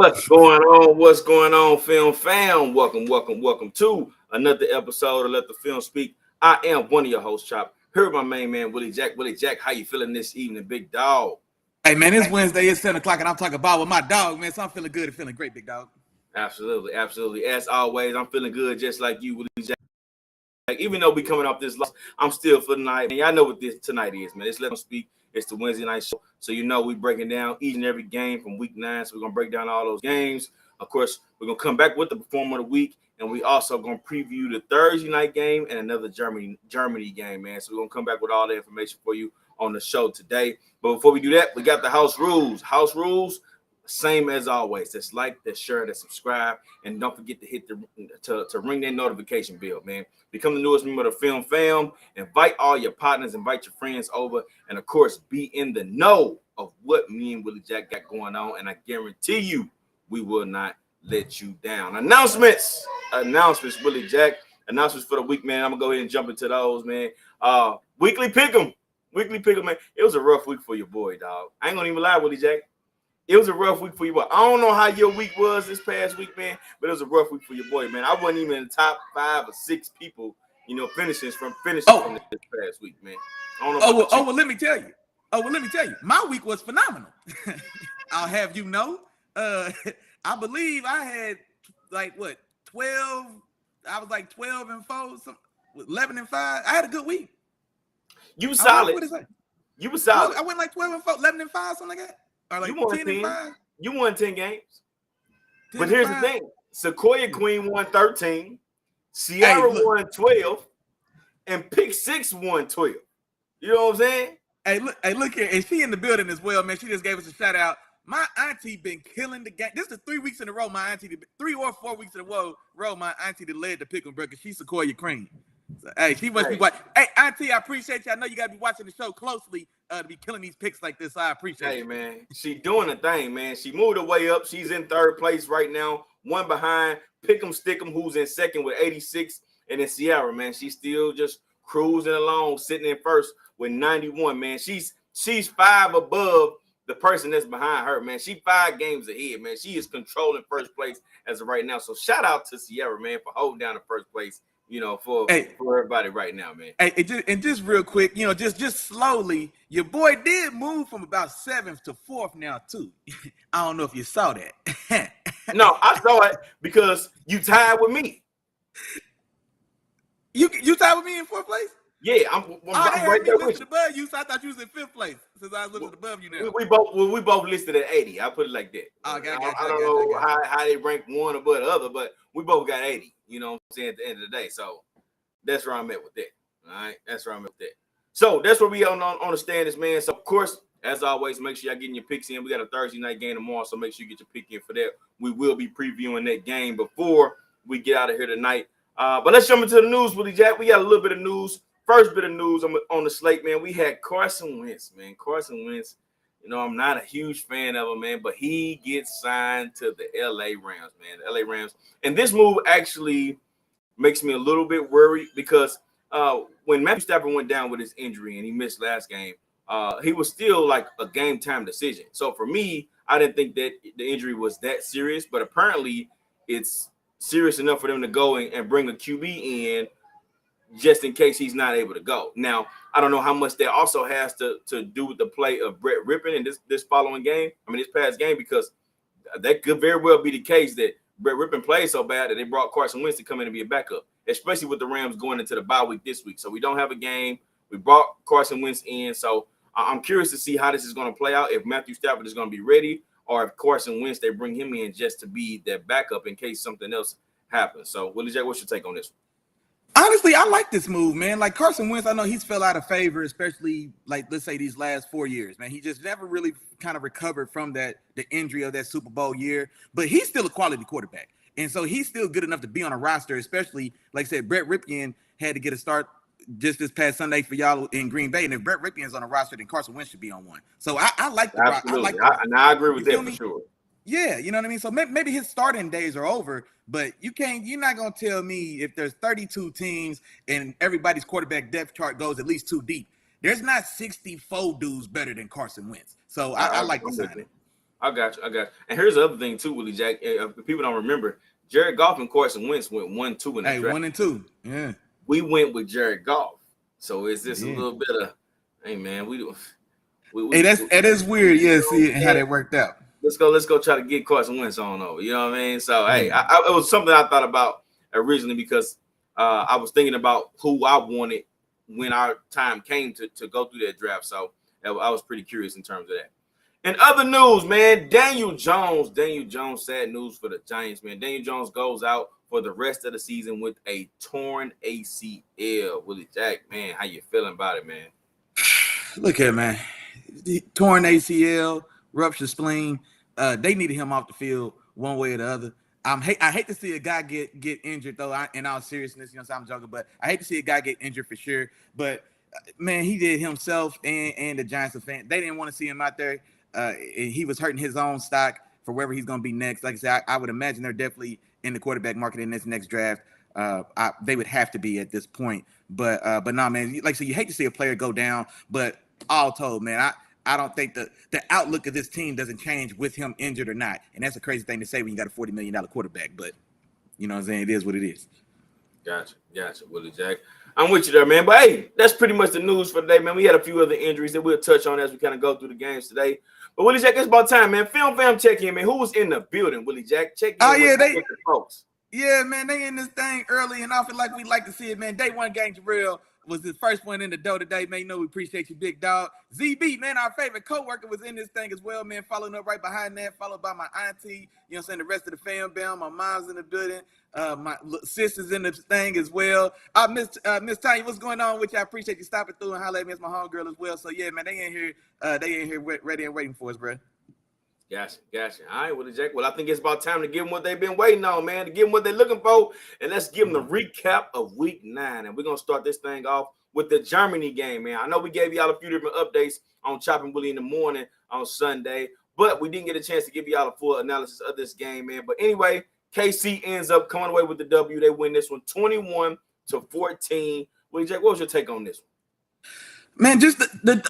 What's going on? What's going on, Film Fam? Welcome to another episode of Let the Film Speak. I am one of your hosts, Chop. Here with my main man, Willie Jack. Willie Jack, how you feeling this evening, big dog? Hey, man, it's Wednesday. It's 7 o'clock, and I'm talking about with my dog, man. So I'm feeling good and feeling great, big dog. Absolutely. As always, I'm feeling good just like you, Willie Jack. Like, even though we coming off this loss, I'm still for tonight. And y'all know what this tonight is, man. It's Let Them Speak. It's the Wednesday night show. So you know we breaking down each and every game from week 9. So we're going to break down all those games. Of course, we're going to come back with the performer of the week. And we also going to preview the Thursday night game and another Germany game, man. So we're going to come back with all the information for you on the show today. But before we do that, we got the house rules. House rules, same as always. That's like, that's share, that's subscribe. And don't forget to hit to ring that notification bell, man. Become the newest member of the Film Fam. Invite all your partners, invite your friends over, and of course, be in the know of what me and Willie Jack got going on. And I guarantee you, we will not let you down. Announcements, Willie Jack. Announcements for the week, man. I'm gonna go ahead and jump into those, man. Weekly pick'em, man. It was a rough week for your boy, dog. I ain't gonna even lie, Willie Jack. It was a rough week for you, boy. I don't know how your week was this past week, man, but it was a rough week for your boy, man. I wasn't even in the top 5 or 6 people, finishing from this past week, man. I don't know. Well, let me tell you. My week was phenomenal. I'll have you know. I believe I had 12. I was 12-4, 11-5. I had a good week. You were solid. What is that? You were solid. I went 12-4, 11-5, something like that. Or you won 10-5. You won 10 games. But here's the thing. Sequoia Queen won 13. Sierra won 12. And Pick 6 won 12. You know what I'm saying? Hey, look here. And she in the building as well, man. She just gave us a shout out. My auntie been killing the game. This is 3 weeks in a row. My auntie, 3 or 4 weeks in a row. My auntie that led the pick'em, bro, because she's Sequoia Queen. So, hey, she must be watching. Hey, auntie, I appreciate you. I know you got to be watching the show closely to be killing these picks like this. So I appreciate you. Hey, man, she doing a thing, man. She moved her way up. She's in 3rd place right now. One behind Pick'em Stick'em, who's in 2nd with 86. And then Sierra, man, she's still just cruising along, sitting in 1st with 91, man. She's 5 above the person that's behind her, man. She 5 games ahead, man. She is controlling 1st place as of right now. So shout out to Sierra, man, for holding down the 1st place. For everybody right now, man. Hey, just real quick, just slowly, your boy did move from about 7th to 4th now too. I don't know if you saw that. No, I saw it because you tied with me. You tied with me in 4th place? Yeah, I'm right there with you. Above you, so I thought you was in 5th place since I was looking above you now. We both listed at 80. I put it like that. I don't know how they rank one above the other, but we both got 80. You know what I'm saying, at the end of the day. So that's where I'm at with that. All right. That's where I'm at with that. So that's where we on the standings, man. So of course, as always, make sure y'all getting your picks in. We got a Thursday night game tomorrow, so make sure you get your pick in for that. We will be previewing that game before we get out of here tonight. But let's jump into the news, Willie Jack. We got a little bit of news. First bit of news on the slate, man. We had Carson Wentz, man. Carson Wentz, I'm not a huge fan of him, man, but he gets signed to the LA Rams, man. The LA Rams. And this move actually makes me a little bit worried because when Matthew Stafford went down with his injury and he missed last game, he was still like a game time decision. So for me, I didn't think that the injury was that serious, but apparently it's serious enough for them to go and bring a QB in just in case he's not able to go. Now, I don't know how much that also has to do with the play of Brett Rippon in this past game, because that could very well be the case that Brett Rippon played so bad that they brought Carson Wentz to come in and be a backup, especially with the Rams going into the bye week this week. So we don't have a game. We brought Carson Wentz in. So I'm curious to see how this is going to play out, if Matthew Stafford is going to be ready, or if Carson Wentz, they bring him in just to be that backup in case something else happens. So, Willie Jack, what's your take on this one? Honestly, I like this move, man. Like Carson Wentz, I know he's fell out of favor, especially let's say these last 4 years, man. He just never really kind of recovered from the injury of that Super Bowl year, but he's still a quality quarterback. And so he's still good enough to be on a roster, especially, like I said, Brett Ripien had to get a start just this past Sunday for y'all in Green Bay. And if Brett Ripien's on a roster, then Carson Wentz should be on one. So I like the roster. I agree with that for sure. Yeah, you know what I mean? So maybe his starting days are over, but you're not going to tell me if there's 32 teams and everybody's quarterback depth chart goes at least 2 deep. There's not 64 dudes better than Carson Wentz. So I like the signing. I got you. And here's the other thing too, Willie Jack. If people don't remember, Jared Goff and Carson Wentz went 1-2 in the draft. 1 and 2. Yeah. We went with Jared Goff. So it's just a little bit of, hey man, hey, that is weird. Yeah, see how that worked out. Let's go try to get Carson Wentz on over. You know what I mean? So hey, it was something I thought about originally because I was thinking about who I wanted when our time came to go through that draft. So I was pretty curious in terms of that. In other news, man, Daniel Jones, sad news for the Giants, man. Daniel Jones goes out for the rest of the season with a torn ACL. Willie Jack, man, how you feeling about it, man? Look at man, torn ACL, ruptured spleen. They needed him off the field one way or the other. I hate to see a guy get injured though. In all seriousness, you know, so I'm joking, but I hate to see a guy get injured for sure. But man, he did himself and the Giants fan. They didn't want to see him out there. He was hurting his own stock for wherever he's going to be next. Like I said, I would imagine they're definitely in the quarterback market in this next draft. They would have to be at this point. But no, man, like I said, you hate to see a player go down. But all told, man, I don't think the outlook of this team doesn't change with him injured or not. And that's a crazy thing to say when you got a $40 million quarterback. But you know what I'm saying? It is what it is. Gotcha, Willie Jack. I'm with you there, man. But hey, that's pretty much the news for today, man. We had a few other injuries that we'll touch on as we kind of go through the games today. But Willie Jack, it's about time, man. Film fam check in, man. Who was in the building, Willie Jack? Check in. Oh, yeah, the folks. Yeah, man, they in this thing early and often like we like to see it, man. Day one gang Jarrell was the first one in the door today, man. You know we appreciate you, big dog. ZB, man, our favorite co-worker was in this thing as well, man. Following up right behind that, followed by my auntie, you know what I'm saying, the rest of the fam bam. My mom's in the building. My sister's in the thing as well. Miss Tanya, what's going on with you? I appreciate you stopping through and holler at me as my homegirl as well. So yeah, man, they in here ready and waiting for us, bro. Gotcha. All right, Willie Jack. Well, I think it's about time to give them what they've been waiting on, man, to give them what they're looking for. And let's give them the recap of week 9. And we're going to start this thing off with the Germany game, man. I know we gave y'all a few different updates on Chop Willie in the morning on Sunday, but we didn't get a chance to give y'all a full analysis of this game, man. But anyway, KC ends up coming away with the W. They win this one 21-14. Willie Jack, what was your take on this one? Man, just the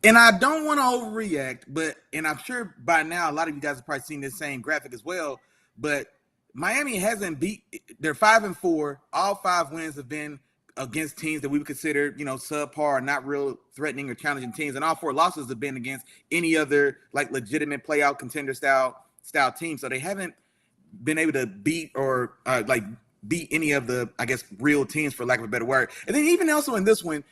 and I don't want to overreact, and I'm sure by now a lot of you guys have probably seen this same graphic as well. But Miami hasn't beat. They're 5-4. All 5 wins have been against teams that we would consider, you know, subpar, or not real threatening or challenging teams, and all 4 losses have been against any other like legitimate playout contender style team. So they haven't been able to beat or beat any of the, I guess, real teams, for lack of a better word. And then even also in this one,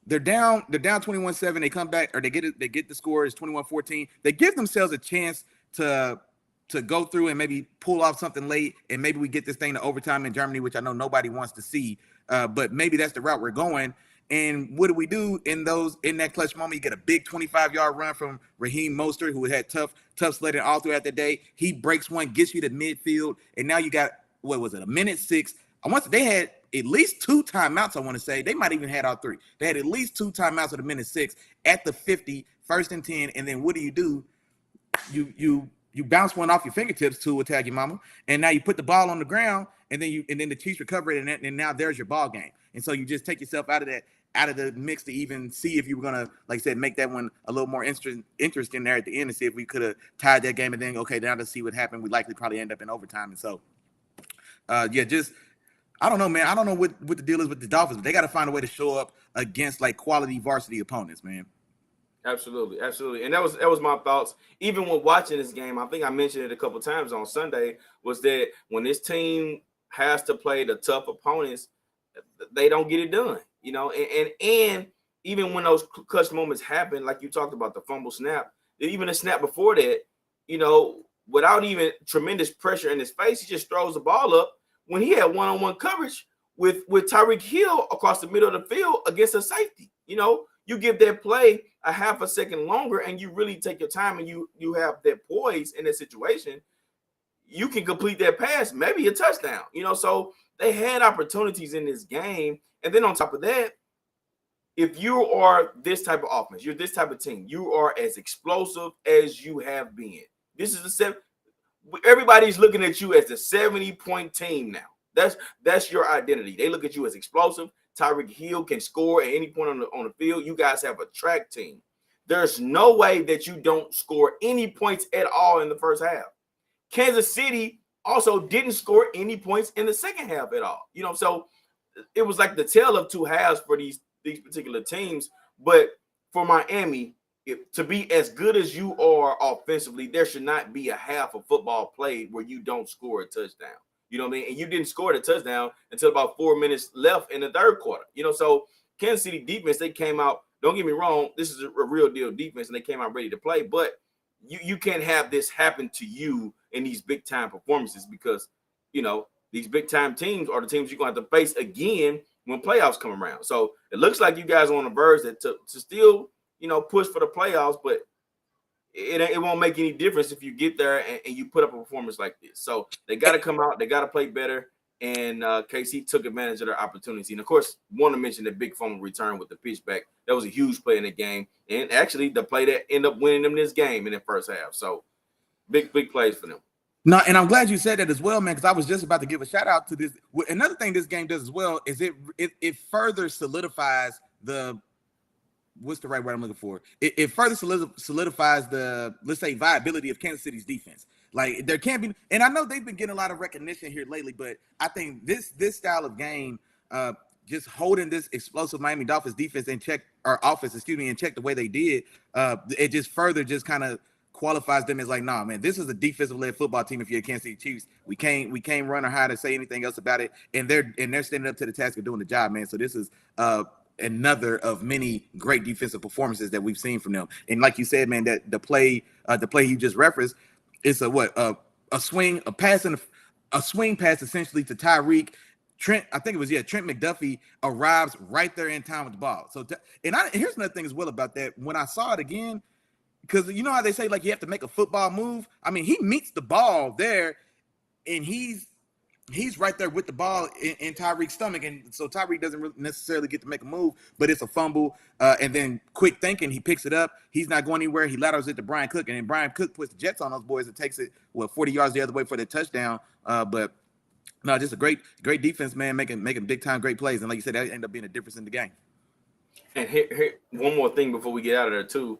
they're down 21-7. They come back, or they get the score is 21-14. They give themselves a chance to go through and maybe pull off something late, and maybe we get this thing to overtime in Germany, which I know nobody wants to see. But maybe that's the route we're going. And what do we do in that clutch moment? You get a big 25-yard run from Raheem Mostert, who had tough sledding all throughout the day. He breaks one, gets you to midfield, and now you got, what was it, a minute 6? They had at least 2 timeouts, I want to say. They might even had all 3. They had at least 2 timeouts at a minute 6 at the 50, 1st and 10. And then what do? You bounce one off your fingertips to tag your mama, and now you put the ball on the ground, and then the Chiefs recover it, and now there's your ball game. And so you just take yourself out of the mix to even see if you were gonna, like I said, make that one a little more interesting there at the end, and see if we could have tied that game, and then okay, now to see what happened, we likely probably end up in overtime. And so I don't know, man. I don't know what the deal is with the Dolphins, but they got to find a way to show up against like quality varsity opponents, man. Absolutely. And that was my thoughts. Even when watching this game, I think I mentioned it a couple times on Sunday, was that when this team has to play the tough opponents, they don't get it done, you know, and even when those clutch moments happen, like you talked about the fumble snap, even a snap before that, you know, without even tremendous pressure in his face, he just throws the ball up when he had one-on-one coverage with Tyreek Hill across the middle of the field against a safety. You know, you give that play a half a second longer and you really take your time and you have that poise in that situation, you can complete that pass, maybe a touchdown, you know. So they had opportunities in this game. And then on top of that, if you are this type of offense, you're this type of team, you are as explosive as you have been. This is the everybody's looking at you as the 70-point team now. That's your identity. They look at you as explosive. Tyreek Hill can score at any point on the field. You guys have a track team. there's no way that you don't score any points at all in the first half. Kansas City also didn't score any points in the second half at all. So it was like the tale of two halves for these particular teams. But for Miami, to be as good as you are offensively, there should not be a half of football played where you don't score a touchdown. You know what I mean? And you didn't score the touchdown until about 4 minutes left in the third quarter. So Kansas City defense, they came out. Don't get me wrong, this is a real deal defense, and they came out ready to play. But you can't have this happen to you in these big time performances because these big time teams are the teams you're going to have to face again when playoffs come around. So it looks like you guys are on the verge to still push for the playoffs, but it won't make any difference if you get there and you put up a performance like this. So they got to come out, they got to play better. And KC took advantage of their opportunity. And, of course, want to mention the big fumble return with the pitch back. That was a huge play in the game. And actually, the play that ended up winning them this game in the first half. So, big plays for them. No, and I'm glad you said that as well, man, because I was just about to give a shout-out to this. Another thing this game does as well is it further solidifies what's the right word I'm looking for? It further solidifies the, let's say, viability of Kansas City's defense. Like there can't be, and I know they've been getting a lot of recognition here lately, but I think this style of game, just holding this explosive Miami Dolphins defense in check, or offense, in check the way they did, it just further just kind of qualifies them as like, nah, man, this is a defensive-led football team. If you're a Kansas City Chiefs, we can't run or hide or say anything else about it, and they're standing up to the task of doing the job, man. So this is another of many great defensive performances that we've seen from them. And like you said, man, that the play you just referenced. It's a swing pass essentially to Tyreek. Trent McDuffie arrives right there in time with the ball. So, here's another thing as well about that. When I saw it again, because you know how they say like you have to make a football move. I mean, he meets the ball there, and he's right there with the ball in Tyreek's stomach, and so Tyreek doesn't really necessarily get to make a move, but it's a fumble. And then quick thinking, he picks it up. He's not going anywhere. He laterals it to Brian Cook, and then Brian Cook puts the Jets on those boys and takes it 40 yards the other way for the touchdown. But no, just a great defense, man, making big time great plays, and like you said, that ended up being a difference in the game. And here one more thing before we get out of there too.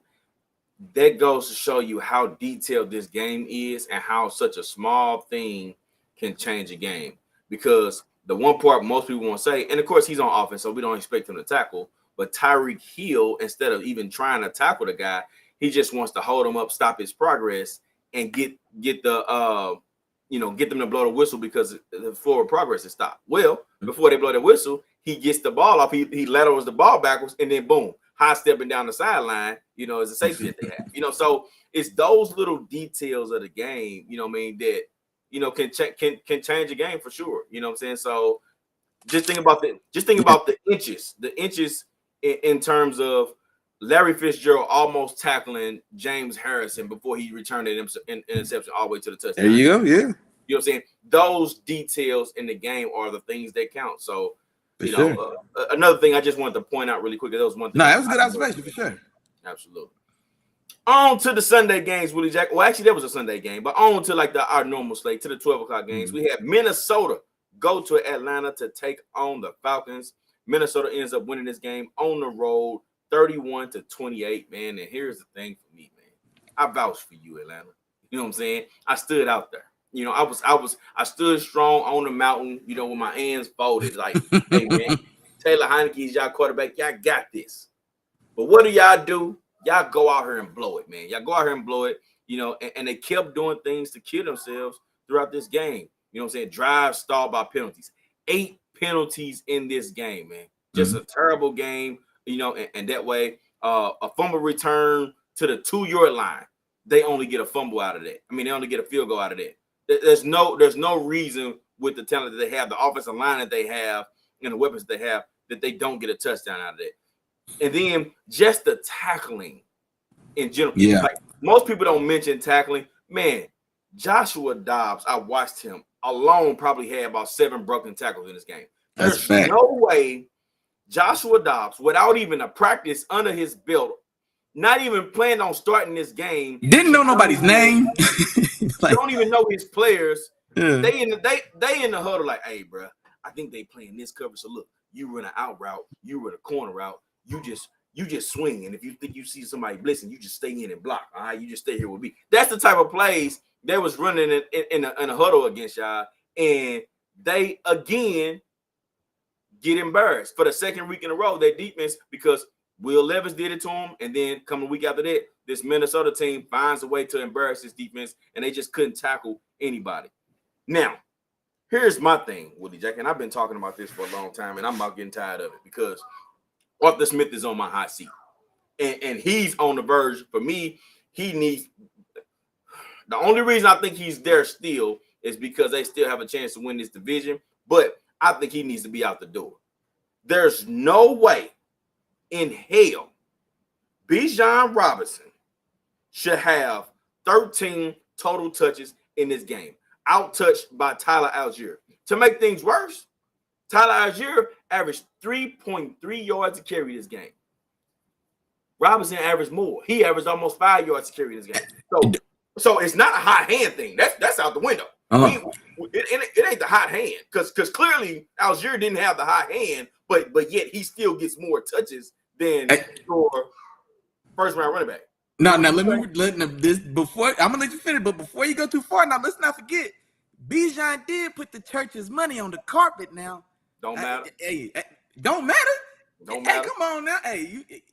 That goes to show you how detailed this game is and how such a small thing can change a game, because the one part most people won't say, and of course he's on offense, so we don't expect him to tackle, but Tyreek Hill, instead of even trying to tackle the guy, he just wants to hold him up, stop his progress, and get them to blow the whistle because the forward progress is stopped. Well, before they blow the whistle, he gets the ball off, he laterals the ball backwards, and then boom, high stepping down the sideline, as a safety that they have. So it's those little details of the game, that can change a game for sure. You know what I'm saying? So just think about the inches in terms of Larry Fitzgerald almost tackling James Harrison before he returned an interception all the way to the touchdown. There you go. Yeah. You know what I'm saying? Those details in the game are the things that count. So, another thing I just wanted to point out really quick. That was one thing. No, that was a good observation for sure. Absolutely. On to the Sunday games, Willie Jack. Well, actually, that was a Sunday game, but on to our normal slate, to the 12 o'clock games. We have Minnesota go to Atlanta to take on the Falcons. Minnesota ends up winning this game on the road, 31-28, man. And here's the thing for me, man. I vouched for you, Atlanta. You know what I'm saying? I stood out there. I stood strong on the mountain, with my hands folded, like, hey, man, Taylor Heineke's y'all quarterback. Y'all got this. But what do y'all do? Y'all go out here and blow it, man. Y'all go out here and blow it, and they kept doing things to kill themselves throughout this game. You know what I'm saying? Drives stalled by penalties. 8 penalties in this game, man. Just a terrible game, and that way, a fumble return to the 2-yard line. They only get a fumble out of that. I mean, they only get a field goal out of that. There's no reason with the talent that they have, the offensive line that they have, and the weapons they have, that they don't get a touchdown out of that. And then just the tackling in general. Yeah. Like, most people don't mention tackling. Man, Joshua Dobbs, I watched him alone, probably had about 7 broken tackles in this game. There's no way Joshua Dobbs, without even a practice under his belt, not even planning on starting this game. Didn't know nobody's name. Don't even know his players. Yeah. They in the huddle like, hey, bro, I think they playing this cover. So look, you run an out route, you run a corner route. You you just swing. And if you think you see somebody blitzing, you just stay in and block. All right, you just stay here with me. That's the type of plays they was running in a huddle against y'all. And they, again, get embarrassed for the second week in a row. Their defense, because Will Levis did it to them, and then coming a week after that, this Minnesota team finds a way to embarrass this defense, and they just couldn't tackle anybody. Now, here's my thing, Willie Jack, and I've been talking about this for a long time, and I'm about getting tired of it because Arthur Smith is on my hot seat, and he's on the verge. For me, he needs – the only reason I think he's there still is because they still have a chance to win this division, but I think he needs to be out the door. There's no way in hell Bijan Robinson should have 13 total touches in this game, out-touched by Tyler Algier. To make things worse, Tyler Algier averaged 3.3 yards a carry this game. Robinson averaged more. He averaged almost 5 yards a carry this game. So it's not a hot hand thing. That's out the window. It ain't the hot hand because clearly Algier didn't have the hot hand, but yet he still gets more touches than your first round running back. Now before I'm gonna let you finish, but before you go too far, now let's not forget, Bijan did put the church's money on the carpet. Now don't matter. Don't matter. Don't matter. Come on now.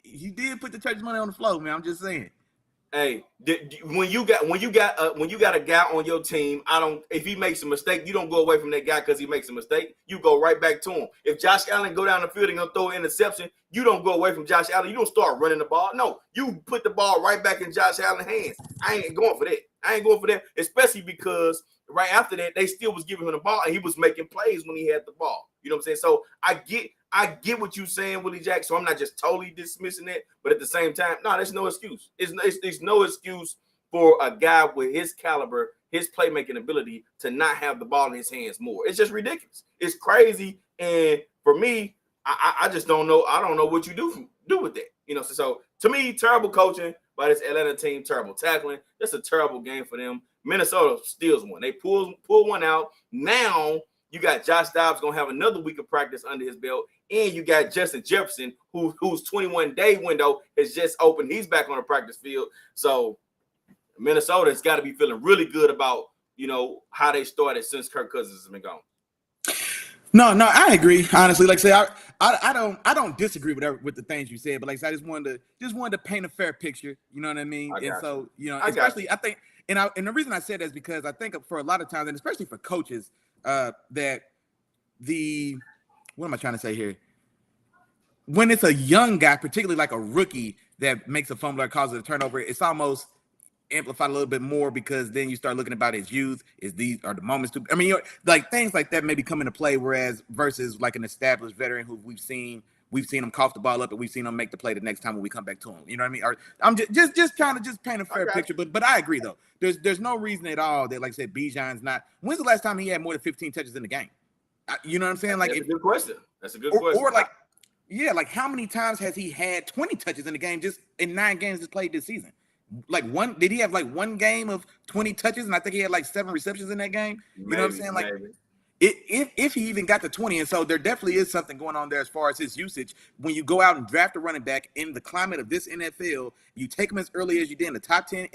You did put the church's money on the floor, man. I'm just saying. Hey, when you got a guy on your team, if he makes a mistake, you don't go away from that guy because he makes a mistake. You go right back to him. If Josh Allen go down the field and gonna throw an interception, you don't go away from Josh Allen. You don't start running the ball. No, you put the ball right back in Josh Allen's hands. I ain't going for that. Especially because right after that, they still was giving him the ball and he was making plays when he had the ball. You know what I'm saying? So I get what you're saying, Willie Jack. So I'm not just totally dismissing it, but at the same time, no, there's no excuse. There's no excuse for a guy with his caliber, his playmaking ability to not have the ball in his hands more. It's just ridiculous. It's crazy. And for me, I just don't know. I don't know what you do with that. You know, so to me, terrible coaching by this Atlanta team, terrible tackling. That's a terrible game for them. Minnesota steals one. They pull one out. Now you got Josh Dobbs going to have another week of practice under his belt. And you got Justin Jefferson, whose 21-day window has just opened. He's back on the practice field. So Minnesota's got to be feeling really good about, how they started since Kirk Cousins has been gone. No, I agree. Honestly, like I say, I don't disagree with the things you said, but like I said, I just wanted to paint a fair picture. You know what I mean? Especially I think, and the reason I said that is because I think for a lot of times, and especially for coaches, that what am I trying to say here? When it's a young guy, particularly like a rookie that makes a fumble or causes a turnover, it's almost amplified a little bit more because then you start looking about his youth. These are the moments to? I mean, like things like that maybe come into play. Whereas versus like an established veteran who we've seen him cough the ball up and we've seen him make the play the next time when we come back to him. You know what I mean? Or I'm just trying to paint a fair picture. But I agree though. There's no reason at all that, like I said, Bijan's not. When's the last time he had more than 15 touches in the game? You know what I'm saying? Like, that's a good question. That's a good question. Or like how many times has he had 20 touches in the game just in 9 games he's played this season? Like did he have like one game of 20 touches? And I think he had like 7 receptions in that game. You know what I'm saying? Like if he even got to 20. And so there definitely is something going on there as far as his usage. When you go out and draft a running back in the climate of this NFL, you take him as early as you did in the top 10.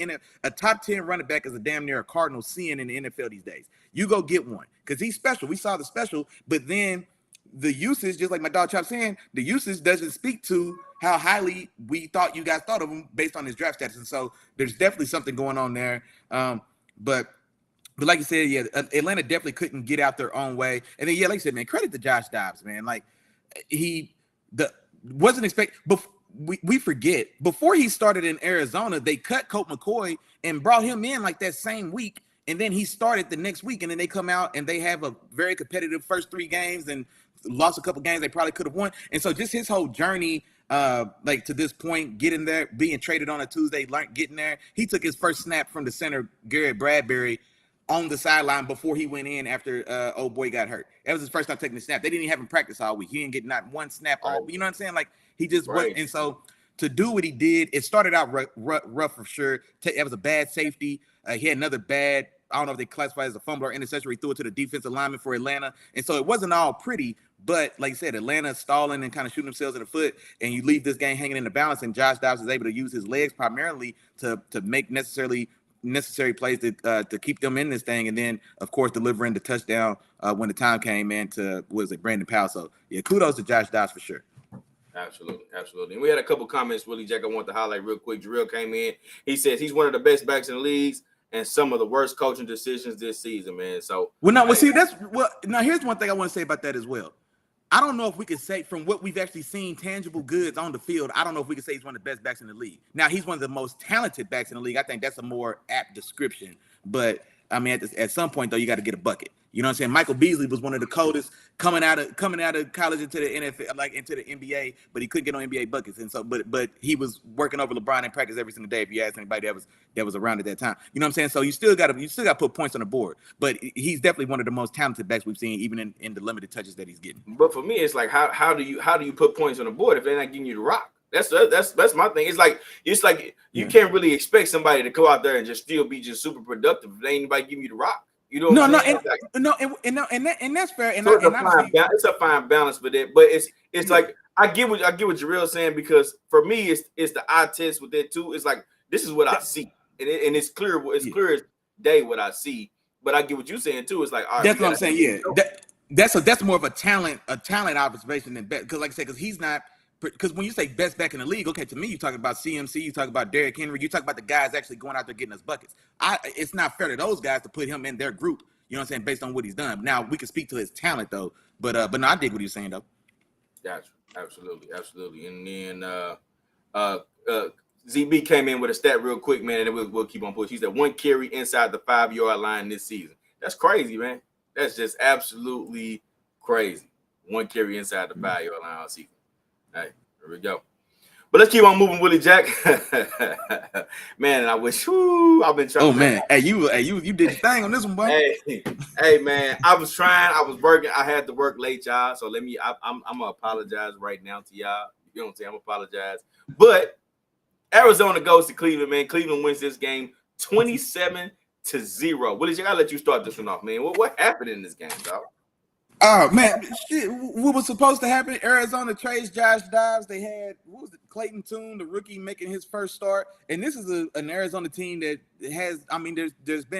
A top 10 running back is a damn near a cardinal sin in the NFL these days. You go get one because he's special. We saw the special, but then the usage, just like my dog Chop saying, the usage doesn't speak to how highly we thought you guys thought of him based on his draft status. And so there's definitely something going on there. But like you said, yeah, Atlanta definitely couldn't get out their own way. And then, yeah, like I said, man, credit to Josh Dobbs, man. Like wasn't expect. We forget before he started in Arizona, they cut Colt McCoy and brought him in like that same week. And then he started the next week, and then they come out and they have a very competitive first 3 games and lost a couple games they probably could have won. And so just his whole journey, like to this point, getting there, being traded on a Tuesday, getting there. He took his first snap from the center, Garrett Bradbury, on the sideline before he went in after old boy got hurt. That was his first time taking the snap. They didn't even have him practice all week. He didn't get not one snap all week. You know what I'm saying? Like he just went. And so to do what he did, it started out rough for sure. It was a bad safety. He had another bad I don't know if they classify it as a fumble or interception. He threw it to the defensive lineman for Atlanta, and so it wasn't all pretty. But like I said, Atlanta stalling and kind of shooting themselves in the foot, and you leave this game hanging in the balance. And Josh Dobbs is able to use his legs primarily to make necessary plays to keep them in this thing, and then of course delivering the touchdown when the time came in to Brandon Powell. So yeah, kudos to Josh Dobbs for sure. Absolutely. And we had a couple comments, Willie Jack, I want to highlight real quick. Jarrell came in. He says he's one of the best backs in the leagues and some of the worst coaching decisions this season, man. So now here's one thing I want to say about that as well. I don't know if we could say from what we've actually seen tangible goods on the field, I don't know if we could say he's one of the best backs in the league. Now, he's one of the most talented backs in the league. I think that's a more apt description. But, I mean, at some point, though, you got to get a bucket. You know what I'm saying? Michael Beasley was one of the coldest coming out of college into the NFL, like into the NBA, but he couldn't get on NBA buckets. And so, but he was working over LeBron in practice every single day. If you ask anybody that was around at that time, you know what I'm saying? So you still got to put points on the board. But he's definitely one of the most talented backs we've seen, even in the limited touches that he's getting. But for me, it's like how do you put points on the board if they're not giving you the rock? That's my thing. It's like you can't really expect somebody to go out there and just still be just super productive if they ain't anybody giving you the rock. You know, and that's fair. And, so it's a fine balance for that. But it's like I get what Jarrell's saying, because for me it's the eye test with that too. It's like this is what I see, and it's clear. It's clear as day what I see. But I get what you're saying too. It's like all right, that's what I'm saying. Yeah, that's more of a talent observation than because like I said, because he's not. Because when you say best back in the league, okay, to me, you talk about CMC, you talk about Derrick Henry, you talk about the guys actually going out there getting us buckets. It's not fair to those guys to put him in their group, you know what I'm saying, based on what he's done. Now, we can speak to his talent, though, but no, I dig what he's saying, though. Gotcha. Absolutely. And then ZB came in with a stat real quick, man, and we'll keep on pushing. He said 1 carry inside the 5-yard line this season. That's crazy, man. That's just absolutely crazy. 1 carry inside the 5-yard line all season. Hey, here we go. But let's keep on moving, Willie Jack. Man, I wish I've been trying. Oh man, hey, you did your thing on this one, boy. Hey, man, I was trying. I was working. I had to work late, y'all. So I'm gonna apologize right now to y'all. You know what I'm saying? I'm gonna apologize. But Arizona goes to Cleveland, man. Cleveland wins this game 27-0. Willie Jack, I'll let you start this one off, man. What happened in this game, dog? Oh man, shit! What was supposed to happen? Arizona trades Josh Dobbs. They had Clayton Tune, the rookie, making his first start, and this is an Arizona team that has. I mean, there hasn't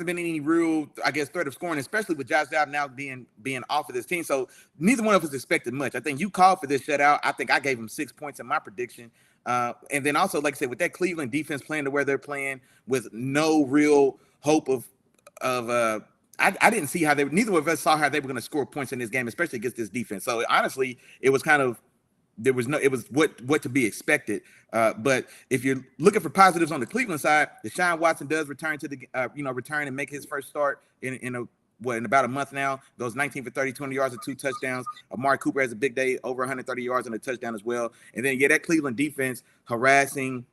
been any real, I guess, threat of scoring, especially with Josh Dobbs now being off of this team. So neither one of us expected much. I think you called for this shutout. I think I gave him 6 points in my prediction. And then also, like I said, with that Cleveland defense playing to where they're playing, with no real hope of I didn't see how neither of us saw how they were going to score points in this game, especially against this defense. So honestly, it was what to be expected. But if you're looking for positives on the Cleveland side, Deshaun Watson does return to return and make his first start in about a month now. Goes 19 for 30, 20 yards and 2 touchdowns. Amari Cooper has a big day, over 130 yards and a touchdown as well. And then that Cleveland defense harassing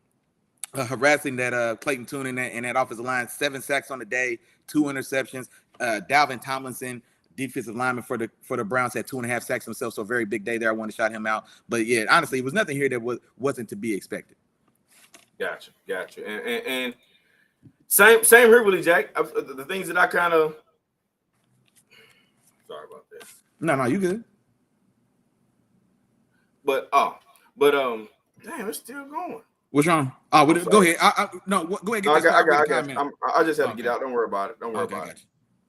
that Clayton Tune in that offensive line, 7 sacks on the day, 2 interceptions. Dalvin Tomlinson, defensive lineman for the Browns, had 2.5 sacks himself, so a very big day there. I want to shout him out. But yeah, honestly, it was nothing here that wasn't to be expected. Gotcha. And same here, Willie Jack. The things that I kind of sorry about that. No, you good. But damn, it's still going. What's wrong? Oh, go ahead. Go ahead. I just have to get out. Don't worry about it. Don't worry about it.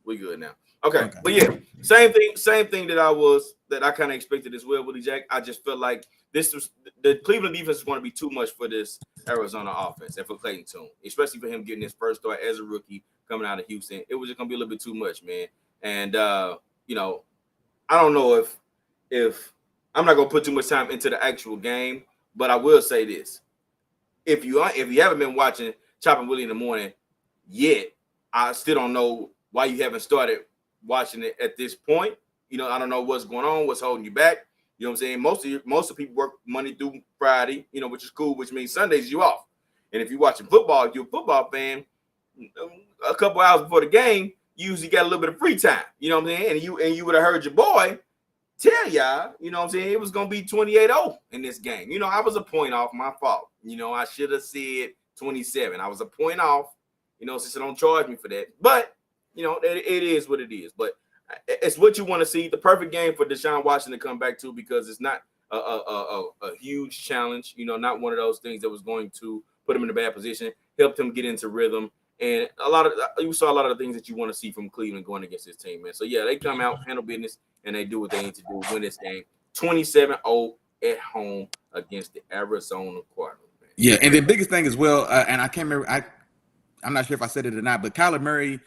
We good now. Okay. But yeah, same thing that I kind of expected as well, Willie Jack. I just felt like the Cleveland defense was going to be too much for this Arizona offense and for Clayton Tune, especially for him getting his first start as a rookie coming out of Houston. It was just going to be a little bit too much, man. And I don't know if I'm not going to put too much time into the actual game, but I will say this: if you haven't been watching Chop Willie in the morning yet, I still don't know why you haven't started watching it at this point. I don't know what's going on, what's holding you back. You know what I'm saying? Most of people work Monday through Friday, which is cool, which means Sundays you off. And if you're watching football, if you're a football fan, a couple hours before the game, you usually got a little bit of free time. You know what I'm saying? And you would have heard your boy tell y'all, you know what I'm saying, it was going to be 28-0 in this game. I was a point off, my fault. I should have said 27. I was a point off. So don't charge me for that. But, it is what it is. But it's what you want to see. The perfect game for Deshaun Watson to come back to, because it's not a huge challenge, not one of those things that was going to put him in a bad position, helped him get into rhythm. And you saw a lot of the things that you want to see from Cleveland going against this team, man. So, yeah, they come out, handle business, and they do what they need to do, win this game 27-0 at home against the Arizona Cardinals. Man. Yeah, and the biggest thing as well, and I can't remember, I'm not sure if I said it or not, but Kyler Murray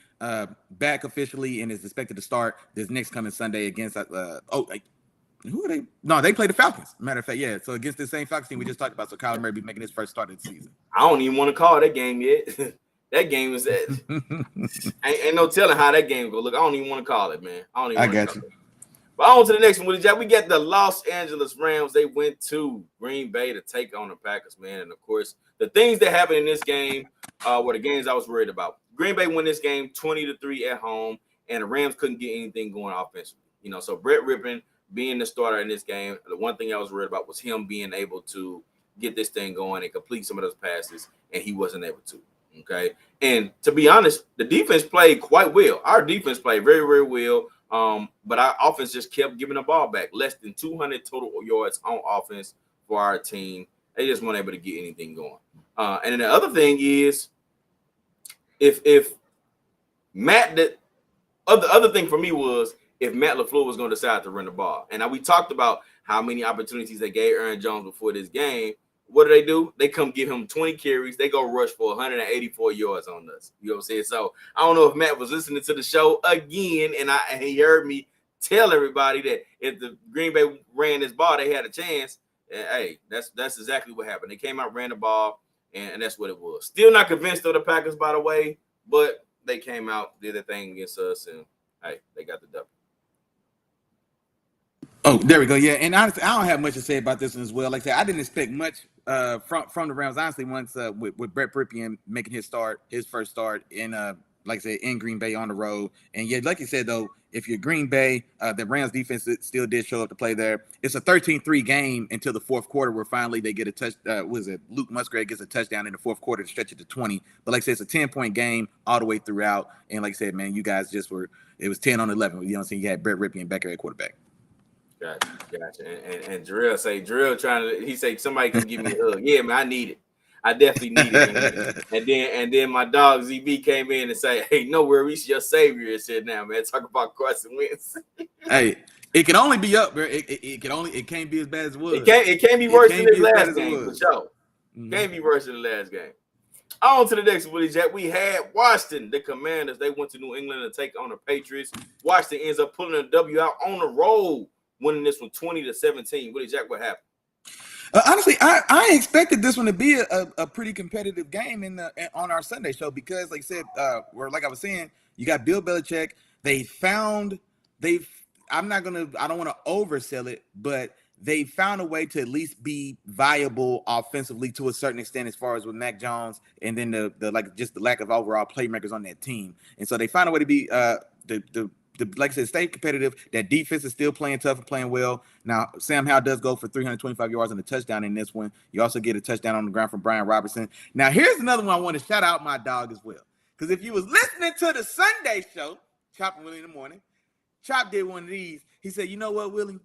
back officially and is expected to start this next coming Sunday against who are they? No, they play the Falcons. Matter of fact, yeah. So against the same Falcons team we just talked about. So Kyler Murray be making his first start of the season. I don't even want to call that game yet. That game is ain't no telling how that game go. Look, I don't even want to call it, man. I got you. But on to the next one, Willie Jack. We got the Los Angeles Rams. They went to Green Bay to take on the Packers, man. And of course, the things that happened in this game were the games I was worried about. Green Bay won this game 20-3 at home, and the Rams couldn't get anything going offensively. So Brett Rippon being the starter in this game, the one thing I was worried about was him being able to get this thing going and complete some of those passes, and he wasn't able to. Okay. And to be honest, the defense played quite well. Our defense played very, very well. But our offense just kept giving the ball back. Less than 200 total yards on offense for our team. They just weren't able to get anything going. And then the other thing is, if Matt, the other thing for me was if Matt LaFleur was going to decide to run the ball. And now we talked about how many opportunities they gave Aaron Jones before this game. What do? They come give him 20 carries. They go rush for 184 yards on us. You know what I'm saying? So I don't know if Matt was listening to the show again, and he heard me tell everybody that if the Green Bay ran this ball, they had a chance. And, hey, that's exactly what happened. They came out, ran the ball, and that's what it was. Still not convinced of the Packers, by the way, but they came out, did their thing against us, and hey, they got the W. Oh, there we go. Yeah, and honestly, I don't have much to say about this one as well. Like I said, I didn't expect much from the Rams. Honestly, once with Brett Ripien making his first start in like I said, in Green Bay on the road. And yeah, like you said though, if you're Green Bay, the Rams defense still did show up to play there. It's a 13-3 game until the fourth quarter, where finally they get a touch. Luke Musgrave gets a touchdown in the fourth quarter to stretch it to 20. But like I said, it's a 10-point game all the way throughout. And like I said, man, you guys it was 10-11. You know what I'm saying? You had Brett Ripien back there at quarterback. Gotcha. And Drill trying to, he say somebody can give me a hug. Yeah, man, I need it. I definitely need it. and then my dog ZB came in and say, hey, no worries, your savior is here now, man. Talk about Carson Wentz. Hey, it can only be up, bro. It can't be as bad as it was. It can't be worse than this last game, for sure. Can't be worse than the last game. On to the next, Willie Jack. We had Washington, the Commanders. They went to New England to take on the Patriots. Washington ends up pulling a W out on the road, winning this one 20-17. Willie Jack, what happened? Honestly, I expected this one to be a pretty competitive game on our Sunday show because, like I said, or like I was saying, you got Bill Belichick. I don't want to oversell it, but they found a way to at least be viable offensively to a certain extent, as far as with Mac Jones, and then the lack of overall playmakers on that team. And so they found a way to be like I said, stay competitive. That defense is still playing tough and playing well. Now, Sam Howell does go for 325 yards and a touchdown in this one. You also get a touchdown on the ground from Brian Robertson. Now, here's another one I want to shout out my dog as well. Because if you was listening to the Sunday show, Chop Willie in the morning, Chop did one of these. He said, you know what, Willie?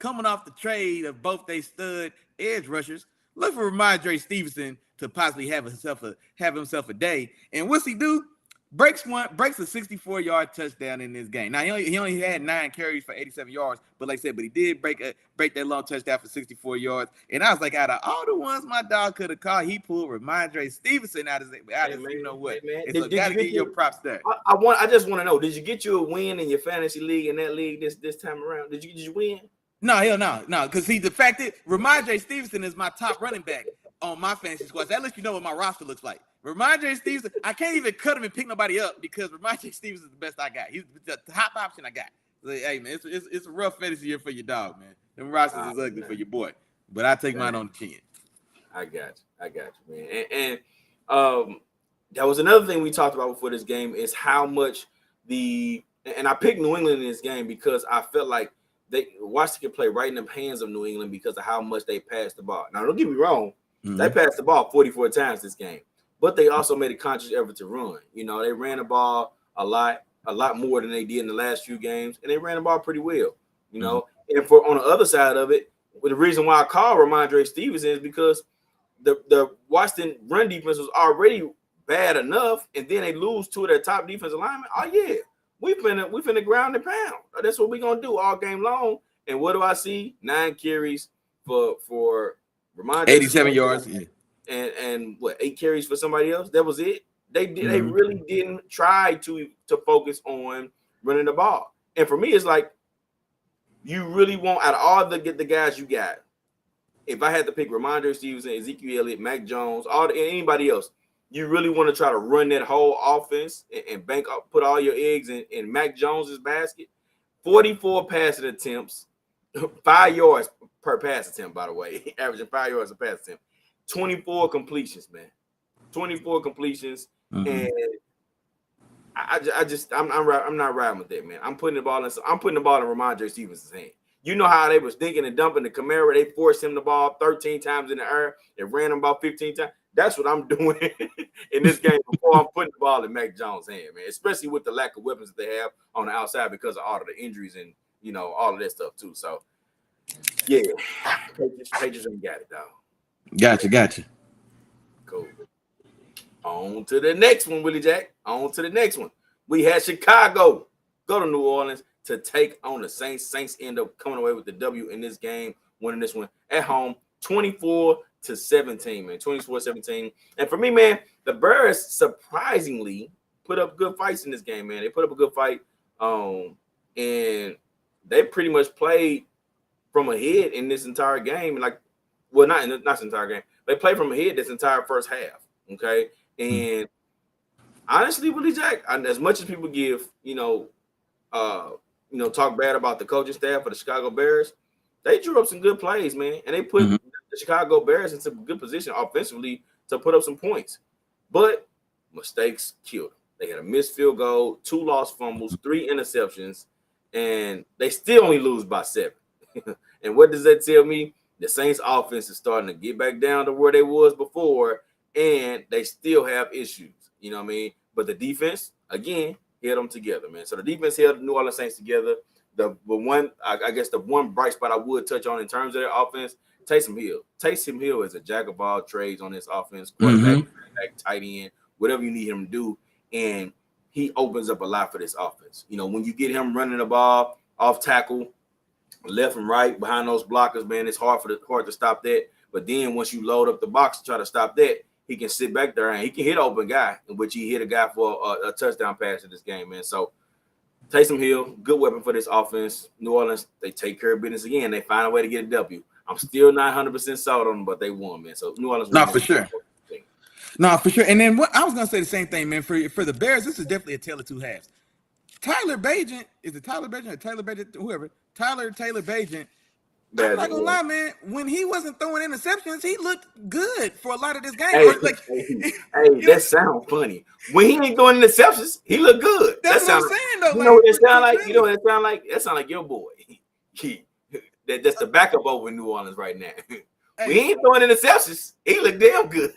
Coming off the trade of both they stud edge rushers, look for Ramondre Stevenson to possibly have himself a day. And what's he do? Breaks a 64-yard touchdown in this game. Now he only had 9 carries for 87 yards, but like I said, he did break that long touchdown for 64 yards. And I was like, out of all the ones my dog could have called, he pulled Ramondre Stevenson out of you know what? Hey, so gotta give your props there. I just want to know, did you get you a win in your fantasy league in that league this time around? Did you win? No, hell no. Because the fact that Ramondre Stevenson is my top running back on my fantasy squad. That lets you know what my roster looks like. Ramondre Stevenson, I can't even cut him and pick nobody up because Ramondre Stevenson is the best I got. He's the top option I got. So, hey, man, it's a rough fantasy year for your dog, man. Them rosters is ugly for your boy. But I take mine on the chin. I got you, man. And that was another thing we talked about before this game is how much and I picked New England in this game because I felt like Washington could play right in the hands of New England because of how much they passed the ball. Now, don't get me wrong. They passed the ball 44 times this game. but they also made a conscious effort to run. You know, they ran the ball a lot more than they did in the last few games, and they ran the ball pretty well. You know, and for on the other side of it, the reason why I call Ramondre Stevenson is because the Washington run defense was already bad enough, and then they lose two of their top defensive linemen. Oh yeah, we finna ground and pound. That's what we're gonna do all game long. And what do I see? 9 carries for Ramondre, 87 yards, yeah. and what, 8 carries for somebody else? That was it. They really didn't try to focus on running the ball. And for me, it's like, you really want, out of all the guys you got, if I had to pick Ramondre Stevenson, Ezekiel Elliott, Mac Jones, anybody else, you really want to try to run that whole offense and bank up, put all your eggs in Mac Jones's basket. 44 passing attempts, 5 yards per pass attempt, by the way, averaging 5 yards a pass attempt. 24 completions, man. 24 completions, and I'm not riding with that, man. I'm putting the ball in Ramondre Stevenson's hand. You know how they was thinking and dumping the Camaro. They forced him the ball 13 times in the air. They ran him about 15 times. That's what I'm doing in this game before I'm putting the ball in Mac Jones' hand, man. Especially with the lack of weapons that they have on the outside because of all of the injuries and, you know, all of that stuff too. So, yeah, Patriots ain't got it, dog. Gotcha. Cool. On to the next one, Willie Jack. On to the next one. We had Chicago go to New Orleans to take on the Saints. Saints end up coming away with the W in this game, winning this one at home, 24-17, man. 24-17. And for me, man, the Bears surprisingly put up good fights in this game, man. They put up a good fight. And they pretty much played from ahead in this entire game. Like, well, not this entire game. They played from ahead this entire first half. Okay. And honestly, Willie Jack, as much as people give, talk bad about the coaching staff for the Chicago Bears, they drew up some good plays, man. And they put the Chicago Bears into a good position offensively to put up some points. But mistakes killed them. They had a missed field goal, 2 lost fumbles, 3 interceptions, and they still only lose by 7. And what does that tell me? The Saints offense is starting to get back down to where they was before, and they still have issues. You know what I mean? But the defense, again, held them together, man. So the defense held the New Orleans Saints together. The one bright spot I would touch on in terms of their offense, Taysom Hill. Taysom Hill is a jack of all trades on this offense, quarterback, tight end, whatever you need him to do, and he opens up a lot for this offense. You know, when you get him running the ball off tackle, left and right behind those blockers, man, it's hard to stop that. But then once you load up the box to try to stop that, he can sit back there and he can hit an open guy, in which he hit a guy for a touchdown pass in this game, man. So Taysom Hill, good weapon for this offense. New Orleans, they take care of business again. They find a way to get a W. I'm still not 100% sold on them, but they won, man. So New Orleans, for sure. And then what I was gonna say the same thing, man. For the Bears, this is definitely a tale of two halves. Tyler Bagent, Taylor Bagent. I'm not gonna lie, man. When he wasn't throwing interceptions, he looked good for a lot of this game. That sounds funny. When he ain't throwing interceptions, he looked good. That's what I'm saying, though. You know what it sound like? You know what it sound like? That sound like your boy. That's the backup over in New Orleans right now. When he ain't throwing interceptions, he look damn good.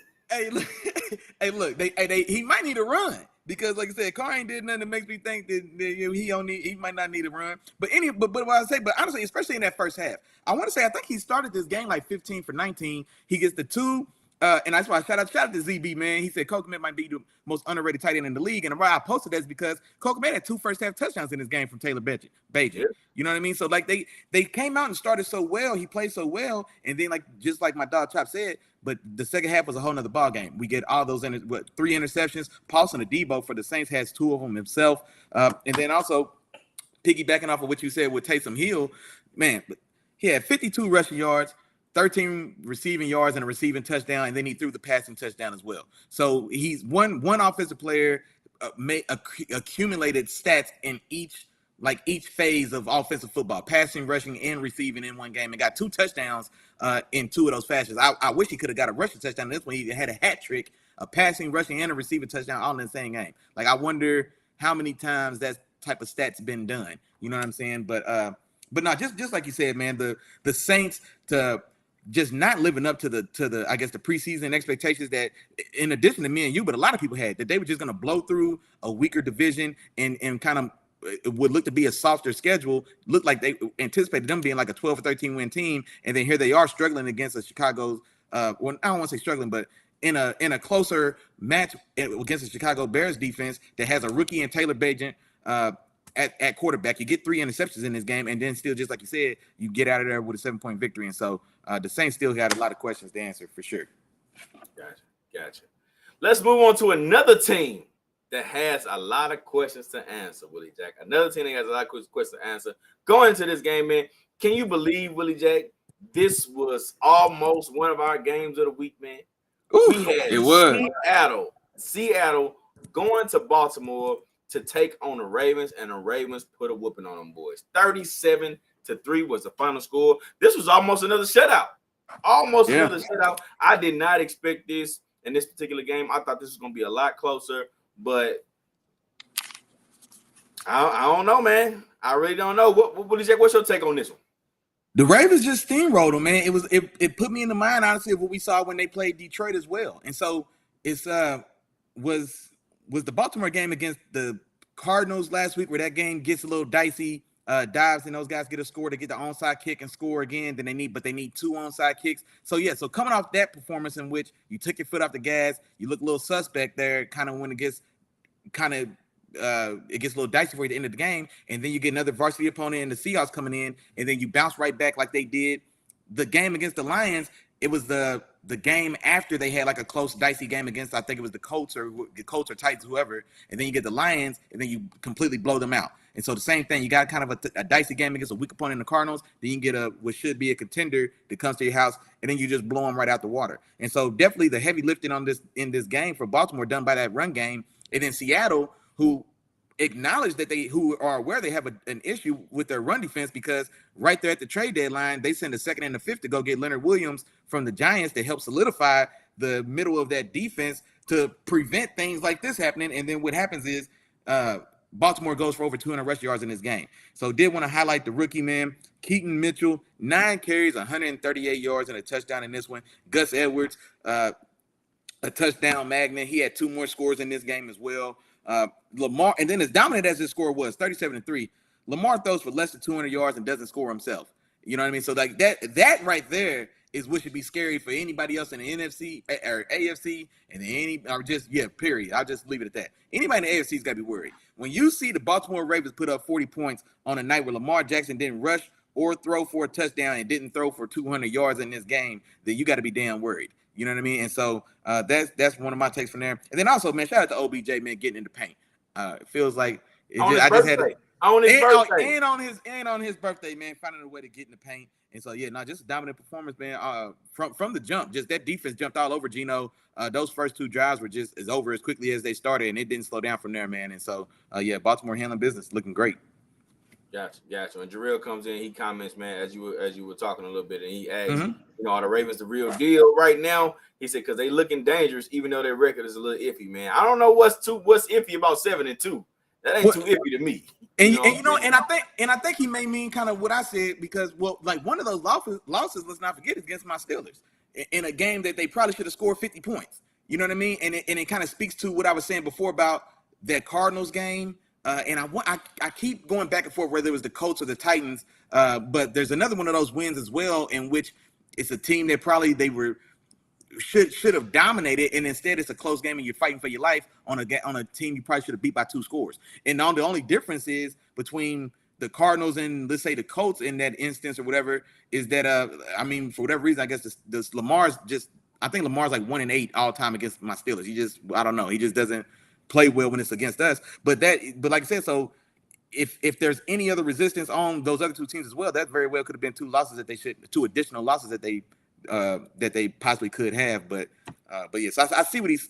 Look, he might need a run. Because, like I said, Carr ain't did nothing that makes me think that he might not need a run. But what I say, but honestly, especially in that first half, I want to say I think he started this game like 15 for 19. He gets the 2, and that's why I shout out to ZB, man. He said Kokemet might be the most underrated tight end in the league, and why I posted that is because Kokemet had 2 first half touchdowns in this game from Taylor Bagent. Yeah. You know what I mean? So like they came out and started so well, he played so well, and then just like my dog Chop said. But the second half was a whole nother ball game. We get all those 3 interceptions. Paulson Adebo for the Saints has 2 of them himself. And then also piggybacking off of what you said with Taysom Hill, man, he had 52 rushing yards, 13 receiving yards, and a receiving touchdown, and then he threw the passing touchdown as well. So he's one offensive player accumulated stats in each phase of offensive football, passing, rushing, and receiving in one game, and got 2 touchdowns in 2 of those fashions. I wish he could have got a rushing touchdown in this one. He had a hat trick, a passing, rushing, and a receiving touchdown all in the same game. Like, I wonder how many times that type of stats been done. You know what I'm saying? But no, just like you said, man, the Saints to just not living up to the I guess the preseason expectations that, in addition to me and you, but a lot of people had, that they were just going to blow through a weaker division and kind of it would look to be a softer schedule. Looked like they anticipated them being like a 12 or 13 win team, and then here they are struggling against the Chicago's. Well, I don't want to say struggling, but in a closer match against the Chicago Bears defense that has a rookie and Taylor Bagent at quarterback. You get 3 interceptions in this game, and then still, just like you said, you get out of there with a 7-point victory. And so the Saints still got a lot of questions to answer for sure. Gotcha. Let's move on to another team that has a lot of questions to answer, Willie Jack. Another team that has a lot of questions to answer. Going into this game, man, can you believe, Willie Jack, this was almost one of our games of the week, man? Ooh, we had it was Seattle going to Baltimore to take on the Ravens, and the Ravens put a whooping on them boys. 37-3 was the final score. This was almost another shutout. Another shutout. I did not expect this in this particular game. I thought this was going to be a lot closer, but I don't know, man. I really don't know. What's your take on this one? The Ravens just steamrolled them, man. It put me in the mind, honestly, of what we saw when they played Detroit as well. And so it's was the Baltimore game against the Cardinals last week, where that game gets a little dicey. Dives and those guys get a score to get the onside kick and score again. Then they need 2 onside kicks. So coming off that performance in which you took your foot off the gas, you look a little suspect there, kind of when it gets a little dicey for you at the end of the game, and then you get another varsity opponent in the Seahawks coming in, and then you bounce right back like they did the game against the Lions. It was the game after they had like a close, dicey game against, I think it was the Colts or Titans, whoever, and then you get the Lions, and then you completely blow them out. And so the same thing, you got kind of a dicey game against a weak opponent in the Cardinals, then you get what should be a contender that comes to your house, and then you just blow them right out the water. And so definitely the heavy lifting in this game for Baltimore done by that run game, and then Seattle, who acknowledge that who are aware they have an issue with their run defense, because right there at the trade deadline, they send a 2nd and a 5th to go get Leonard Williams from the Giants to help solidify the middle of that defense to prevent things like this happening. And then what happens is Baltimore goes for over 200 rush yards in this game. So did want to highlight the rookie, man. Keaton Mitchell, 9 carries, 138 yards and a touchdown in this one. Gus Edwards, a touchdown magnet. He had 2 more scores in this game as well. Lamar, and then as dominant as his score was, 37-3, Lamar throws for less than 200 yards and doesn't score himself. You know what I mean? So like that right there is what should be scary for anybody else in the NFC or AFC period. I'll just leave it at that. Anybody in the AFC's got to be worried. When you see the Baltimore Ravens put up 40 points on a night where Lamar Jackson didn't rush or throw for a touchdown and didn't throw for 200 yards in this game, then you got to be damn worried. You know what I mean? And so that's one of my takes from there. And then also, man, shout out to OBJ, man, getting in the paint. It feels like on his birthday, man, finding a way to get in the paint. And so just a dominant performance, man. From the jump, just that defense jumped all over Geno. Those first 2 drives were just as over as quickly as they started, and it didn't slow down from there, man. And so Baltimore handling business, looking great. Gotcha. And Jarrell comes in, he comments, man, as you were talking a little bit, and he asks, are the Ravens the real deal right now? He said, because they looking dangerous, even though their record is a little iffy, man. I don't know what's iffy about 7-2. That ain't too iffy to me. And I think he may mean kind of what I said, because one of those losses, let's not forget, is against my Steelers in a game that they probably should have scored 50 points. You know what I mean? And it kind of speaks to what I was saying before about that Cardinals game. And I keep going back and forth whether it was the Colts or the Titans, but there's another one of those wins as well in which it's a team that probably they should have dominated, and instead it's a close game and you're fighting for your life on a team you probably should have beat by 2 scores. And the only difference is between the Cardinals and, let's say, the Colts in that instance or whatever, is that for whatever reason, I guess this I think Lamar's like 1-8 all time against my Steelers. He just doesn't play well when it's against us. But like I said, so if there's any other resistance on those other 2 teams as well, that very well could have been 2 additional losses that they possibly could have. But yes, I see what he's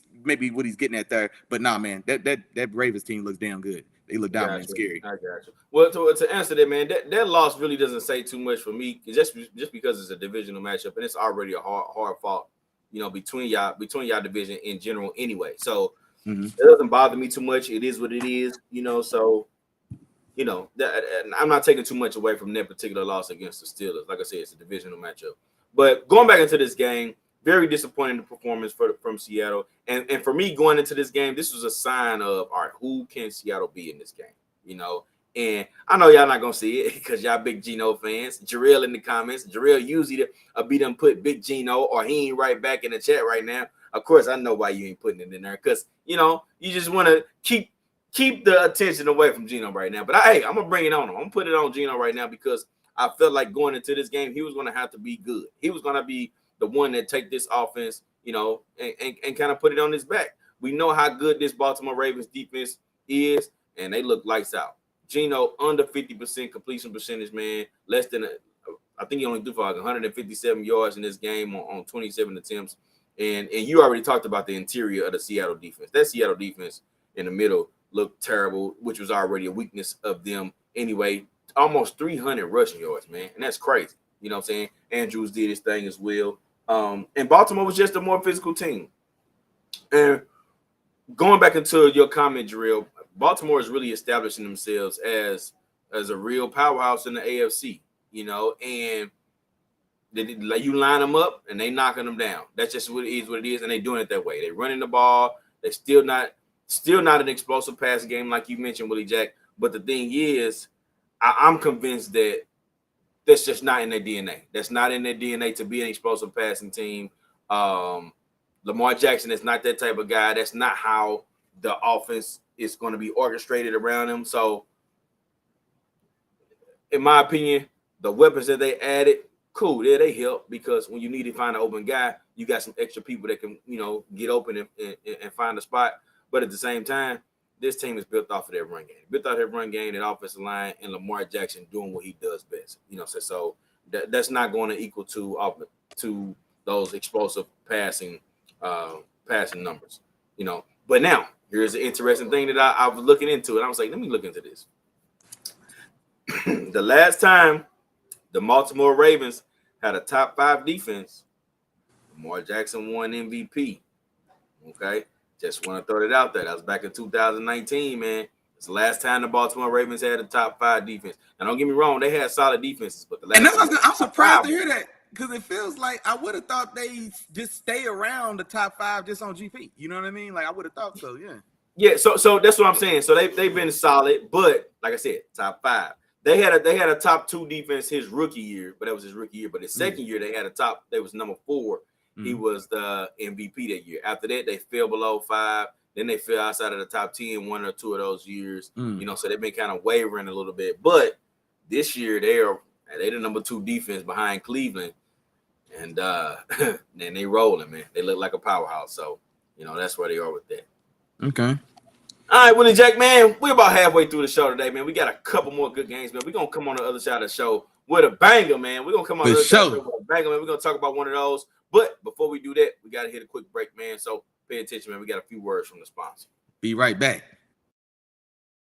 getting at there. But nah, man, that Ravens team looks damn good. They look dominant and scary. I got you. Well, to answer that, man, that loss really doesn't say too much for me, just because it's a divisional matchup and it's already a hard fought, between y'all division in general anyway. So it doesn't bother me too much. It is what it is, So I'm not taking too much away from that particular loss against the Steelers. Like I said, it's a divisional matchup. But going back into this game, very disappointing performance from Seattle. And for me going into this game, this was a sign of, all right, who can Seattle be in this game? You know, and I know y'all not going to see it because y'all big Geno fans. Jarrell in the comments. Jarrell usually be done put big Geno or he ain't right back in the chat right now. Of course, I know why you ain't putting it in there because, you know, you just want to keep the attention away from Geno right now. But I'm going to bring it on him. I'm going to put it on Geno right now because I felt like going into this game, he was going to have to be good. He was going to be the one that take this offense, you know, and kind of put it on his back. We know how good this Baltimore Ravens defense is, and they look lights out. Geno under 50% completion percentage, man. Less than I think he only threw for like 157 yards in this game on 27 attempts. And you already talked about the interior of the Seattle defense. That Seattle defense in the middle looked terrible, which was already a weakness of them anyway. Almost 300 rushing yards, man. And that's crazy. You know what I'm saying? Andrews did his thing as well. And Baltimore was just a more physical team. And going back into your comment, Jarrell, Baltimore is really establishing themselves as a real powerhouse in the AFC, you know, and like you line them up and they knocking them down. That's just what it is, and they doing it that way. They running the ball. They still not an explosive pass game like you mentioned, Willie Jack. But the thing is, I'm convinced that that's just not in their DNA. That's not in their DNA to be an explosive passing team. Lamar Jackson is not that type of guy. That's not how the offense is going to be orchestrated around him. So, in my opinion, the weapons that they added, cool, yeah, they help because when you need to find an open guy, you got some extra people that can, you know, get open and find a spot. But at the same time, this team is built off of their run game. Built off their run game, that offensive line, and Lamar Jackson doing what he does best. You know, so that's not going to equal to those explosive passing numbers. You know, but now here's an interesting thing that I was looking into, and I was like, let me look into this. The last time the Baltimore Ravens had a top 5 defense, Lamar Jackson won MVP. Okay. Just want to throw it out there. That was back in 2019, man. It's the last time the Baltimore Ravens had a top 5 defense. Now, don't get me wrong, they had solid defenses, but the last I'm surprised to hear that because it feels like I would have thought they just stay around the top 5 just on GP. You know what I mean? Like I would have thought so. Yeah. Yeah. So that's what I'm saying. So they've been solid, but like I said, top 5. They had a top 2 defense his rookie year, but that was his rookie year. But his second year, they had a top. They was number 4. He was the MVP that year. After that, they fell below 5. Then they fell outside of the top 10 one or two of those years. You know, so they've been kind of wavering a little bit. But this year, they're the number 2 defense behind Cleveland, and then they rolling, man. They look like a powerhouse. So you know that's where they are with that. Okay. All right, Willie Jack, man. We're about halfway through the show today, man. We got a couple more good games, man. We're gonna come on the other side of the show with a banger, man. We're gonna come on the other side of the show with a banger, man. We're gonna talk about one of those. But before we do that, we got to hit a quick break, man. So pay attention, man. We got a few words from the sponsor. Be right back.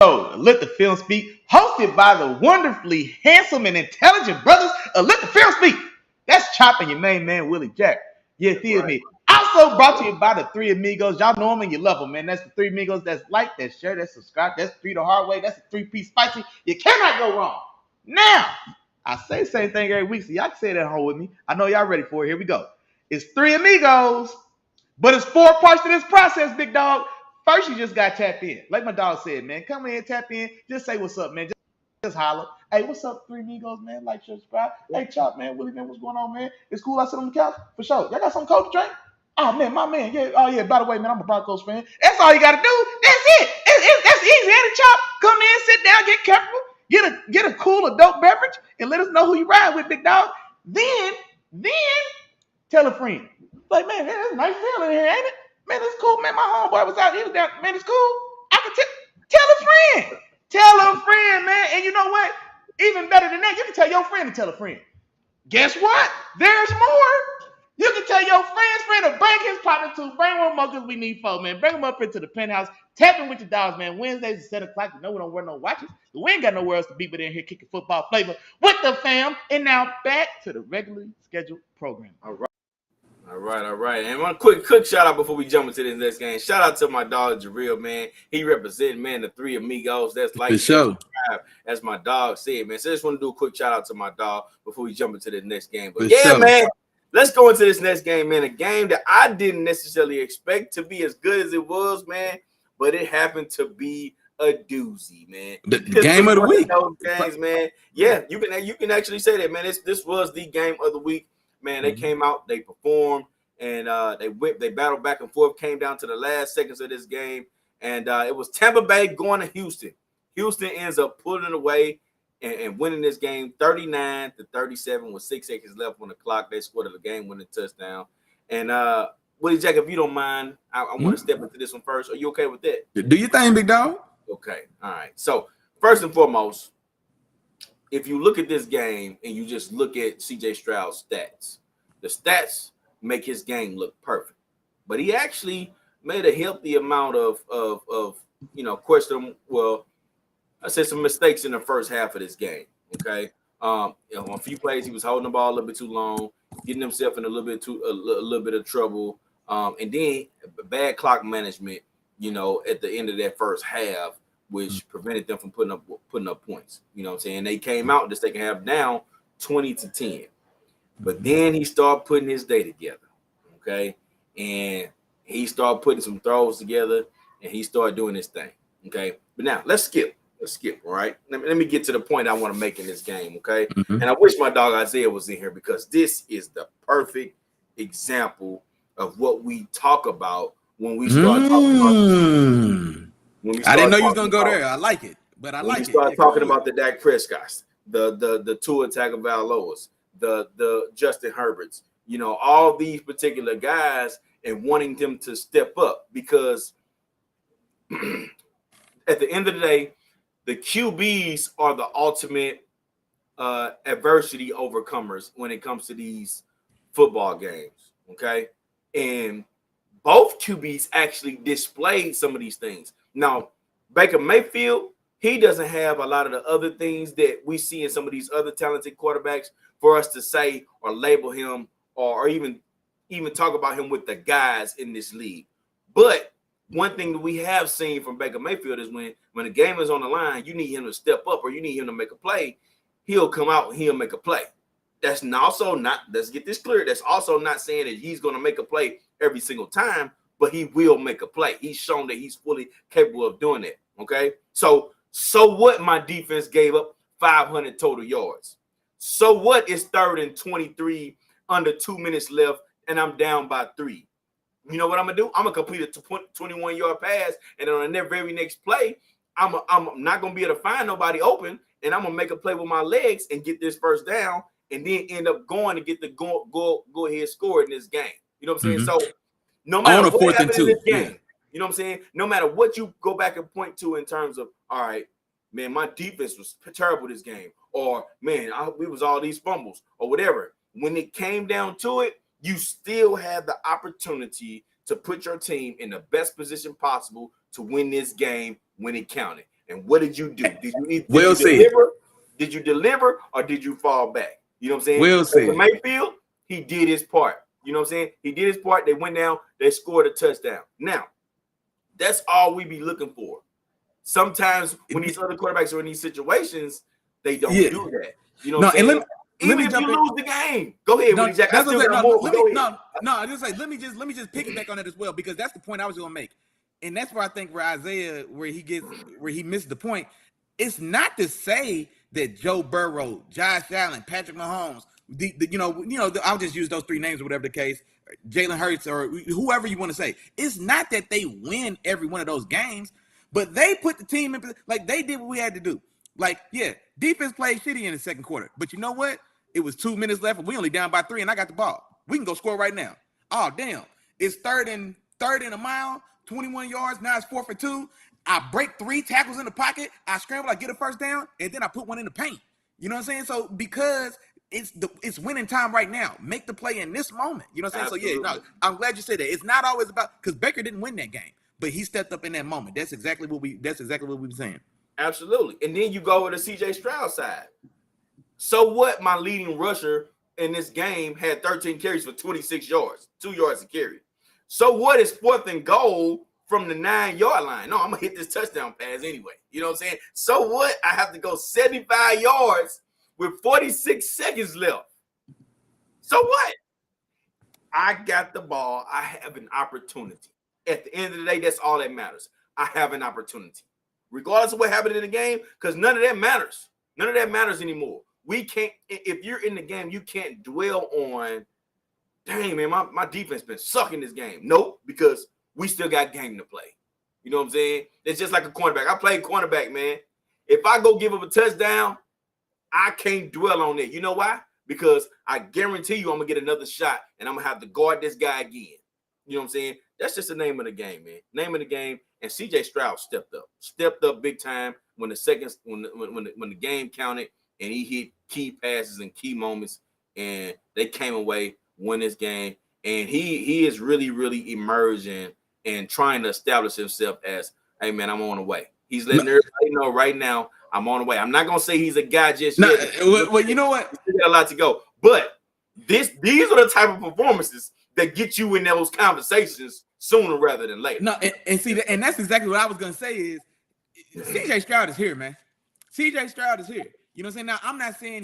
So, Let the Film Speak, hosted by the wonderfully handsome and intelligent brothers of Let the Film Speak. That's Chop and your main man, Willie Jack. You feel me? Also brought to you by the 3 Amigos. Y'all know them and you love them, man. That's the 3 Amigos. That's like, that's share, that's subscribe. That's 3 the hard way. That's a 3-piece spicy. You cannot go wrong. Now, I say the same thing every week, so y'all can say that at home with me. I know y'all ready for it. Here we go. It's 3 Amigos, but it's 4 parts to this process, big dog. First, you just got to tap in. Like my dog said, man, come in, tap in. Just say what's up, man. Just holler. Hey, what's up, 3 Amigos, man? Like, share, subscribe. Hey, Chop, man. Willie, man, what's going on, man? It's cool. I sit on the couch. For sure. Y'all got some cold to drink? Oh, man, my man. Yeah. Oh, yeah. By the way, man, I'm a Broncos fan. That's all you got to do. That's it. That's easy. And Chop, come in, sit down, get comfortable, get a cool adult beverage, and let us know who you ride with, big dog. Then tell a friend. Like, man, that's a nice feeling here, ain't it? Man, it's cool, man. My homeboy was out here. Man, it's cool. I can tell a friend. Tell a friend, man. And you know what? Even better than that, you can tell your friend to tell a friend. Guess what? There's more. You can tell your friend to bring his partner too. Bring one more because we need 4, man. Bring them up into the penthouse. Tap in with your dogs, man. Wednesdays at 7 o'clock. You know we don't wear no watches. We ain't got nowhere else to be but in here kicking football flavor with the fam. And now back to the regularly scheduled program. All right. And one quick shout out before we jump into this next game. Shout out to my dog Jarrell, man. He representing, man, the 3 Amigos. That's like the show. As my dog said, man. So I just want to do a quick shout out to my dog before we jump into the next game. But man, let's go into this next game, man. A game that I didn't necessarily expect to be as good as it was, man. But it happened to be a doozy, man. The game of the week. Those games, man. Yeah, you can actually say that, man. This was the game of the week, man. They came out, they performed, and they battled back and forth. Came down to the last seconds of this game, and it was Tampa Bay going to Houston. Houston ends up pulling it away and winning this game 39-37 with 6 seconds left on the clock. They scored a game-winning touchdown. And Willie Jack, if you don't mind, I want to step into this one first. Are you okay with that? Do your thing, big dog. Okay. All right. So first and foremost, if you look at this game and you just look at CJ Stroud's stats, the stats make his game look perfect. But he actually made a healthy amount of question. Well, I said some mistakes in the first half of this game. Okay. On a few plays, he was holding the ball a little bit too long, getting himself in a little bit of trouble. And then bad clock management, at the end of that first half, which prevented them from putting up points. You know what I'm saying? They came out the second half down 20-10. But then he started putting his day together. Okay. And he started putting some throws together and he started doing his thing. Okay. But now let's skip. All right. Let me get to the point I want to make in this game. Okay. And I wish my dog Isaiah was in here because this is the perfect example of what we talk about when we start talking about. I didn't know you was gonna go there. I like it, but I like it. Start talking about the Dak Prescotts, the Tua Tagovailoas, the Justin Herberts, all these particular guys, and wanting them to step up because at the end of the day, the QBs are the ultimate adversity overcomers when it comes to these football games. Okay, and both QBs actually displayed some of these things. Now, Baker Mayfield, he doesn't have a lot of the other things that we see in some of these other talented quarterbacks for us to say or label him or even talk about him with the guys in this league. But one thing that we have seen from Baker Mayfield is when the game is on the line, you need him to step up or you need him to make a play, he'll come out and he'll make a play. That's also not, let's get this clear, that's also not saying that he's going to make a play every single time, but he will make a play. He's shown that he's fully capable of doing it, okay? So what my defense gave up 500 total yards? So what is 3rd and 23 under 2 minutes left and I'm down by 3? You know what I'm going to do? I'm going to complete a 21-yard pass, and on the very next play, I'm not going to be able to find nobody open, and I'm going to make a play with my legs and get this first down and then end up going to get the go ahead score in this game. You know what I'm saying? So no matter what happens in this game, you know what I'm saying? No matter what you go back and point to in terms of, all right, man, my defense was terrible this game, or man, we was all these fumbles or whatever. When it came down to it, you still have the opportunity to put your team in the best position possible to win this game when it counted. And what did you do? Did you deliver or did you fall back? You know what I'm saying? We'll see. Mayfield, he did his part. You know what I'm saying? He did his part. They went down. They scored a touchdown. Now, that's all we be looking for. Sometimes when these other quarterbacks are in these situations, they don't do that. You know what I'm saying? Even if you lose the game, go ahead, Willie Jack. I just say let me just piggyback on that as well because that's the point I was going to make, and that's where I think where Isaiah where he missed the point. It's not to say that Joe Burrow, Josh Allen, Patrick Mahomes, I'll just use those 3 names or whatever the case, Jalen Hurts or whoever you want to say. It's not that they win every one of those games, but they put the team in like they did what we had to do. Like, yeah, defense played shitty in the second quarter, but you know what? It was 2 minutes left, and we only down by 3, and I got the ball. We can go score right now. Oh, damn. It's third and a mile, 21 yards. Now it's 4 for 2. I break 3 tackles in the pocket. I scramble, I get a first down, and then I put one in the paint. You know what I'm saying? So because it's winning time right now. Make the play in this moment. You know what I'm saying? Absolutely. So, yeah, no, I'm glad you said that. It's not always about – because Baker didn't win that game, but he stepped up in that moment. That's exactly what we were saying. Absolutely. And then you go over to CJ Stroud side. So what? My leading rusher in this game had 13 carries for 26 yards, 2 yards a carry. So what is 4th and goal from the 9-yard line? No, I'm going to hit this touchdown pass anyway. You know what I'm saying? So what? I have to go 75 yards with 46 seconds left. So what? I got the ball, I have an opportunity. At the end of the day, that's all that matters. I have an opportunity. Regardless of what happened in the game, because none of that matters. None of that matters anymore. We can't, if you're in the game, you can't dwell on, dang, man, my defense been sucking this game. Nope, because we still got game to play. You know what I'm saying? It's just like a cornerback. I played cornerback, man. If I go give up a touchdown, I can't dwell on it. You know why? Because I guarantee you I'm going to get another shot, and I'm going to have to guard this guy again. You know what I'm saying? That's just the name of the game, man. Name of the game. And CJ Stroud stepped up big time when the game counted, and he hit key passes and key moments, and they came away, win this game. And he is really, really emerging and trying to establish himself as, hey, man, I'm on the way. He's letting everybody know right now I'm on the way. I'm not gonna say he's a guy just yet. Well, you know what? He's got a lot to go. But these are the type of performances that get you in those conversations sooner rather than later. No, and see, and that's exactly what I was gonna say is CJ Stroud is here, man. CJ Stroud is here. You know what I'm saying? Now, I'm not saying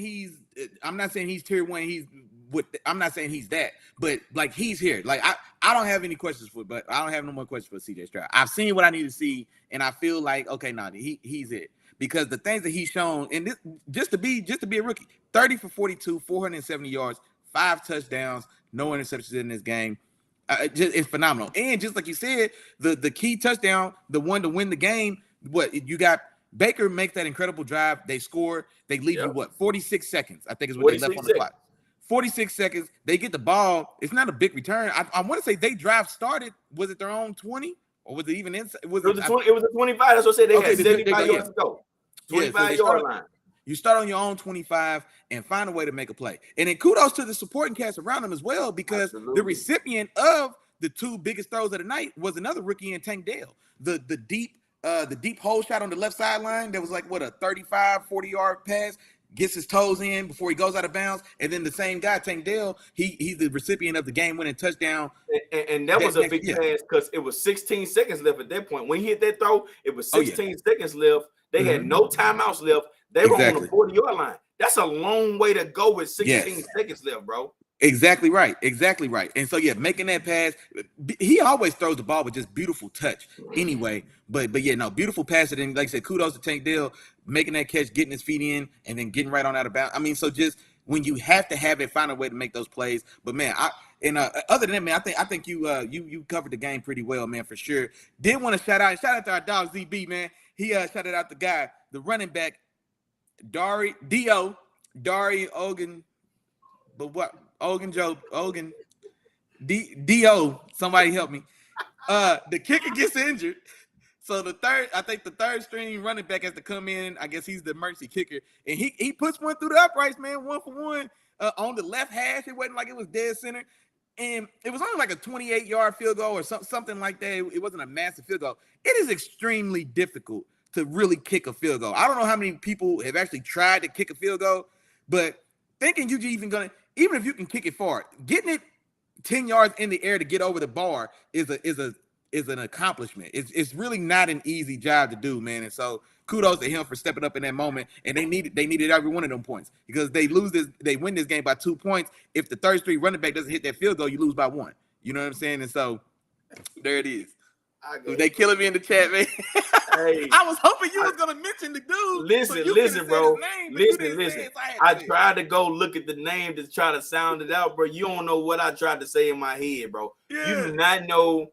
he's tier one. I'm not saying he's that, but like he's here. Like I don't have any questions but I don't have no more questions for CJ Stroud. I've seen what I need to see, and I feel like okay, he's it. Because the things that he's shown, and this, just to be a rookie, 30 for 42, 470 yards, 5 touchdowns, no interceptions in this game. It's phenomenal. And just like you said, the key touchdown, the one to win the game, you got Baker makes that incredible drive. They score. They leave you 46 seconds, I think is what they left on the clock. 46 seconds. They get the ball. It's not a big return. I want to say they drive started. Was it their own 20? Or was it even inside? It was a 25. That's what I said. They had 75 yards to go. 25-yard line. You start on your own 25 and find a way to make a play. And then kudos to the supporting cast around them as well, because the recipient of the 2 biggest throws of the night was another rookie in Tank Dell. The deep hole shot on the left sideline that was like a 35, 40-yard pass. Gets his toes in before he goes out of bounds, and then the same guy, Tank Dell, he's the recipient of the game-winning touchdown. And that was a big pass because it was 16 seconds left at that point. When he hit that throw, it was 16 seconds left. They had no timeouts left. They were on the 40-yard line. That's a long way to go with 16 seconds left, bro. Exactly right. And so making that pass, he always throws the ball with just beautiful touch anyway. But beautiful pass. And then, like I said, kudos to Tank Dell making that catch, getting his feet in, and then getting right on out of bounds. I mean, so just when you have to have it, find a way to make those plays. But man, other than that, man, I think you covered the game pretty well, man, for sure. Did want to shout out to our dog ZB, man. He shouted out the guy, the running back, Dari Ogun, but what? Ogun, D.O. Somebody help me. The kicker gets injured. So the third string running back has to come in. I guess he's the emergency kicker. And he puts one through the uprights, man, 1-for-1 on the left hash. It wasn't like it was dead center. And it was only like a 28-yard field goal or something like that. It wasn't a massive field goal. It is extremely difficult to really kick a field goal. I don't know how many people have actually tried to kick a field goal, but thinking even if you can kick it far, getting it 10 yards in the air to get over the bar is an accomplishment. It's really not an easy job to do, man. And so kudos to him for stepping up in that moment. And they needed every one of them points, because they win this game by 2 points. If the third string running back doesn't hit that field goal, you lose by 1. You know what I'm saying? And so there it is. They killing me in the chat, man. Hey, I was hoping you was gonna mention the dude. Listen, bro. Listen. I tried to go look at the name to try to sound it out, bro. You don't know what I tried to say in my head, bro. Yeah. You do not know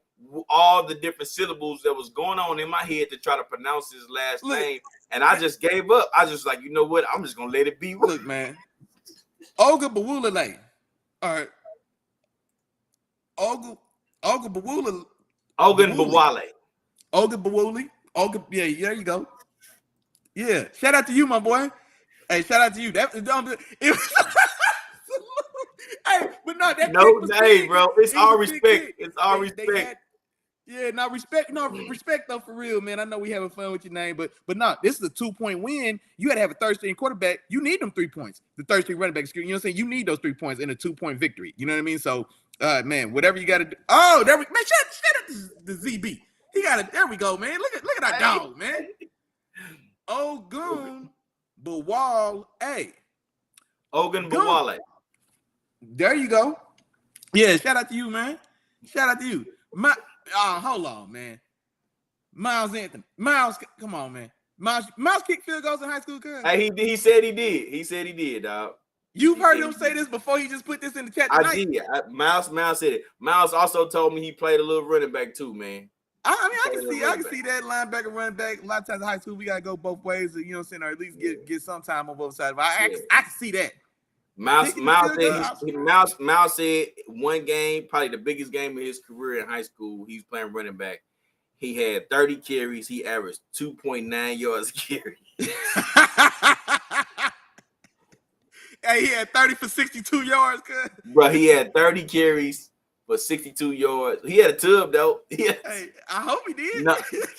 all the different syllables that was going on in my head to try to pronounce his last name, and I just gave up. I just like, you know what? I'm just gonna let it be. Look, man. Olga Bawulale. All right. Olga Bawulale. Ogun Bawale. Olga Bawuli. Olga, yeah, there you go. Yeah. Shout out to you, my boy. Hey, shout out to you. Hey, but no, that hey, bro. It's all respect. It's all respect. Respect though, for real, man. I know we having fun with your name, but no, this is a 2-point win. You got to have a third string quarterback. You need them 3 points. The third string running back, you know what I'm saying? You need those 3 points in a 2-point victory. You know what I mean? So, man, whatever you got to do. Oh, there we man. Shut up, the ZB. He got it. There we go, man. Look at our dog, man. Ogun Bawale. Ogun Bawale. There you go. Yeah, shout out to you, man. Shout out to you. Hold on, man. Miles Anthony. Miles, come on, man. Miles kicked field goals in high school, cuz. Hey, he said he did. He said he did, dog. You've heard him say this before he just put this in the chat tonight? I did. Miles said it. Miles also told me he played a little running back too, man. I can see that linebacker, running back. A lot of times in high school, we gotta go both ways, you know what I'm saying, or at least get some time on both sides. But I can see that. Miles said one game, probably the biggest game of his career in high school, he's playing running back. He had 30 carries. He averaged 2.9 yards a carry. Hey, he had 30 for 62 yards, cuz. Bro, he had 30 carries for 62 yards. He had a tub, though. Hey, I hope he did.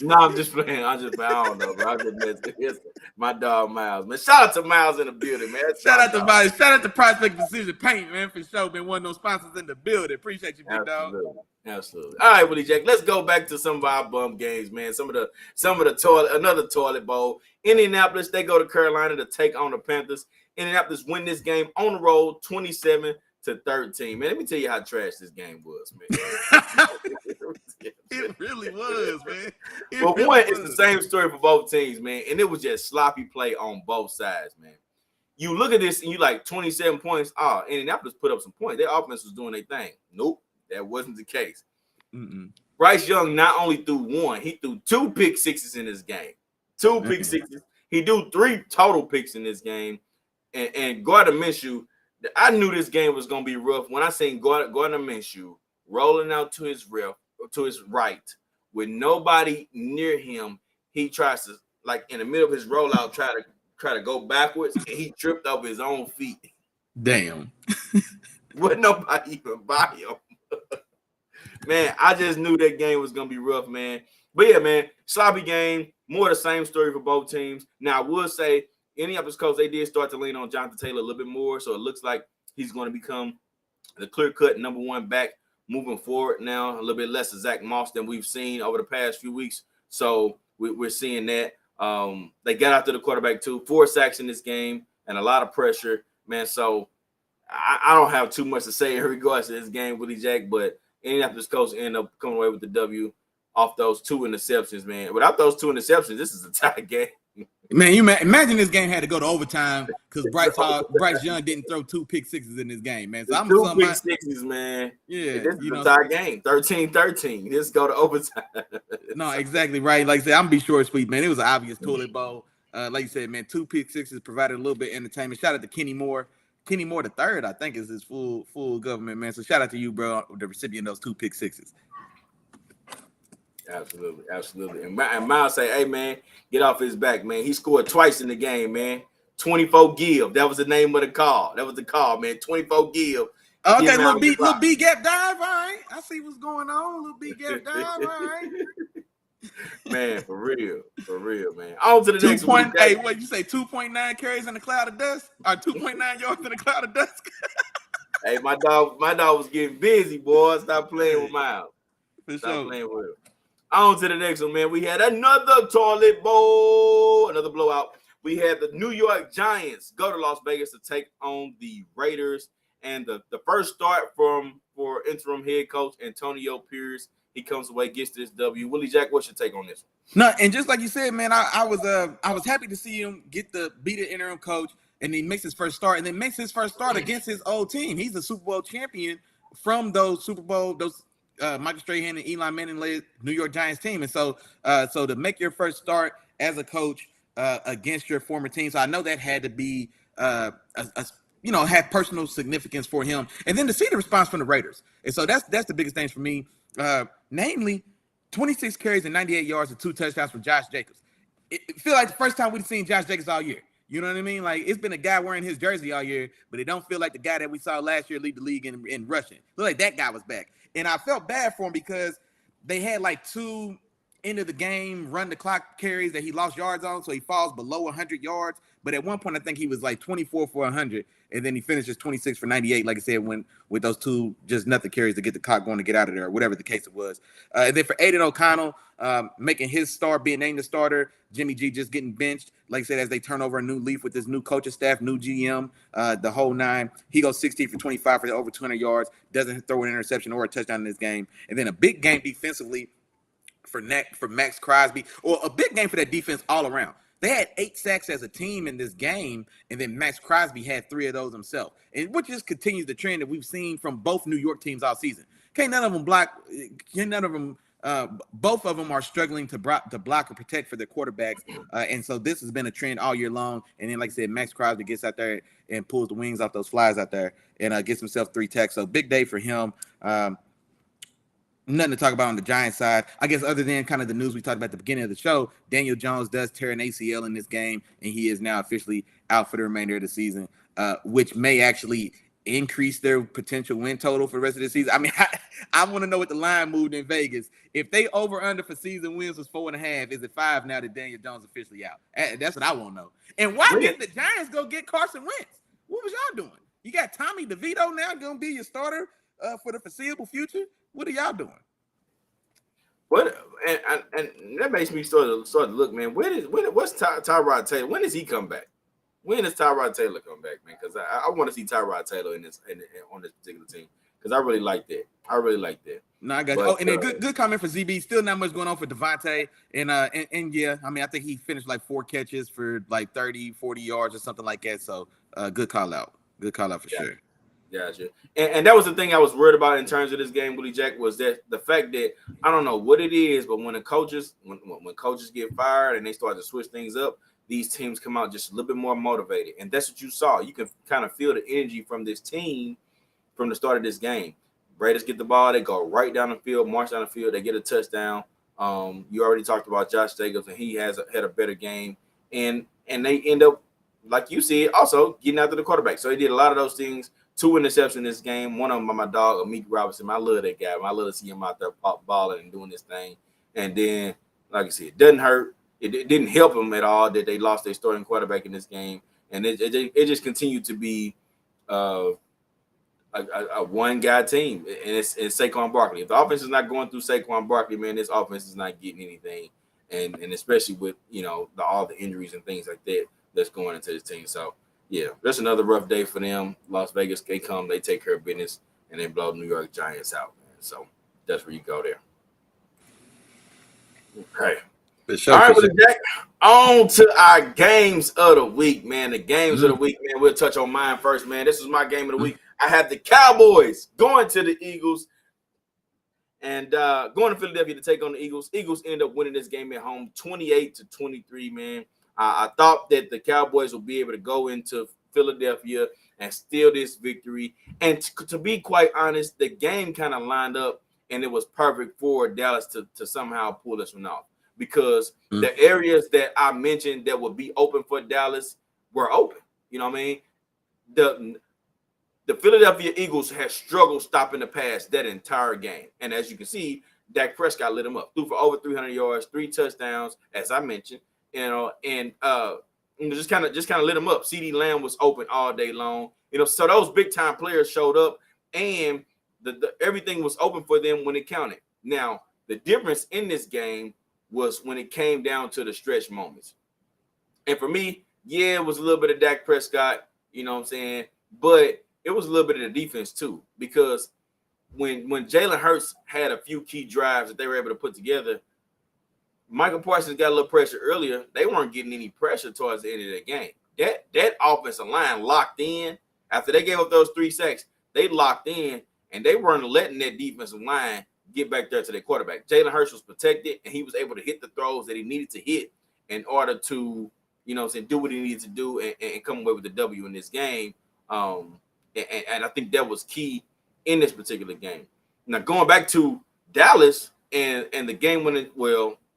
No, I'm just playing. I don't know, bro. I'm just messing. My dog, Miles, man. Shout out to Miles in the building, man. Shout out to Miles. Shout out to Prospect Precision Paint, man, for sure. Been one of those sponsors in the building. Appreciate you, big dog. Absolutely. All right, Willie Jack. Let's go back to some of our bum games, man. Some of the toilet, another toilet bowl. Indianapolis, they go to Carolina to take on the Panthers. Indianapolis win this game on the road, 27-13. Man, let me tell you how trash this game was, man. It really was, man. It's the same story for both teams, man. And it was just sloppy play on both sides, man. You look at this and you like 27 points. Indianapolis put up some points. Their offense was doing their thing. Nope, that wasn't the case. Bryce Young not only threw one, he threw 2 pick sixes in this game. 2 pick sixes. He threw 3 total picks in this game. And Gardner Minshew, I knew this game was going to be rough when I seen Gardner Minshew rolling out to his right with nobody near him. He tries to, like in the middle of his rollout, try to go backwards, and he tripped over his own feet. Damn. With nobody even by him. Man, I just knew that game was going to be rough, man. But yeah, man, sloppy game. More the same story for both teams. Now, I would say Indianapolis coach, they did start to lean on Jonathan Taylor a little bit more, so it looks like he's going to become the clear-cut number one back moving forward now, a little bit less of Zach Moss than we've seen over the past few weeks. So we're seeing that. They got after the quarterback too, 4 sacks in this game and a lot of pressure, man. So I don't have too much to say in regards to this game, Willie Jack, but Indianapolis coach ended up coming away with the W off those 2 interceptions, man. Without those 2 interceptions, this is a tie game. Man, you imagine this game had to go to overtime because Bryce Young didn't throw 2 pick sixes in this game, man. So I'm 2 pick sixes, man. Yeah, this is a tie game, 13-13. Let's go to overtime. No, exactly right. Like I said, I'm gonna be short and sweet, man. It was an obvious toilet bowl. Like you said, man, 2 pick sixes provided a little bit of entertainment. Shout out to Kenny Moore. Kenny Moore the third, I think, is his full government, man. So shout out to you, bro, the recipient of those 2 pick sixes. Absolutely. And Miles say, hey, man, get off his back, man. He scored twice in the game, man. 24 give. That was the name of the call. That was the call, man. 24 give. Okay, little B gap dive. All right. I see what's going on. Little B gap dive. All right. Man, for real, man. On to the next one. Hey, what you say? 2.9 carries in a cloud of dust, or 2.9 yards in a cloud of dust? Hey, my dog was getting busy, boy. Stop playing with Miles. Stop playing with him. On to the next one, man. We had another toilet bowl, another blowout. We had the New York Giants go to Las Vegas to take on the Raiders. And the first start for interim head coach Antonio Pierce, he comes away, gets this W. Willie Jack, what's your take on this one? No, and just like you said, man, I was happy to see him be the interim coach, and he makes his first start, and then makes his first start against his old team. He's a Super Bowl champion from those Michael Strahan and Eli Manning led New York Giants team. And so to make your first start as a coach against your former team, so I know that had to be had personal significance for him. And then to see the response from the Raiders. And so that's the biggest things for me. Namely 26 carries and 98 yards and 2 touchdowns for Josh Jacobs. It feel like the first time we've seen Josh Jacobs all year. You know what I mean? Like, it's been a guy wearing his jersey all year, but it don't feel like the guy that we saw last year lead the league in rushing. Look like that guy was back. And I felt bad for him because they had like 2 end of the game run the clock carries that he lost yards on, so he falls below 100 yards. But at one point, I think he was like 24 for 100, and then he finishes 26 for 98, like I said, when with those two just nothing carries to get the clock going to get out of there, or whatever the case it was. And then for Aiden O'Connell, making his start, being named the starter, Jimmy G just getting benched, like I said, as they turn over a new leaf with this new coaching staff, new GM, the whole nine. He goes 16 for 25 for over 200 yards, doesn't throw an interception or a touchdown in this game. And then a big game defensively for Max Crosby, or a big game for that defense all around. They had 8 sacks as a team in this game, and then Max Crosby had 3 of those himself, and which just continues the trend that we've seen from both New York teams all season. Can't none of them block. None of them. Both of them are struggling to block or protect for their quarterbacks, and so this has been a trend all year long. And then, like I said, Max Crosby gets out there and pulls the wings off those flies out there and gets himself 3 tacks. So big day for him. Nothing to talk about on the Giants side, I guess, other than kind of the news we talked about at the beginning of the show. Daniel Jones does tear an ACL in this game, and he is now officially out for the remainder of the season, which may actually increase their potential win total for the rest of the season. I mean, I want to know what the line moved in Vegas. If they over-under for season wins was 4.5, is it 5 now that Daniel Jones is officially out? That's what I want to know. And why didn't the Giants go get Carson Wentz? What was y'all doing? You got Tommy DeVito now going to be your starter for the foreseeable future? What are y'all doing? What and that makes me start to look, man. What's Tyrod Taylor? When does he come back? When does Tyrod Taylor come back, man? Because I want to see Tyrod Taylor on this particular team, because I really like that. No, I got you. Oh, and then good comment for ZB. Still not much going on for Devontae. And yeah, I mean, I think he finished like 4 catches for like 30, 40 yards or something like that. So good call out. Good call out for sure. Gotcha. And that was the thing I was worried about in terms of this game, Willie Jack, was that the fact that I don't know what it is, but when coaches get fired and they start to switch things up, these teams come out just a little bit more motivated. And that's what you saw. You can kind of feel the energy from this team from the start of this game. Raiders get the ball, they go right down the field, march down the field, they get a touchdown. You already talked about Josh Jacobs, and he had a better game. And they end up, like you said, also getting after the quarterback. So he did a lot of those things. 2 interceptions in this game. One of them by my dog, Amik Robinson. I love that guy. I love to see him out there balling and doing this thing. And then, like I said, it doesn't hurt. It didn't help them at all that they lost their starting quarterback in this game. And it just continued to be a one-guy team. And it's Saquon Barkley. If the offense is not going through Saquon Barkley, man, this offense is not getting anything. And especially with, all the injuries and things like that that's going into this team. So, yeah, that's another rough day for them. Las Vegas, they come, they take care of business, and they blow the New York Giants out, man. So that's where you go there. Okay. All right, Willie Jack, on to our games of the week, man. The games of the week, man. We'll touch on mine first, man. This is my game of the week. I had the Cowboys going to the Eagles and going to Philadelphia to take on the Eagles. Eagles end up winning this game at home 28-23, man. I thought that the Cowboys would be able to go into Philadelphia and steal this victory. And to be quite honest, the game kind of lined up, and it was perfect for Dallas to somehow pull this one off, because the areas that I mentioned that would be open for Dallas were open. You know what I mean? The Philadelphia Eagles had struggled stopping the pass that entire game. And as you can see, Dak Prescott lit them up. Threw for over 300 yards, 3 touchdowns, as I mentioned. And just kind of lit them up. CeeDee Lamb was open all day long. So those big time players showed up, and the everything was open for them when it counted. Now, the difference in this game was when it came down to the stretch moments. And for me, yeah, it was a little bit of Dak Prescott, you know what I'm saying? But it was a little bit of the defense too, because when Jalen Hurts had a few key drives that they were able to put together, Michael Parsons got a little pressure earlier. They weren't getting any pressure towards the end of the game. That offensive line locked in. After they gave up those 3 sacks, they locked in, and they weren't letting that defensive line get back there to their quarterback. Jalen Hurts was protected, and he was able to hit the throws that he needed to hit in order to, do what he needed to do and come away with the W in this game. And I think that was key in this particular game. Now, going back to Dallas and the game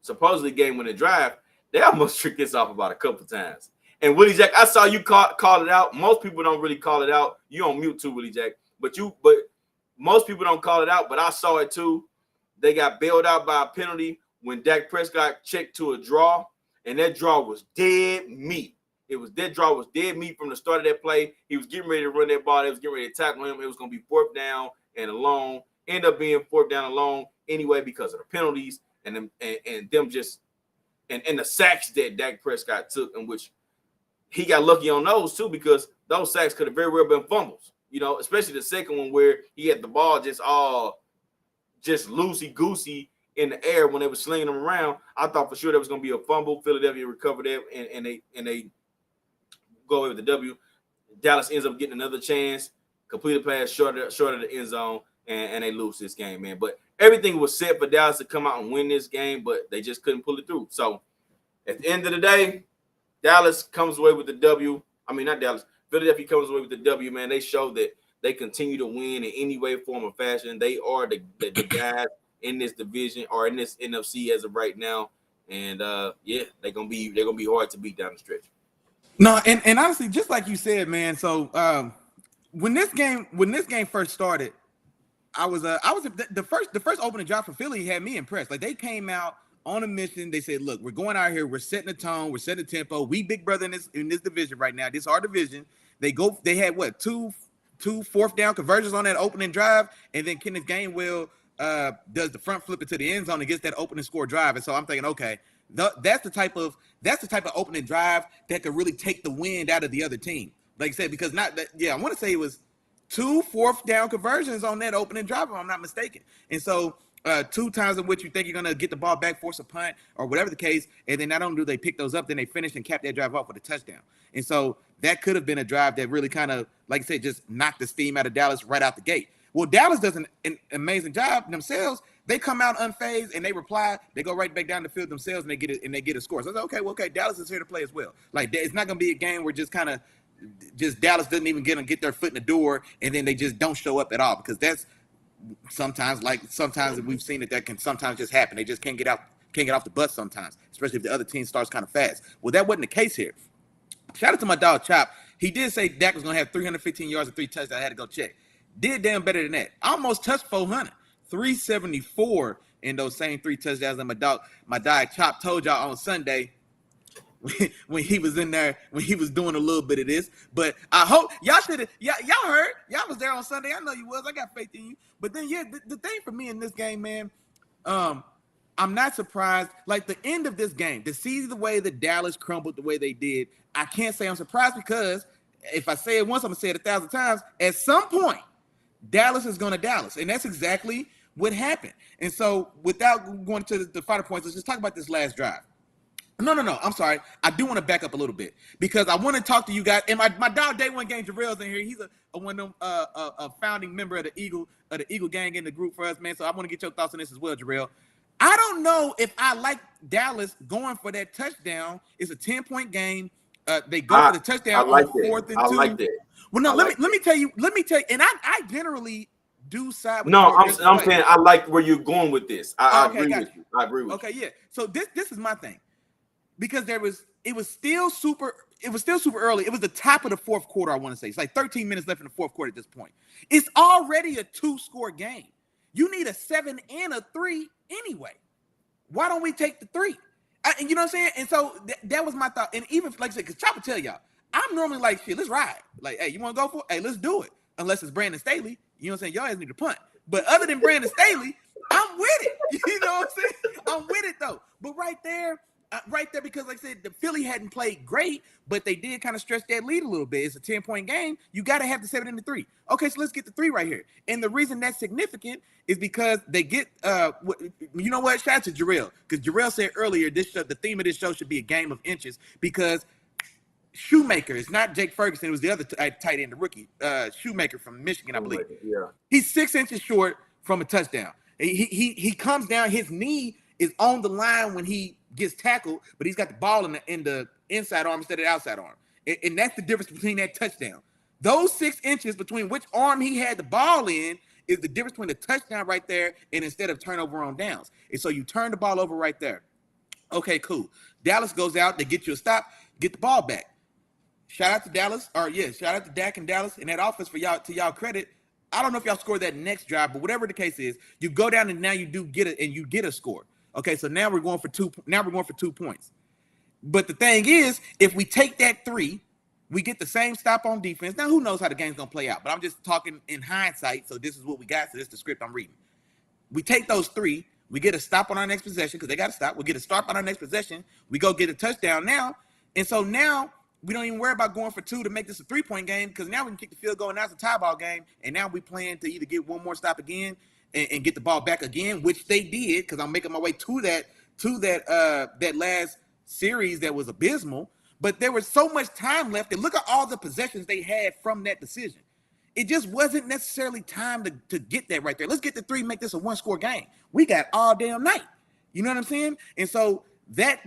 supposedly game-winning drive, they almost tricked this off about a couple times. And Willie Jack, I saw you call it out. Most people don't really call it out. You on mute too, Willie Jack. But most people don't call it out, but I saw it too. They got bailed out by a penalty when Dak Prescott checked to a draw, and that draw was dead meat. That draw was dead meat from the start of that play. He was getting ready to run that ball. They was getting ready to tackle him. It was going to be 4th down and long. End up being 4th down and long anyway because of the penalties and them just and the sacks that Dak Prescott took, in which he got lucky on those too, because those sacks could have very well been fumbles. Especially the second one where he had the ball just loosey goosey in the air when they were slinging them around. I thought for sure there was going to be a fumble. Philadelphia recovered that, and they go away with the W. Dallas ends up getting another chance, complete a pass short of the end zone, and they lose this game, man. But everything was set for Dallas to come out and win this game, but they just couldn't pull it through. So at the end of the day, Dallas comes away with the W. I mean, not Dallas. Philadelphia comes away with the W, man. They show that they continue to win in any way, form, or fashion. They are the guys in this division or in this NFC as of right now. And they're gonna be hard to beat down the stretch. No, and honestly, just like you said, man. So when this game first started, I was the first opening drive for Philly had me impressed. Like, they came out on a mission. They said, look, we're going out here, we're setting the tone, we're setting the tempo. We big brother in this division right now. This is our division. They had what, two 4th down conversions on that opening drive, and then Kenneth Gainwell does the front flip it to the end zone and gets that opening score drive. And so I'm thinking, okay, that's the type of opening drive that could really take the wind out of the other team. Like I said, because I want to say it was 2 4th down conversions on that opening drive, if I'm not mistaken. And so 2 times in which you think you're going to get the ball back, force a punt, or whatever the case, and then not only do they pick those up, then they finish and cap that drive off with a touchdown. And so that could have been a drive that really kind of, like I said, just knocked the steam out of Dallas right out the gate. Well, Dallas does an amazing job themselves. They come out unfazed and they reply. They go right back down the field themselves and they get a score. So I was like, okay, Dallas is here to play as well. Like, it's not going to be a game where just Dallas doesn't even get their foot in the door and then they just don't show up at all, because that's sometimes we've seen that can sometimes just happen. They just can't get off the bus sometimes, especially if the other team starts kind of fast. Well, that wasn't the case here. Shout out to my dog Chop. He did say Dak was going to have 315 yards and 3 touchdowns. I had to go check. Did damn better than that. Almost touched 400. 374 in those same 3 touchdowns. And my dog Chop told y'all on Sunday when he was in there, when he was doing a little bit of this. But I hope y'all heard. Y'all was there on Sunday. I know you was. I got faith in you. But then, the thing for me in this game, man, I'm not surprised. Like, the end of this game, to see the way that Dallas crumbled the way they did, I can't say I'm surprised, because if I say it once, I'm going to say it 1,000 times. At some point, Dallas is going to Dallas. And that's exactly what happened. And so, without going to the finer points, let's just talk about this last drive. No. I'm sorry. I do want to back up a little bit, because I want to talk to you guys. And my dog Day One Gang Jarrell's in here. He's one of them a founding member of the Eagle Gang in the group for us, man. So I want to get your thoughts on this as well, Jarrell. I don't know if I like Dallas going for that touchdown. It's a 10-point game. They go for the touchdown on 4th and 2. I like that. Well, no, let me tell you, and I generally do side with I'm saying I like where you're going with this. I agree with you. I agree with you. Okay, yeah. So this is my thing. Because it was still super early. It was the top of the 4th quarter, I want to say. It's like 13 minutes left in the 4th quarter at this point. It's already a 2-score game. You need a 7 and a 3 anyway. Why don't we take the 3? And you know what I'm saying? And so that was my thought. And even, like I said, because Chop will tell y'all, I'm normally like, shit, let's ride. Like, hey, you want to go for it? Hey, let's do it. Unless it's Brandon Staley. You know what I'm saying? Y'all guys need to punt. But other than Brandon Staley, I'm with it. You know what I'm saying? I'm with it, though. But right there, because like I said, the Philly hadn't played great, but they did kind of stretch that lead a little bit. It's a 10-point game. You got to have the 7 and the 3. Okay, so let's get the 3 right here. And the reason that's significant is because they get, you know what? Shout out to Jarrell, because Jarrell said earlier, the theme of this show should be a game of inches, because Shoemaker, it's not Jake Ferguson, it was the other tight end, the rookie, Shoemaker from Michigan, I believe. Yeah. He's 6 inches short from a touchdown. He comes down, his knee is on the line when he gets tackled, but he's got the ball in the inside arm instead of the outside arm. And that's the difference between that touchdown. Those 6 inches between which arm he had the ball in is the difference between the touchdown right there and instead of turnover on downs. And so you turn the ball over right there. Okay, cool. Dallas goes out, they get you a stop, get the ball back. Shout out to Dallas, shout out to Dak and Dallas and that offense for y'all, to y'all credit. I don't know if y'all scored that next drive, but whatever the case is, you go down and now you do get it and you get a score. Okay, so now we're going for 2. Now we're going for 2 points. But the thing is, if we take that 3, we get the same stop on defense. Now, who knows how the game's gonna play out? But I'm just talking in hindsight. So this is what we got. So this is the script I'm reading. We take those 3. We get a stop on our next possession because they got to stop. We get a stop on our next possession. We go get a touchdown now. And so now we don't even worry about going for 2 to make this a 3-point game because now we can kick the field goal and that's a tie ball game. And now we plan to either get one more stop again and get the ball back again, which they did because I'm making my way to that last series that was abysmal. But there was so much time left. And look at all the possessions they had from that decision. It just wasn't necessarily time to get that right there. Let's get the 3, make this a 1-score game. We got all damn night. You know what I'm saying? And so that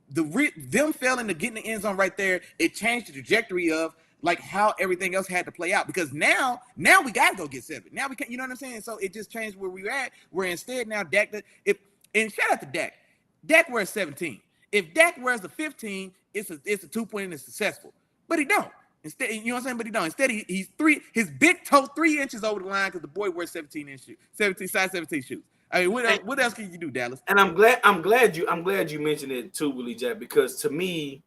them failing to get in the end zone right there, it changed the trajectory of like how everything else had to play out. Because now we got to go get 7. Now we can't, you know what I'm saying? So it just changed where we were at. Where instead now Dak, and shout out to Dak. Dak wears 17. If Dak wears the 15, it's a 2-point and it's successful. But he don't. Instead, you know what I'm saying? But he don't. Instead, he's his big toe 3 inches over the line because the boy wears 17-inch shoes, size 17 shoes. I mean, what else can you do, Dallas? And I'm glad you mentioned it too, Willie Jack, because to me,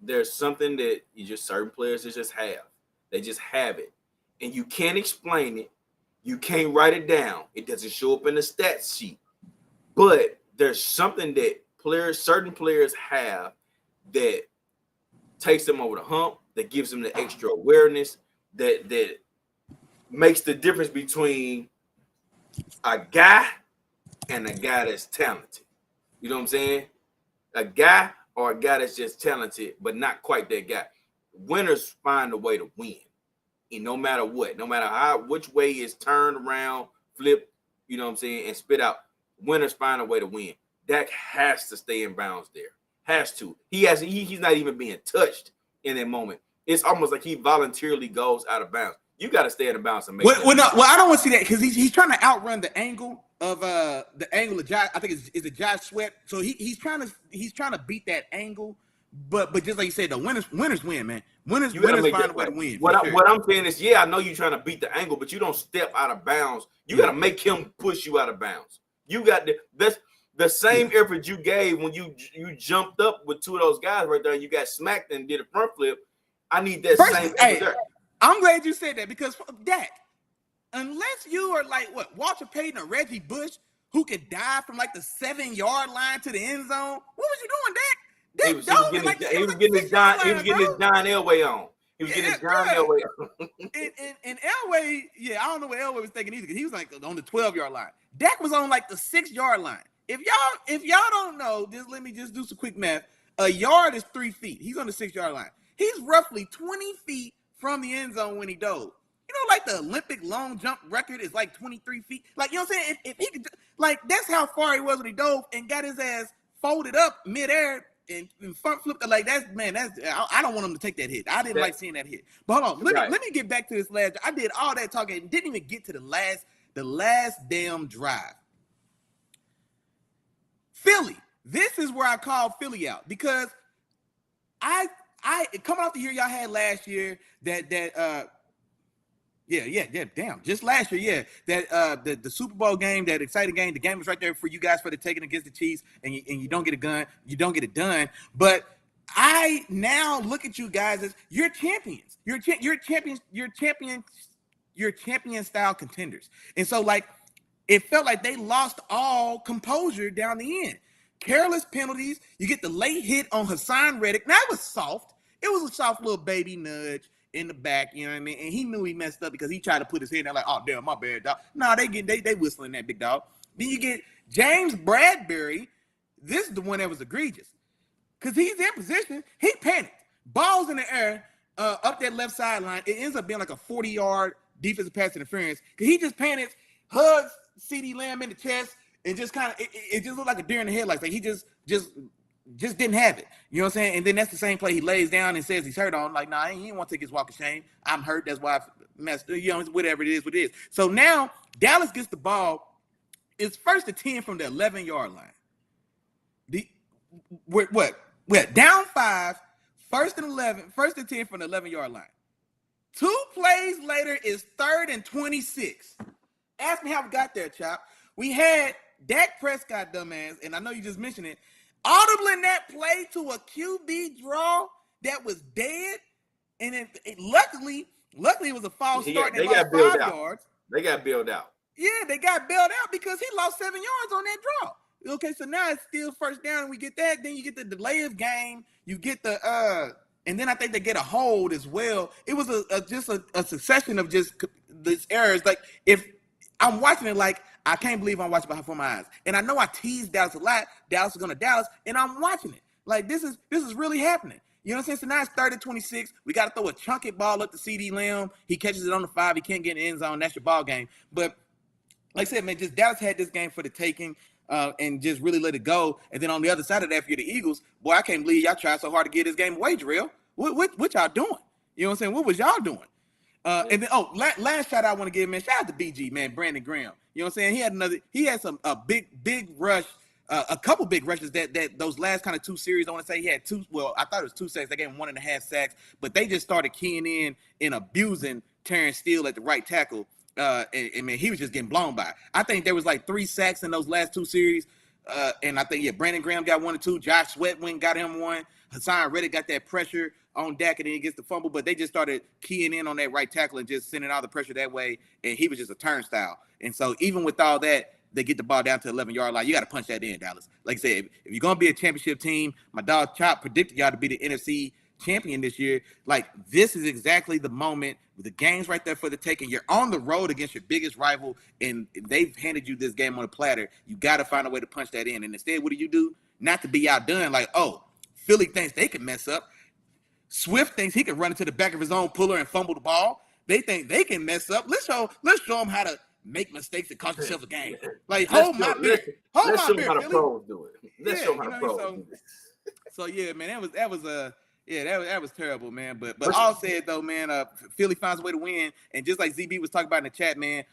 there's something that certain players just have. They just have it, and you can't explain it. You can't write it down. It doesn't show up in the stats sheet. But there's something that certain players have that takes them over the hump, that gives them the extra awareness, that makes the difference between a guy and a guy that's talented. You know what I'm saying? A guy or a guy that's just talented, but not quite that guy. Winners find a way to win. And no matter what, no matter which way it's turned around, flipped, you know what I'm saying, and spit out, winners find a way to win. Dak has to stay in bounds there. Has to. He's not even being touched in that moment. It's almost like he voluntarily goes out of bounds. You got to stay in the bounds and make I don't want to see that because he's trying to outrun the angle of Josh. I think is it Josh Sweat. So he's trying to beat that angle. But just like you said, the winners win, man. Winners find a way to win. What I'm saying is, I know you're trying to beat the angle, but you don't step out of bounds. You got to make him push you out of bounds. You got the same effort you gave when you jumped up with 2 of those guys right there and you got smacked and did a front flip. I need that same effort there. I'm glad you said that because Dak, unless you are like Walter Payton or Reggie Bush, who could dive from like the 7-yard line to the end zone, what was you doing, Dak? He was getting his John Elway on. He was getting his John Elway on. And Elway, I don't know what Elway was thinking either because he was like on the 12-yard line. Dak was on like the 6-yard line. If y'all don't know, let me do some quick math. A yard is 3 feet. He's on the 6-yard line. He's roughly 20 feet from the end zone when he dove. You know, like the Olympic long jump record is like 23 feet. Like, you know what I'm saying? If he could, like, that's how far he was when he dove and got his ass folded up midair and front flipped. Like, I don't want him to take that hit. I didn't like seeing that hit. But hold on, let me get back to this last. I did all that talking and didn't even get to the last damn drive. Philly. This is where I call Philly out because I coming off the year y'all had last year just last year, the Super Bowl game, that exciting game, the game was right there for you guys for the taking against the Chiefs, and you don't get you don't get it done. But I now look at you guys as you're champions, you're champion style contenders, and so like it felt like they lost all composure down the end. Careless penalties. You get the late hit on Hassan Reddick. Now, it was soft. It was a soft little baby nudge in the back, you know what I mean? And he knew he messed up because he tried to put his head there like, oh, damn, my bad, dog. No, they whistling that, big dog. Then you get James Bradbury. This is the one that was egregious because he's in position. He panicked. Balls in the air up that left sideline. It ends up being like a 40-yard defensive pass interference because he just panicked, hugs CeeDee Lamb in the chest, and just kind of it just looked like a deer in the headlights. Like he just didn't have it. You know what I'm saying? And then that's the same play he lays down and says he's hurt on. Like, nah, he didn't want to take his walk of shame. I'm hurt. That's why I messed. You know, whatever it is, what it is. So now Dallas gets the ball. It's 1st and 10 from the 11-yard line. We're down 5. 1st and 10 from the 11-yard line. 2 plays later is 3rd and 26. Ask me how we got there, Chop. We had Dak Prescott, dumbass, and I know you just mentioned it, audibling that play to a QB draw that was dead, and luckily it was a false start. They lost 5 yards. They got bailed out. Yeah, they got bailed out because he lost 7 yards on that draw. Okay, so now it's still first down, and we get that. Then you get the delay of game. You get the and then I think they get a hold as well. It was just a succession of just these errors. Like, if I'm watching it, like, I can't believe I'm watching it before my eyes. And I know I teased Dallas a lot. Dallas is going to Dallas, and I'm watching it. Like, this is really happening. You know what I'm saying? So now it's 30-26. We got to throw a chunky ball up to CD Lamb. He catches it on the 5. He can't get in the end zone. That's your ball game. But like I said, man, just Dallas had this game for the taking. And just really let it go. And then on the other side of that, for the Eagles, boy, I can't believe y'all tried so hard to get this game away, Jarrell. What y'all doing? You know what I'm saying? What was y'all doing? And then, last shout I want to give, man, shout out to BG, man, Brandon Graham. You know what I'm saying? He had a big rush, a couple big rushes that those last kind of 2 series. I want to say he had 2. Well, I thought it was 2 sacks. They gave him 1.5 sacks, but they just started keying in abusing Terrence Steele at the right tackle. And man, he was just getting blown by. I think there was like 3 sacks in those last 2 series. And I think, Brandon Graham got 1 or 2. Josh Sweat got him 1. Hassan Reddick got that pressure on Dak, and then he gets the fumble. But they just started keying in on that right tackle and just sending all the pressure that way. And he was just a turnstile. And so even with all that, they get the ball down to the 11-yard line. You got to punch that in, Dallas. Like I said, if you're going to be a championship team, my dog Chop predicted y'all to be the NFC champion this year. Like, this is exactly the moment. The game's right there for the taking. You're on the road against your biggest rival, and they've handed you this game on a platter. You got to find a way to punch that in. And instead, what do? Not to be outdone. Like, Philly thinks they can mess up. Swift thinks he can run into the back of his own puller and fumble the ball. They think they can mess up. Let's show them how to make mistakes and cost yourself a game. Like, hold my beer. Let's show them how the pros do it. Let's show them how the pros do it. So yeah, man, that was terrible, man. But all said though, man, Philly finds a way to win, and just like ZB was talking about in the chat, man,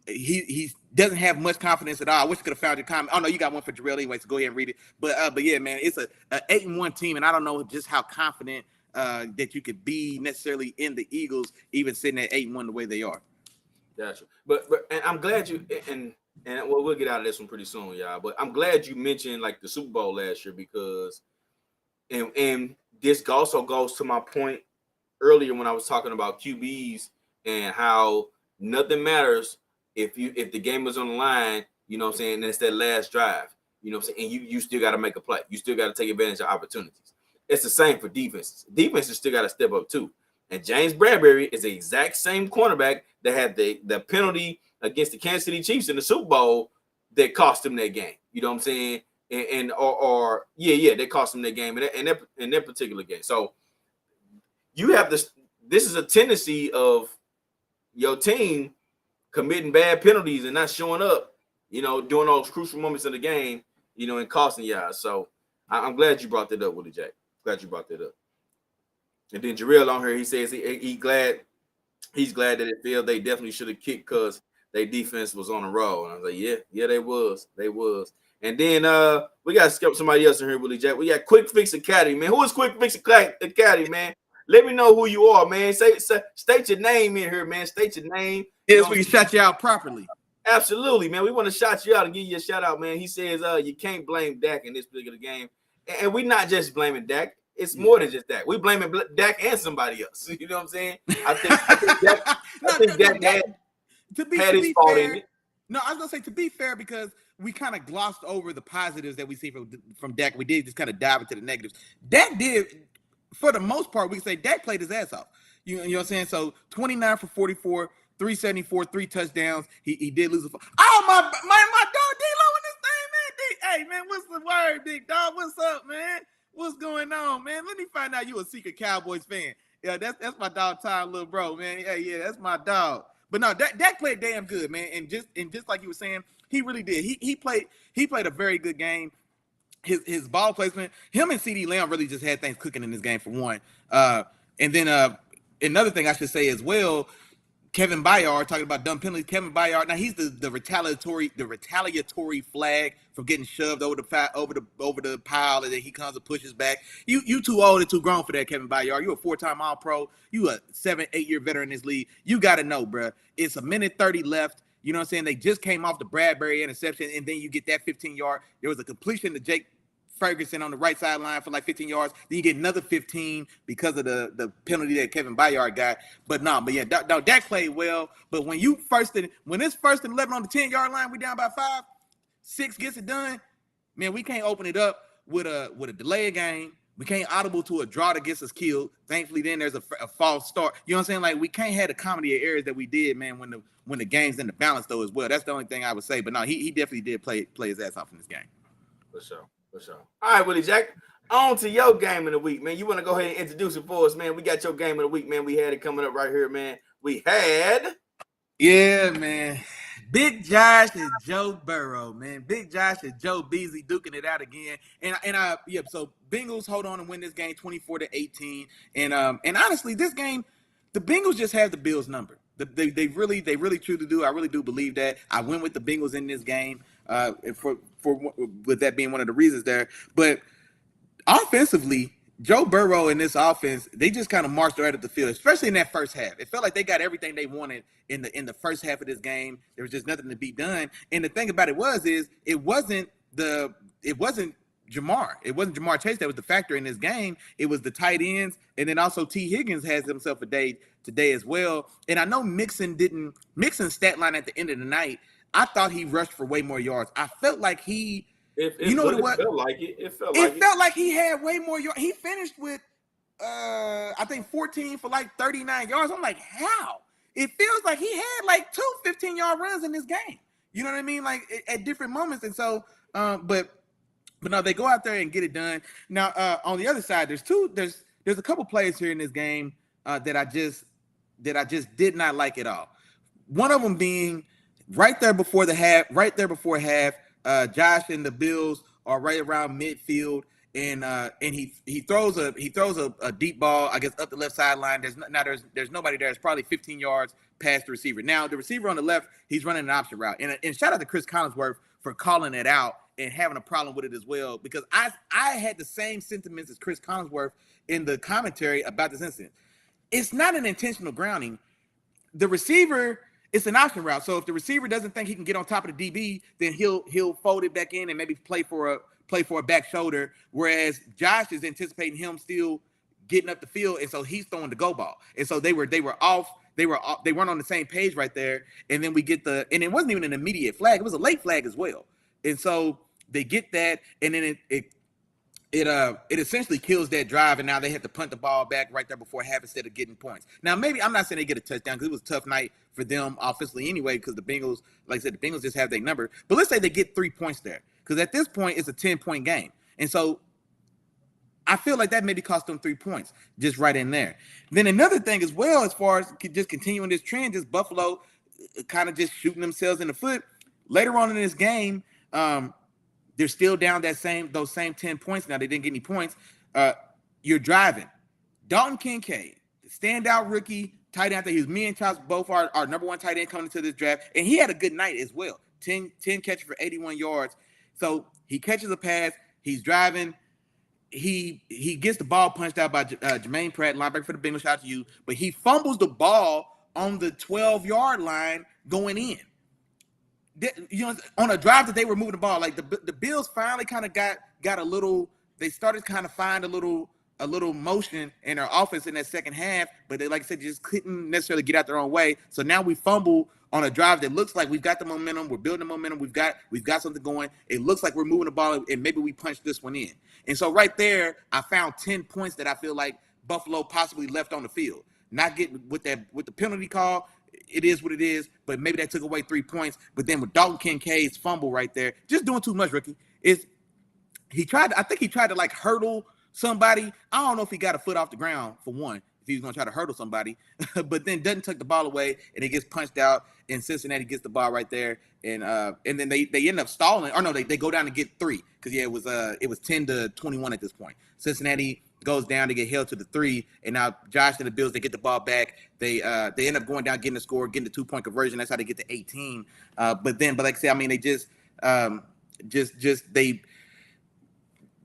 he doesn't have much confidence at all. I wish I could have found your comment. Oh no, you got one for Jarrell anyway, so go ahead and read it. But yeah, man, it's a 8-1 team, and I don't know just how confident that you could be necessarily in the Eagles, even sitting at 8-1 the way they are. Gotcha. But and I'm glad you and we'll get out of this one pretty soon, y'all. But I'm glad you mentioned like the Super Bowl last year, because and this also goes to my point earlier when I was talking about QBs and how nothing matters if the game was on the line, you know what I'm saying, and it's that last drive, you know what I'm saying, and you still got to make a play. You still got to take advantage of opportunities. It's the same for defenses. Defenses still got to step up too. And James Bradbury is the exact same cornerback that had the penalty against the Kansas City Chiefs in the Super Bowl that cost him that game. You know what I'm saying? They cost him that game in that particular game. So you have this is a tendency of your team committing bad penalties and not showing up, you know, during those crucial moments in the game, you know, and costing y'all. So I'm glad you brought that up, Willie Jack. Glad you brought that up. And then Jarrell on here, he says he's glad that it feels they definitely should have kicked because their defense was on a roll. And I was like, yeah, they was. And then we got to skip somebody else in here, Willie Jack. We got Quick Fix Academy, man. Who is Quick Fix Academy, man? Let me know who you are, man. State your name in here, man. State your name. Yes, we can shout you out properly. Absolutely, man. We want to shout you out and give you a shout out, man. He says you can't blame Dak in this particular game. And we're not just blaming Dak. It's more than just that. We blaming Dak and somebody else. You know what I'm saying? I think Dak had his fault in it. No, I was gonna say, to be fair, because we kind of glossed over the positives that we see from Dak. We did just kind of dive into the negatives. Dak did, for the most part, we can say Dak played his ass off. You know what I'm saying? So 29 for 44, 374, 3 touchdowns. He did lose my dog D-Lo in this thing, man. Hey man, what's the word, big dog? What's up, man? What's going on, man? Let me find out you a secret Cowboys fan. Yeah, that's my dog, Tom, little bro, man. Yeah, that's my dog. But no, Dak played damn good, man. And just like you were saying, he really did. He played a very good game. His ball placement, him and CD Lamb really just had things cooking in this game for one. And then another thing I should say as well, Kevin Byard, talking about dumb penalties. Kevin Byard, now he's the retaliatory flag from getting shoved over the pile, and then he comes and pushes back. You too old and too grown for that, Kevin Byard. You a 4-time All-Pro. You a 7-8 year veteran in this league. You got to know, bro. It's a minute 30 left. You know what I'm saying? They just came off the Bradbury interception, and then you get that 15-yard. There was a completion to Jake Ferguson on the right sideline for like 15 yards. Then you get another 15 because of the penalty that Kevin Byard got. But Dak played well. But when it's first and 11 on the 10-yard line, we down by 5, 6 gets it done. Man, we can't open it up with a delay game. We can't audible to a draw that gets us killed. Thankfully, then there's a false start. You know what I'm saying? Like, we can't have the comedy of errors that we did, man, when the game's in the balance, though, as well. That's the only thing I would say. But no, he definitely did play his ass off in this game. For sure. All right, Willie Jack, on to your game of the week, man. You want to go ahead and introduce it for us, man? We got your game of the week, man. We had it coming up right here, man. Yeah, man. Big Josh and Joe Burrow, man. Big Josh and Joe Beasley duking it out again. So Bengals hold on and win this game 24-18. And honestly, this game, the Bengals just have the Bills number. They really truly do. I really do believe that. I went with the Bengals in this game with that being one of the reasons there. But offensively, Joe Burrow in this offense, they just kind of marched right up the field, especially in that first half. It felt like they got everything they wanted in the first half of this game. There was just nothing to be done. And the thing about it wasn't Jamar. It wasn't Jamar Chase that was the factor in this game. It was the tight ends, and then also T. Higgins has himself a day today as well. And I know Mixon's stat line at the end of the night, I thought he rushed for way more yards. I felt like he – you know what it was? It felt like he had way more yards. He finished with, I think, 14 for like 39 yards. I'm like, how? It feels like he had like 2 15-yard runs in this game. You know what I mean? Like at different moments. And so, but no, they go out there and get it done. Now, on the other side, there's a couple plays here in this game that I just did not like at all. One of them being right there before half. Josh and the Bills are right around midfield, and he throws a deep ball, I guess, up the left sideline. There's nobody there. It's probably 15 yards past the receiver. Now the receiver on the left, he's running an option route, and shout out to Chris Collinsworth for calling it out and having a problem with it as well, because I had the same sentiments as Chris Collinsworth in the commentary about this incident. It's not an intentional grounding. The receiver. It's an option route. So if the receiver doesn't think he can get on top of the DB, then he'll fold it back in and maybe play for a back shoulder. Whereas Josh is anticipating him still getting up the field, and so he's throwing the go ball. And so they were off. They weren't on the same page right there. And then we get and it wasn't even an immediate flag. It was a late flag as well. And so they get that, and then it essentially kills that drive, and now they have to punt the ball back right there before half instead of getting points. Now, maybe I'm not saying they get a touchdown because it was a tough night for them offensively anyway, because the Bengals, like I said, the Bengals just have their number. But let's say they get 3 points there, because at this point it's a 10-point game. And so I feel like that maybe cost them 3 points just right in there. Then another thing as well, as far as just continuing this trend, just Buffalo kind of just shooting themselves in the foot. Later on in this game, they're still down those same 10 points. Now they didn't get any points. You're driving. Dalton Kincaid, the standout rookie tight end. I think he was me and Chops both our number one tight end coming into this draft, and he had a good night as well. 10 catches for 81 yards. So he catches a pass. He's driving. He gets the ball punched out by Jermaine Pratt, linebacker for the Bengals. Shout out to you. But he fumbles the ball on the 12-yard line going in. On a drive that they were moving the ball, like the Bills finally kind of got a little. They started kind of find a little motion in their offense in that second half, but they, like I said, just couldn't necessarily get out their own way. So now we fumble on a drive that looks like we've got the momentum. We're building momentum. We've got something going. It looks like we're moving the ball, and maybe we punch this one in. And so right there, I found 10 points that I feel like Buffalo possibly left on the field. Not getting with the penalty call. It is what it is, but maybe that took away 3 points. But then with Dalton Kincaid's fumble right there, just doing too much, rookie. I think he tried to like hurdle somebody. I don't know if he got a foot off the ground for one, if he was going to try to hurdle somebody, but then doesn't tuck the ball away, and it gets punched out, and Cincinnati gets the ball right there, and then they end up stalling. Or no, they go down and get 3, because it was 10-21 at this point. Cincinnati goes down to get held to the 3, and now Josh and the Bills, they get the ball back. They end up going down, getting the score, getting the 2-point conversion. That's how they get to 18. But like I said, I mean, they just they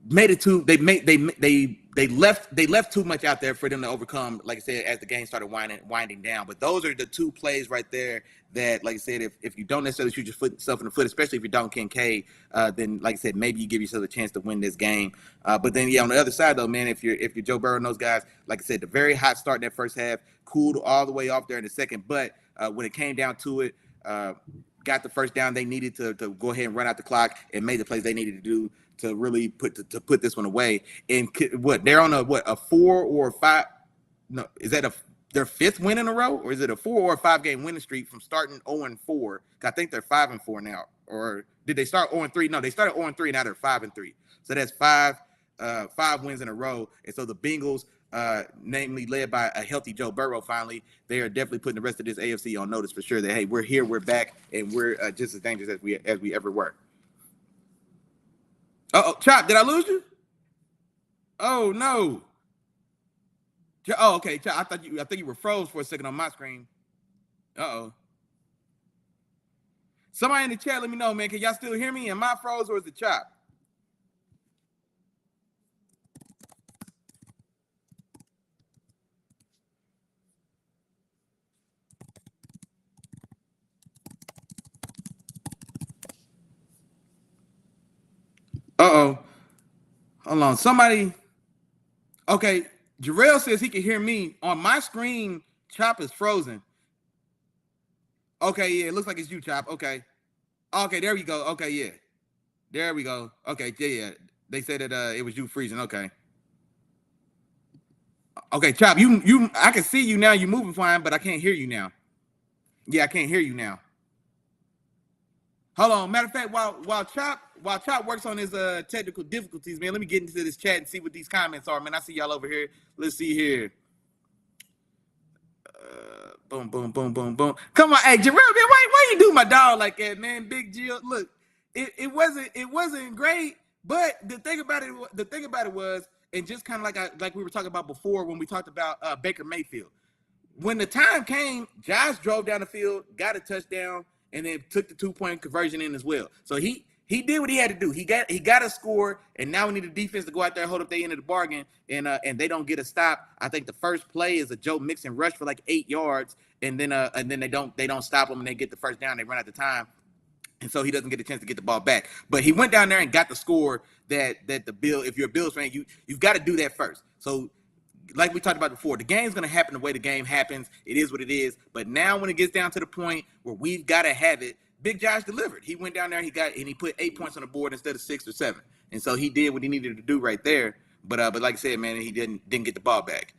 made it to they they left too much out there for them to overcome, like I said, as the game started winding down. But those are the two plays right there that, like I said, if you don't necessarily shoot yourself in the foot, especially if you're Dalton Kincaid, then, like I said, maybe you give yourself a chance to win this game. But then, on the other side, though, man, if you're Joe Burrow and those guys, like I said, the very hot start in that first half, cooled all the way off there in the second. But when it came down to it, got the first down they needed to go ahead and run out the clock and made the plays they needed to do to really put this one away. And they're on a 4 or 5? No, is that their 5th win in a row, or is it a 4 or 5 game winning streak from starting 0-4? I think they're 5-4 now, or did they start 0-3? No, they started 0-3, now they're 5-3. So that's 5 wins in a row. And so the Bengals, namely led by a healthy Joe Burrow, finally, they are definitely putting the rest of this AFC on notice for sure that, hey, we're here, we're back, and we're just as dangerous as we ever were. Uh-oh, Chop, did I lose you? Oh, no. Oh, okay, Chop, I think you were froze for a second on my screen. Uh-oh. Somebody in the chat, let me know, man. Can y'all still hear me? Am I froze or is it Chop? Uh-oh. Hold on. Somebody. Okay. Jarrell says he can hear me. On my screen, Chop is frozen. Okay, yeah. It looks like it's you, Chop. Okay. Okay, there we go. Okay, yeah. There we go. Okay, yeah. They said that it was you freezing. Okay. Okay, Chop, you I can see you now. You're moving fine, but I can't hear you now. Yeah, I can't hear you now. Hold on. Matter of fact, while Chop works on his technical difficulties, man, let me get into this chat and see what these comments are, man. I see y'all over here. Let's see here. Boom, boom, boom, boom, boom. Come on, hey, Jarrell, man, why you do my dog like that, man? Big Jill, look, it wasn't great, but the thing about it was, and just kind of like we were talking about before when we talked about Baker Mayfield. When the time came, Josh drove down the field, got a touchdown, and then took the 2-point conversion in as well. So he did what he had to do. He got a score, and now we need the defense to go out there and hold up their end of the bargain, and they don't get a stop. I think the first play is a Joe Mixon rush for like 8 yards, and then they don't stop him, and they get the first down. They run out of time, and so he doesn't get a chance to get the ball back. But he went down there and got the score that the Bill. If you're a Bills fan, you've got to do that first. So, like we talked about before, the game's going to happen the way the game happens. It is what it is. But now when it gets down to the point where we've got to have it, Big Josh delivered. He went down there and he put 8 points on the board instead of 6 or 7. And so he did what he needed to do right there. But like I said, man, he didn't get the ball back.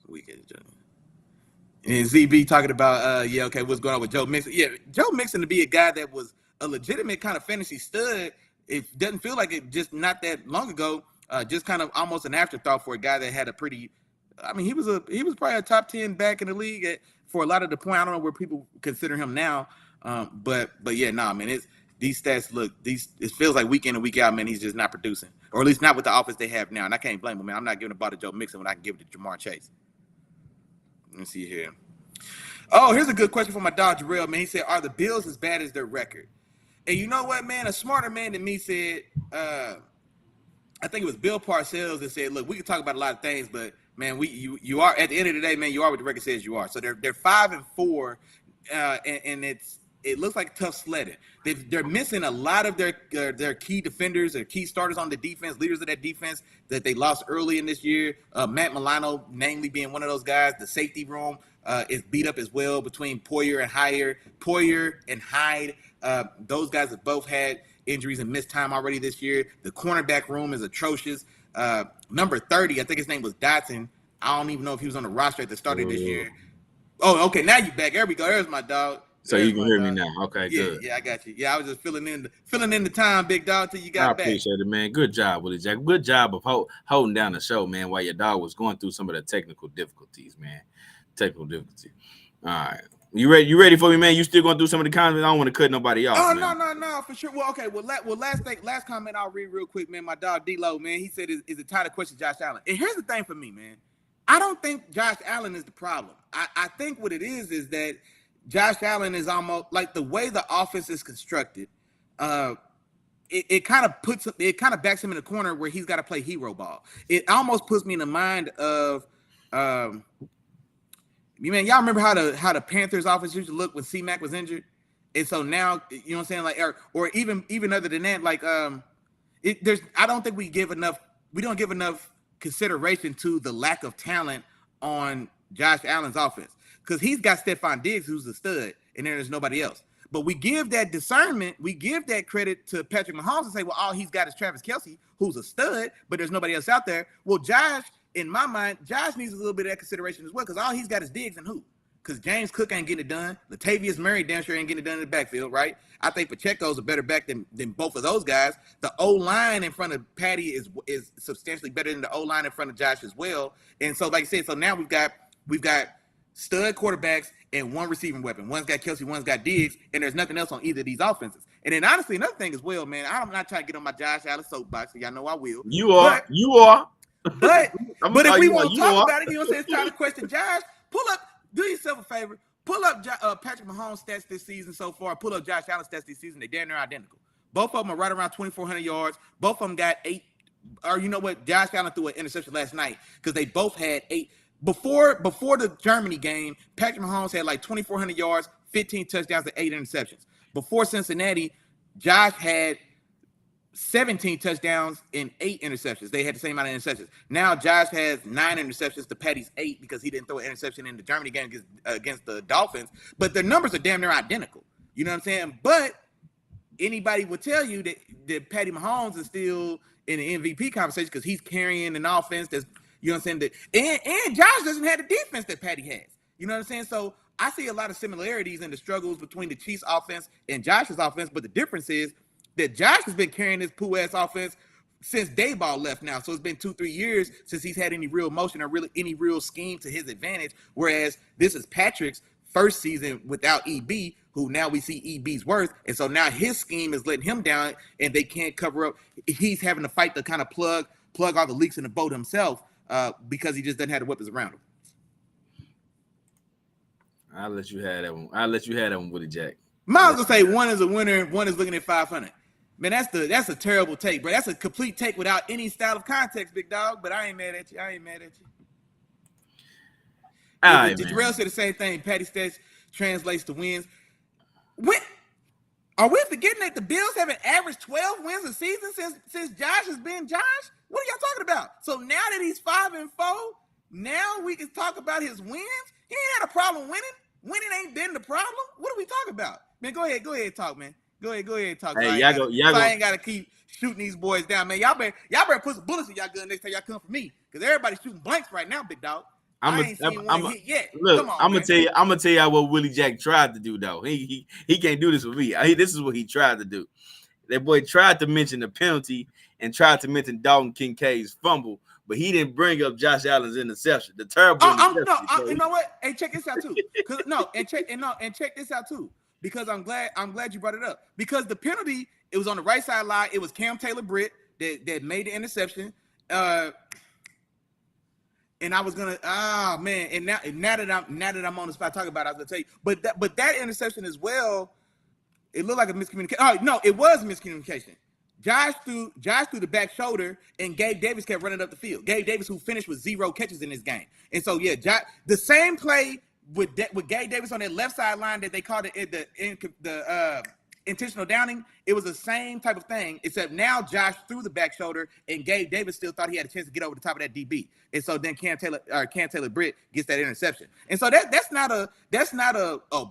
And ZB talking about what's going on with Joe Mixon? Yeah, Joe Mixon to be a guy that was a legitimate kind of fantasy stud. It doesn't feel like it just not that long ago. Just kind of almost an afterthought for a guy that had a pretty. I mean, he was probably a top 10 back in the league for a lot of the point. I don't know where people consider him now. But yeah, nah, man, these stats look, it feels like week in and week out, man, he's just not producing, or at least not with the offense they have now. And I can't blame him, man. I'm not giving the ball to Joe Mixon when I can give it to Jamar Chase. Let me see here. Oh, here's a good question from my dog Jarrell, man. He said, "Are the Bills as bad as their record?" And you know what, man? A smarter man than me said, I think it was Bill Parcells that said, "Look, we can talk about a lot of things, but man, you are at the end of the day, man, you are what the record says you are." So they're 5-4, and it looks like tough sledding. They're missing a lot of their key defenders, their key starters on the defense, leaders of that defense that they lost early in this year. Matt Milano, namely, being one of those guys. The safety room is beat up as well between Poyer and Hyde. Those guys have both had injuries and missed time already this year. The cornerback room is atrocious. Number 30, I think his name was Dotson. I don't even know if he was on the roster at the start of this year. Oh, okay, now you back. There we go. There's my dog. So you can hear me now. Okay, good. Yeah, I got you. Yeah, I was just filling in the time, big dog, till you got back. I appreciate it, man. Good job, Willie Jack. Good job of holding down the show, man, while your dog was going through some of the technical difficulties, man. All right. You ready for me, man? You still going through some of the comments? I don't want to cut nobody off. Oh, man. no, for sure. Well, okay. Well, last comment I'll read real quick, man. My dog D-Lo, man, he said, is it time to question Josh Allen? And here's the thing for me, man. I don't think Josh Allen is the problem. I think what it is that Josh Allen is almost like the way the offense is constructed. it kind of backs him in a corner where he's got to play hero ball. It almost puts me in the mind of y'all remember how the Panthers offense used to look when C-Mac was injured? And so now, you know what I'm saying? Like, or even other than that, like, I don't think we don't give enough consideration to the lack of talent on Josh Allen's offense. Because he's got Stephon Diggs, who's a stud, and there's nobody else. But we give that discernment, we give that credit to Patrick Mahomes and say, well, all he's got is Travis Kelce, who's a stud, but there's nobody else out there. Well, Josh, in my mind, Josh needs a little bit of that consideration as well, because all he's got is Diggs and who? Because James Cook ain't getting it done. Latavius Murray damn sure ain't getting it done in the backfield, right? I think Pacheco's a better back than both of those guys. The O-line in front of Patty is substantially better than the O-line in front of Josh as well. And so, like I said, so now we've got stud quarterbacks and one receiving weapon. One's got Kelce, one's got Diggs, and there's nothing else on either of these offenses. And then, honestly, another thing as well, man, I'm not trying to get on my Josh Allen soapbox, so y'all know I will. You are. But if we want to talk about it, you know what I'm saying, it's time to question Josh. Do yourself a favor. Pull up Patrick Mahomes' stats this season so far. Pull up Josh Allen's stats this season. They're damn near identical. Both of them are right around 2,400 yards. Both of them got 8. Or you know what? Josh Allen threw an interception last night because they both had 8. Before the Germany game, Patrick Mahomes had like 2,400 yards, 15 touchdowns, and 8 interceptions. Before Cincinnati, Josh had 17 touchdowns and 8 interceptions. They had the same amount of interceptions. Now Josh has 9 interceptions to Patty's 8 because he didn't throw an interception in the Germany game against the Dolphins. But their numbers are damn near identical. You know what I'm saying? But anybody would tell you that Patty Mahomes is still in the MVP conversation because he's carrying an offense that's, you know what I'm saying? And Josh doesn't have the defense that Patty has. You know what I'm saying? So I see a lot of similarities in the struggles between the Chiefs offense and Josh's offense. But the difference is that Josh has been carrying this poo-ass offense since Dayball left now. So it's been 2-3 years since he's had any real motion or really any real scheme to his advantage. Whereas this is Patrick's first season without EB, who now we see EB's worth. And so now his scheme is letting him down and they can't cover up. He's having to fight to kind of plug all the leaks in the boat himself because he just doesn't have the weapons around him. I'll let you have that one, Willie Jack. Might as well say one is a winner, one is looking at 500. Man, that's a terrible take, bro. That's a complete take without any style of context, big dog. But I ain't mad at you. All right, Jarrell said the same thing. Patty stats translates to wins. Are we forgetting that the Bills haven't averaged 12 wins a season since Josh has been Josh? What are y'all talking about? So now that he's 5-4, now we can talk about his wins. He ain't had a problem winning. Winning ain't been the problem. What are we talking about? Man, go ahead, talk, man. Go ahead, talk. Hey, I ain't gotta keep shooting these boys down, man. Y'all better put some bullets in y'all gun next time y'all come for me, because everybody's shooting blanks right now, big dog. I ain't seen one hit yet. Look, come on, I'm gonna tell you what Willie Jack tried to do though. He can't do this with me. This is what he tried to do. That boy tried to mention the penalty and tried to mention Dalton Kincaid's fumble, but he didn't bring up Josh Allen's interception. The terrible interception. You know what? Hey, check this out too. Check this out too. Because I'm glad you brought it up. Because the penalty, it was on the right sideline. It was Cam Taylor-Britt that made the interception. And I was gonna, man. And now that I'm on the spot talking about it, I was gonna tell you. But that interception as well, it looked like a miscommunication. Oh no, it was miscommunication. Josh threw the back shoulder, and Gabe Davis kept running up the field. Gabe Davis, who finished with 0 catches in this game. And so yeah, the same play with Gabe Davis on that left sideline that they called it the intentional downing, it was the same type of thing, except now Josh threw the back shoulder, and Gabe Davis still thought he had a chance to get over the top of that DB. And so then Cam Taylor-Britt gets that interception. And so that's not a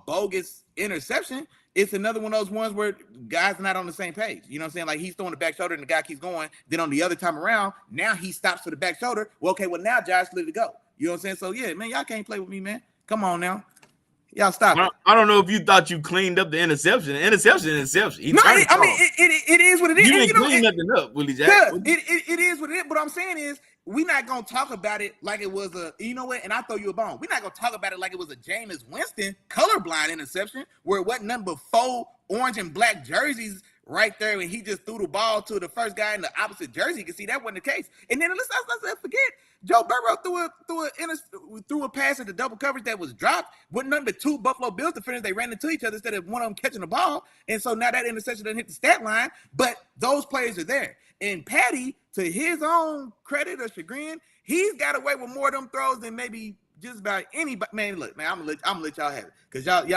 bogus interception. It's another one of those ones where guys are not on the same page. You know what I'm saying? Like he's throwing the back shoulder and the guy keeps going. Then on the other time around, now he stops for the back shoulder. Well, okay, well now Josh let it go. You know what I'm saying? So yeah, man, y'all can't play with me, man. Come on now. Y'all stop it. I don't know if you thought you cleaned up the interception. Interception. It is what it is. You didn't clean nothing up, Willie Jack. It is what it is. But what I'm saying is, we're not going to talk about it like it was you know what? And I throw you a bone. We're not going to talk about it like it was a Jameis Winston colorblind interception where it wasn't nothing but 4 orange and black jerseys right there when he just threw the ball to the first guy in the opposite jersey. You can see that wasn't the case. And then let's forget, Joe Burrow threw a pass into double coverage that was dropped with none but 2 Buffalo Bills defenders. They ran into each other instead of one of them catching the ball. And so now that interception doesn't hit the stat line, but those plays are there. And Patty, to his own credit or chagrin, he's got away with more of them throws than maybe just about anybody. Man, look, man, I'm gonna let y'all have it, cause y'all ain't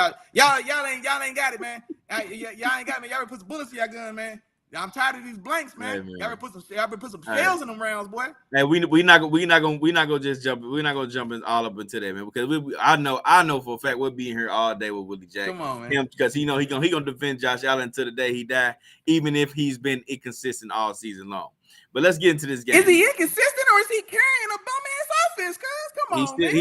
got it, man. Y'all ain't got me. Y'all better put some bullets in y'all gun, man. I'm tired of these blanks, man. Y'all better put some shells in them rounds, boy. Hey, we not gonna just jump. We're not gonna jump in all up into that, man. Because I know for a fact we'll be in here all day with Willie Jack. Come on, man. Because he gonna defend Josh Allen until the day he die, even if he's been inconsistent all season long. But let's get into this game. Is he inconsistent or is he carrying a bum ass offense? Cuz come on, man.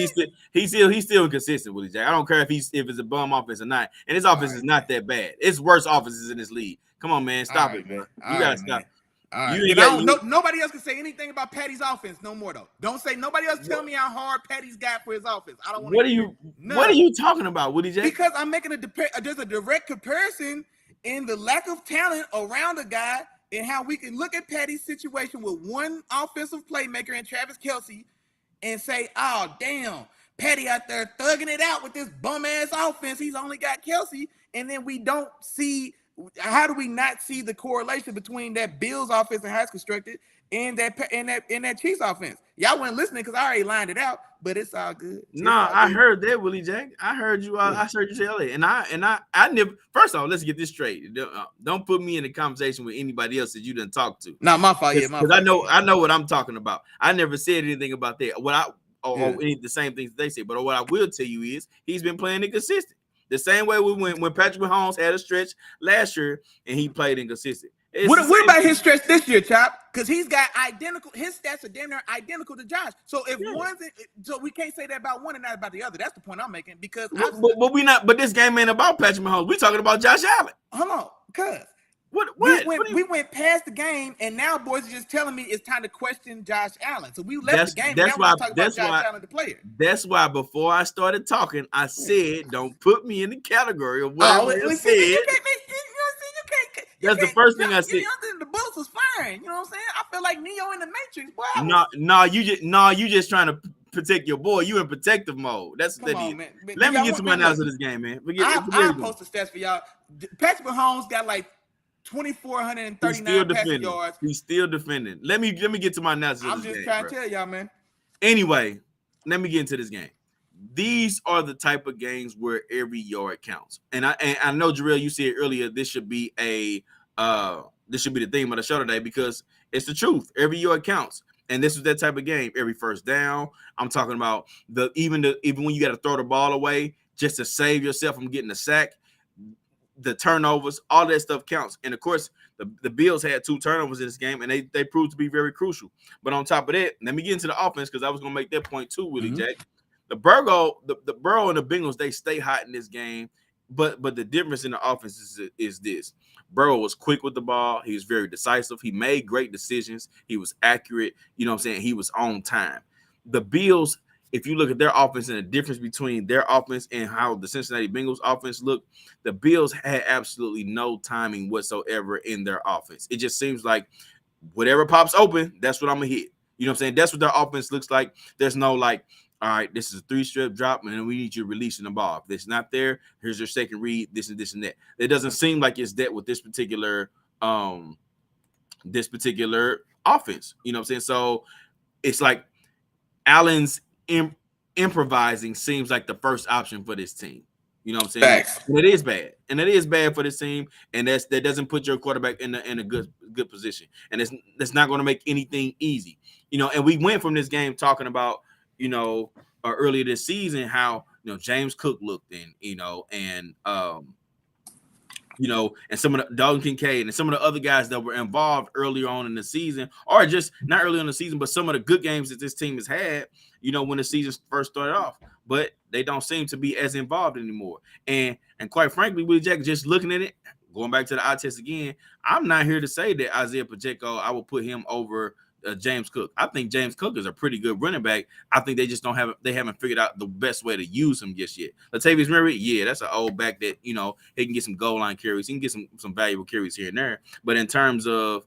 He's still inconsistent, Willie Jack. I don't care if it's a bum offense or not, and his offense is not that bad. It's worse offenses in this league. Come on, man, stop it, man. You gotta stop. Nobody else can say anything about Patty's offense no more, though. Don't say nobody else tell me how hard Patty's got for his offense. I don't want. What are you talking about, Willie Jack? Because I'm making there's a direct comparison in the lack of talent around the guy. And how we can look at Patty's situation with one offensive playmaker and Travis Kelce and say, oh, damn, Patty out there thugging it out with this bum-ass offense. He's only got Kelce. And then we don't see – how do we not see the correlation between that Bills offense and how it's constructed and that Chiefs offense? Y'all weren't listening because I already lined it out, but it's all good. I heard that, Willie Jack. I heard you. I heard you say that, and I never. First off, let's get this straight. Don't put me in a conversation with anybody else that you didn't talk to. Not my fault. Yeah, because I know what I'm talking about. I never said anything about that. The same things they say. But what I will tell you is he's been playing inconsistent. The same way when Patrick Mahomes had a stretch last year and he played inconsistent. What about his stretch this year, Chop? Because he's got his stats are damn near identical to Josh. So so we can't say that about one and not about the other. That's the point I'm making. Because but this game ain't about Patrick Mahomes. We're talking about Josh Allen. Hold on, cuz we went past the game, and now boys are just telling me it's time to question Josh Allen. So we left the game. That's why about Josh Allen, the player. That's why before I started talking, I said, "Don't put me in the category of what I said." That's the first thing I said. The bullets was firing. You know what I'm saying? I feel like Neo in the Matrix, boy. You just trying to protect your boy. You in protective mode. That's what that is. Man. Let me get to my analysis of this game, man. I'll post the stats for y'all. Patrick Mahomes got like 2,439 passing yards. He's still defending. Let me get to my analysis. I'm just trying to tell y'all, man. Anyway, let me get into this game. These are the type of games where every yard counts. And I know, Jarrell, you said earlier this should be the theme of the show today because it's the truth. Every yard counts. And this is that type of game. Every first down. I'm talking about even when you got to throw the ball away just to save yourself from getting a sack, the turnovers, all that stuff counts. And of course, the Bills had 2 turnovers in this game, and they proved to be very crucial. But on top of that, let me get into the offense because I was going to make that point too, Willie Jack. The Burrow and the Bengals, they stay hot in this game, but the difference in the offense is this. Burrow was quick with the ball. He was very decisive. He made great decisions. He was accurate. You know what I'm saying? He was on time. The Bills, if you look at their offense and the difference between their offense and how the Cincinnati Bengals offense looked, the Bills had absolutely no timing whatsoever in their offense. It just seems like whatever pops open, that's what I'm going to hit. You know what I'm saying? That's what their offense looks like. There's no all right, this is a 3-strip drop, and then we need you releasing the ball. If it's not there, here's your second read, this and this and that. It doesn't seem like it's that with this particular offense. You know what I'm saying? So it's like Allen's improvising seems like the first option for this team. You know what I'm saying? Facts. And it is bad. And it is bad for this team. And that doesn't put your quarterback in a good position. And it's not going to make anything easy. You know, and we went from this game talking about, earlier this season, how, James Cook looked and some of the Dalton Kincaid and some of the other guys that were involved earlier on in the season, or just not early in the season, but some of the good games that this team has had, when the season first started off, but they don't seem to be as involved anymore. And quite frankly, Willie Jack, just looking at it, going back to the eye test again, I'm not here to say that Isaiah Pacheco, I will put him over James Cook. I think James Cook is a pretty good running back. I think they just haven't figured out the best way to use him just yet. Latavius Murray, yeah, that's an old back that, he can get some goal line carries. He can get some valuable carries here and there. But in terms of,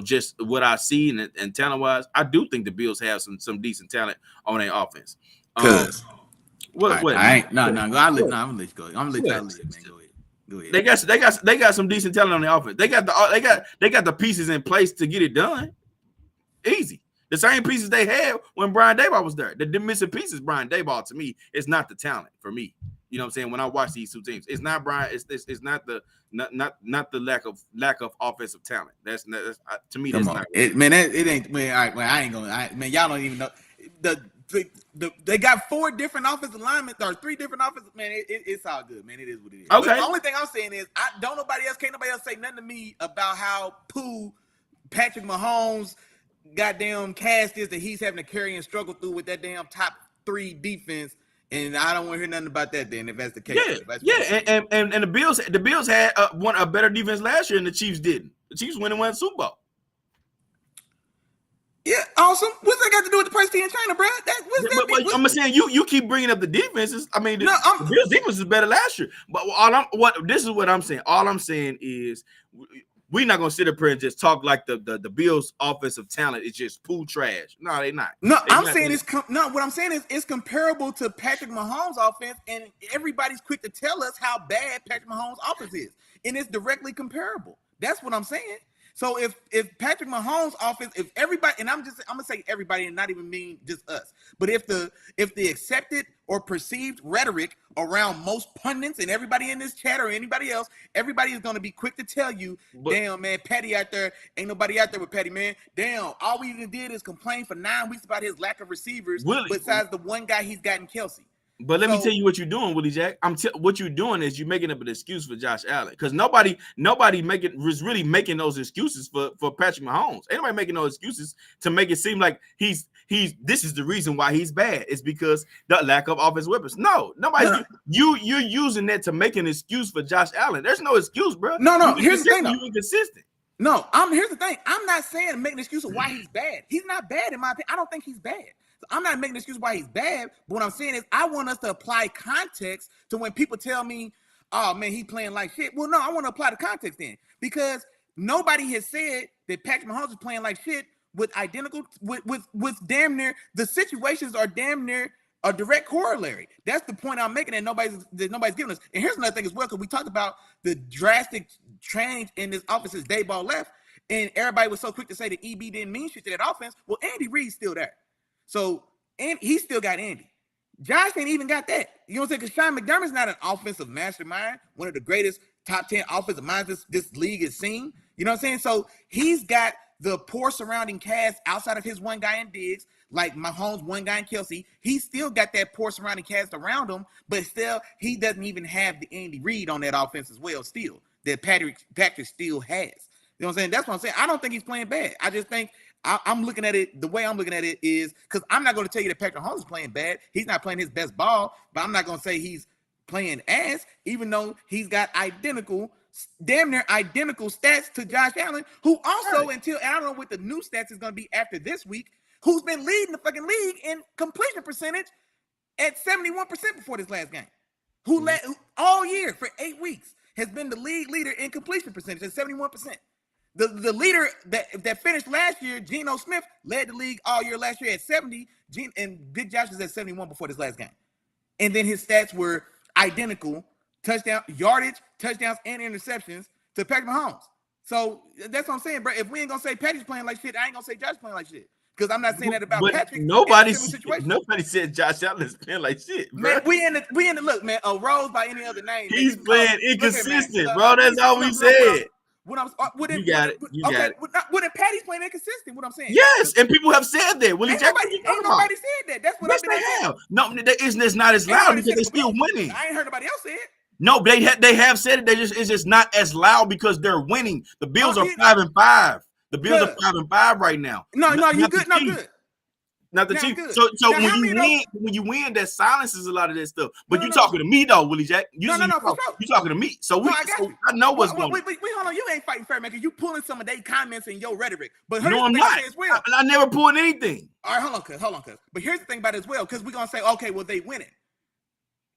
just what I see and talent-wise, I do think the Bills have some decent talent on their offense. Cause what? I ain't I'm gonna let you go. I'm gonna let y'all live, man. Go ahead. They got some decent talent on the offense. They got the pieces in place to get it done. Easy. The same pieces they had when Brian Daboll was there. The missing pieces, Brian Daboll, to me, is not the talent for me. You know what I'm saying? When I watch these two teams, it's not Brian. It's not the lack of offensive talent. That's to me. That's not it ain't. Man, all right, man, I ain't gonna. Man, y'all don't even know they got 4 different offensive linemen or 3 different offensive. Man, it's all good, man. It is what it is. Okay. But the only thing I'm saying is, can't nobody else say nothing to me about how Patrick Mahomes goddamn cast is that he's having to carry and struggle through with that damn top 3 defense. And I don't want to hear nothing about that then, if that's the case. And the Bills had won a better defense last year, and the Chiefs didn't. The Chiefs won the Super Bowl. Yeah, awesome. What's that got to do with the price in China, bro? I'm saying you keep bringing up the defenses. I mean, the Bills defense is better last year. But this is what I'm saying. All I'm saying is we're not gonna sit up here and just talk like the Bills' offensive talent is just poo trash. No, they're not. No, I'm saying what I'm saying is it's comparable to Patrick Mahomes' offense, and everybody's quick to tell us how bad Patrick Mahomes' offense is, and it's directly comparable. That's what I'm saying. So if Patrick Mahomes' offense, if everybody, and I'm gonna say everybody and not even mean just us, but if the accepted or perceived rhetoric around most pundits and everybody in this chat or anybody else, everybody is gonna be quick to tell you, damn man, Patty out there, ain't nobody out there with Patty, man. Damn, all we even did is complain for 9 weeks about his lack of receivers, besides the one guy he's gotten, Kelsey. But let me tell you what you're doing, Willie Jack. What you're doing is you're making up an excuse for Josh Allen, because nobody was really making those excuses for Patrick Mahomes. Ain't nobody making those excuses to make it seem like this is the reason why he's bad. It's because the lack of offensive weapons. No, nobody's you're using that to make an excuse for Josh Allen. There's no excuse, bro. No. Here's the thing. You're inconsistent. No, here's the thing. I'm not saying make an excuse of why he's bad. He's not bad in my opinion. I don't think he's bad. I'm not making an excuse why he's bad, but what I'm saying is I want us to apply context to when people tell me, oh man, he's playing like shit. Well, no, I want to apply the context then, because nobody has said that Patrick Mahomes is playing like shit with damn near, the situations are damn near a direct corollary. That's the point I'm making, that nobody's giving us. And here's another thing as well, because we talked about the drastic change in this offense since Daboll left, and everybody was so quick to say that EB didn't mean shit to that offense. Well, Andy Reid's still there. So, and he still got Andy. Josh ain't even got that. You know what I'm saying? Because Sean McDermott's not an offensive mastermind, one of the greatest top 10 offensive minds this league has seen. You know what I'm saying? So he's got the poor surrounding cast outside of his one guy in Diggs, like Mahomes, one guy in Kelsey. He still got that poor surrounding cast around him, but still, he doesn't even have the Andy Reid on that offense as well, still, that Patrick still has. You know what I'm saying? That's what I'm saying. I don't think he's playing bad. I just think I'm looking at it, the way I'm looking at it is, because I'm not going to tell you that Patrick Mahomes is playing bad. He's not playing his best ball, but I'm not going to say he's playing ass, even though he's got damn near identical stats to Josh Allen, who also, I don't know what the new stats is going to be after this week, who's been leading the fucking league in completion percentage at 71% before this last game, who led all year for 8 weeks has been the league leader in completion percentage at 71%. The leader that finished last year, Geno Smith, led the league all year last year at 70, and Big Josh was at 71 before this last game. And then his stats were identical, yardage, touchdowns, and interceptions to Patrick Mahomes. So that's what I'm saying, bro. If we ain't going to say Patrick's playing like shit, I ain't going to say Josh playing like shit. Because I'm not saying that about Patrick. Nobody said Josh Allen is playing like shit, bro. Man, we in the look, man. A Rose by any other name. He's playing inconsistent, bro. That's all we said. You got it. When Patty's playing inconsistent, what I'm saying. Yes, and people have said that. Willie Jack, ain't nobody said that. That's what I've been saying. No, it's not as loud because they're still winning. I ain't heard nobody else say it. No, they have said it. It's just not as loud because they're winning. The Bills are 5-5. The Bills are 5-5 right now. No, you good. No, good. Not the Chiefs. So now, when you win, that silences a lot of that stuff. But you talking to me though, Willie Jack. You talking to me. So I know what's going on. Wait, hold on. You ain't fighting fair, man, because you pulling some of their comments in your rhetoric. But no, I'm not. I never pulled anything. All right, hold on, cuz. But here's the thing about it as well, because we're gonna say, okay, well, they winning.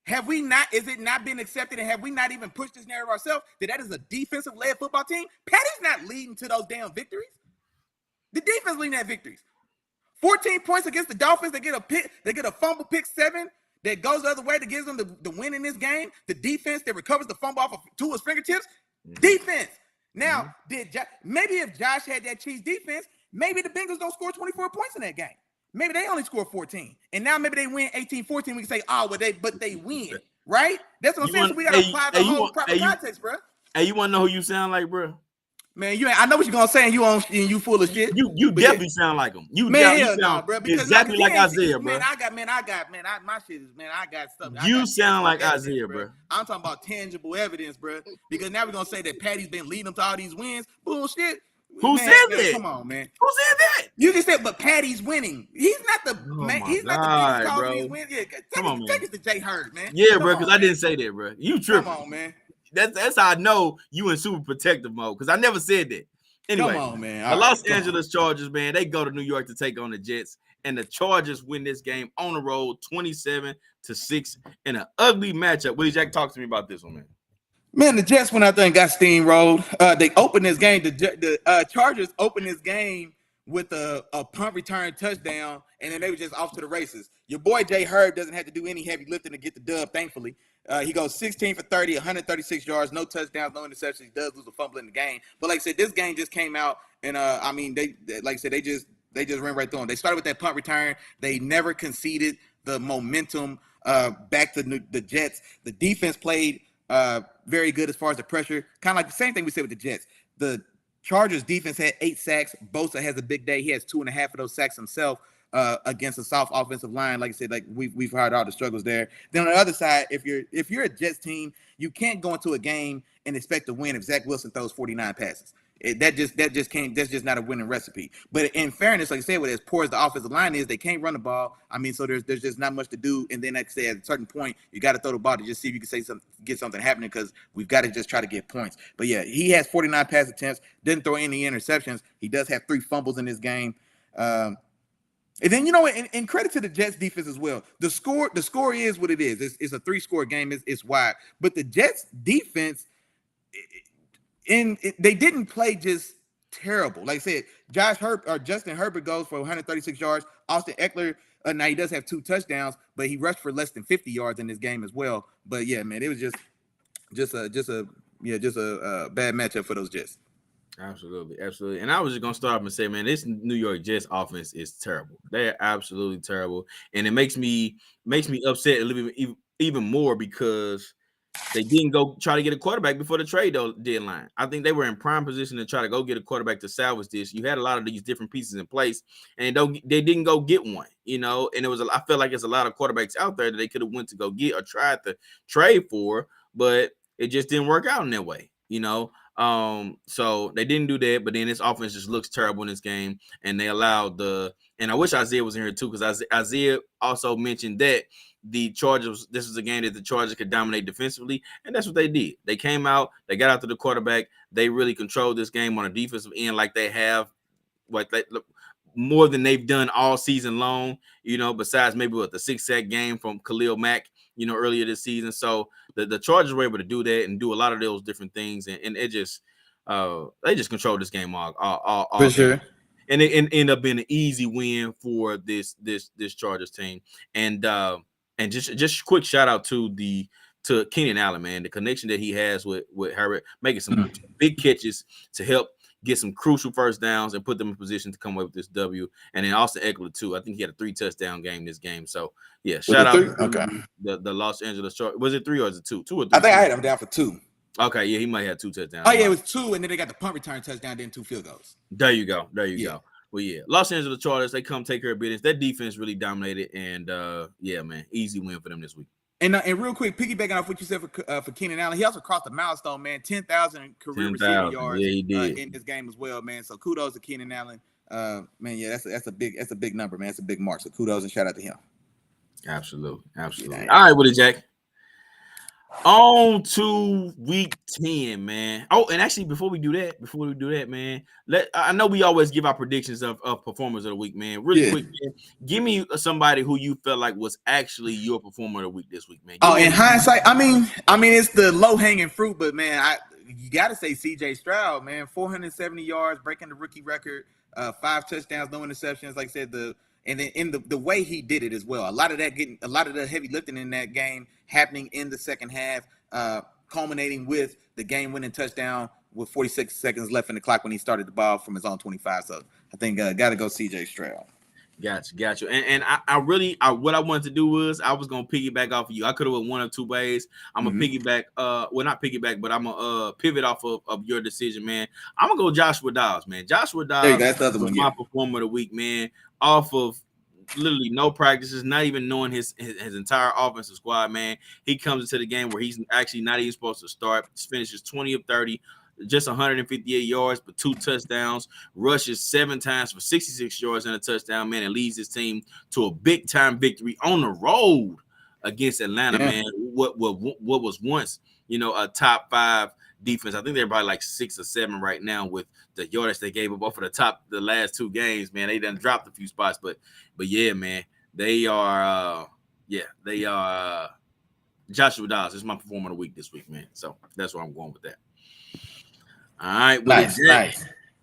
Have we not? Is it not been accepted? And have we not even pushed this narrative ourselves that is a defensive-led football team? Patty's not leading to those damn victories. The defense leading that victories. 14 points against the Dolphins. They get a pick. They get a fumble pick 7 that goes the other way that gives them the win in this game. The defense that recovers the fumble off of Tua's fingertips. Defense. Now, maybe if Josh had that Chiefs defense, maybe the Bengals don't score 24 points in that game. Maybe they only score 14. And now maybe they win 18-14. We can say, but they win. Right? That's what I'm saying. So we got to apply the whole proper context, bro. Hey, you want to know who you sound like, bro? Man, I know what you're gonna say, and you full of shit. You definitely sound like him. You sound bro, exactly like Isaiah, bro. My shit is, I got stuff. You sound like Isaiah, bro. I'm talking about tangible evidence, bro. Because now we're gonna say that Patty's been leading them to all these wins. Bullshit. Who said that? Come on, man. Who said that? You just said, but Patty's winning. He's not the man. He's not the biggest cause of these wins. Yeah, take it to Jay Hurd, man. Yeah, bro, because I didn't say that, bro. You tripping. Come on, man. That's how I know you in super protective mode, because I never said that. Anyway, come on, man. The Los Angeles Chargers, man, they go to New York to take on the Jets, and the Chargers win this game on the road 27-6 in an ugly matchup. Willie Jack, talk to me about this one, man. Man, the Jets went out there and got steamrolled. They opened this game. The Chargers opened this game with a punt return touchdown, and then they were just off to the races. Your boy Jay Herb doesn't have to do any heavy lifting to get the dub, thankfully. He goes 16 for 30, 136 yards, no touchdowns, no interceptions. He does lose a fumble in the game. But like I said, this game just came out, and they just ran right through them. They started with that punt return. They never conceded the momentum back to the Jets. The defense played very good as far as the pressure. Kind of like the same thing we said with the Jets. The Chargers defense had 8 sacks. Bosa has a big day. He has 2.5 of those sacks himself. Against a soft offensive line, like I said, like we've heard all the struggles there. Then on the other side, if you're a Jets team, you can't go into a game and expect to win if Zach Wilson throws 49 passes. That's just not a winning recipe. But in fairness, like I said, with as poor as the offensive line is, they can't run the ball. I mean, so there's just not much to do. And then like I say, at a certain point, you got to throw the ball to just see if you can get something happening, because we've got to just try to get points. But yeah, he has 49 pass attempts, didn't throw any interceptions. He does have 3 fumbles in this game. And then, and credit to the Jets defense as well. The score is what it is. It's a 3-score game. It's wide. But the Jets defense, they didn't play just terrible. Like I said, Justin Herbert goes for 136 yards. Austin Eckler, now he does have 2 touchdowns, but he rushed for less than 50 yards in this game as well. But yeah, man, it was just a bad matchup for those Jets. Absolutely. And I was just gonna start off and say, man, this New York Jets offense is terrible. They're absolutely terrible, and it makes me upset a little bit even more, because they didn't go try to get a quarterback before the trade deadline. I think they were in prime position to try to go get a quarterback to salvage this. You had a lot of these different pieces in place, and they didn't go get one. And I feel like there's a lot of quarterbacks out there that they could have went to go get or tried to trade for, but it just didn't work out in that way. So they didn't do that, but then this offense just looks terrible in this game, and they allowed and I wish Isaiah was in here too, because Isaiah also mentioned that the Chargers, this is a game that the Chargers could dominate defensively, and that's what they did. They came out, they got after the quarterback, they really controlled this game on a defensive end like they have, more than they've done all season long, besides maybe with the 6-sack game from Khalil Mack, earlier this season. So the Chargers were able to do that and do a lot of those different things, and it just they just controlled this game all for sure. And it ended up being an easy win for this Chargers team. And just quick shout out to Keenan Allen, man, the connection that he has with Herbert, making some big catches to help get some crucial first downs and put them in position to come away with this W. And then Austin Eckler too. I think he had a 3-touchdown game this game. So yeah, shout out to the Los Angeles Chargers. Was it 3 or is it 2? 2 or 3? I think I had him down for 2. Okay, yeah, he might have 2 touchdowns. Oh yeah, it was 2, and then they got the punt return touchdown, then 2 field goals. There you go. Well, yeah, Los Angeles Chargers, they come take care of business. That defense really dominated, and yeah, man, easy win for them this week. And real quick, piggybacking off what you said for Keenan Allen, he also crossed the milestone, man, 10,000 career receiving yards in this game as well, man. So kudos to Keenan Allen. Man, yeah, that's a big number, man. That's a big mark. So kudos and shout out to him. Absolutely. Yeah. All right, Willie Jack. On to week 10, man. Oh, and actually, before we do that, man, I know we always give our predictions of performers of the week, man. Really quick, man, give me somebody who you felt like was actually your performer of the week this week, man. In hindsight, I mean, it's the low hanging fruit, but man, you got to say C.J. Stroud, man, 470 yards, breaking the rookie record, 5 touchdowns, no interceptions. Like I said, and then in the way he did it as well. A lot of the heavy lifting in that game happening in the second half, culminating with the game-winning touchdown with 46 seconds left in the clock when he started the ball from his own 25. So I think got to go C.J. Stroud. Gotcha. And I really what I wanted to do was I was gonna piggyback off of you. I could have went one of two ways. I'm gonna piggyback, not piggyback, but I'm gonna pivot off of your decision, man. I'm gonna go Joshua Dobbs, man. Joshua Dobbs was my performer of the week, man. Off of literally no practices, not even knowing his entire offensive squad, man. He comes into the game where he's actually not even supposed to start. Finishes 20 of 30. Just 158 yards, but 2 touchdowns, rushes 7 times for 66 yards and a touchdown, man, and leads his team to a big-time victory on the road against Atlanta, man. What was once, a top 5 defense. I think they're probably like 6 or 7 right now with the yardage they gave up off of the last 2 games, man. They done dropped a few spots, but yeah, man, they are Joshua Dobbs is my performer of the week this week, man. So that's where I'm going with that. All right, nice.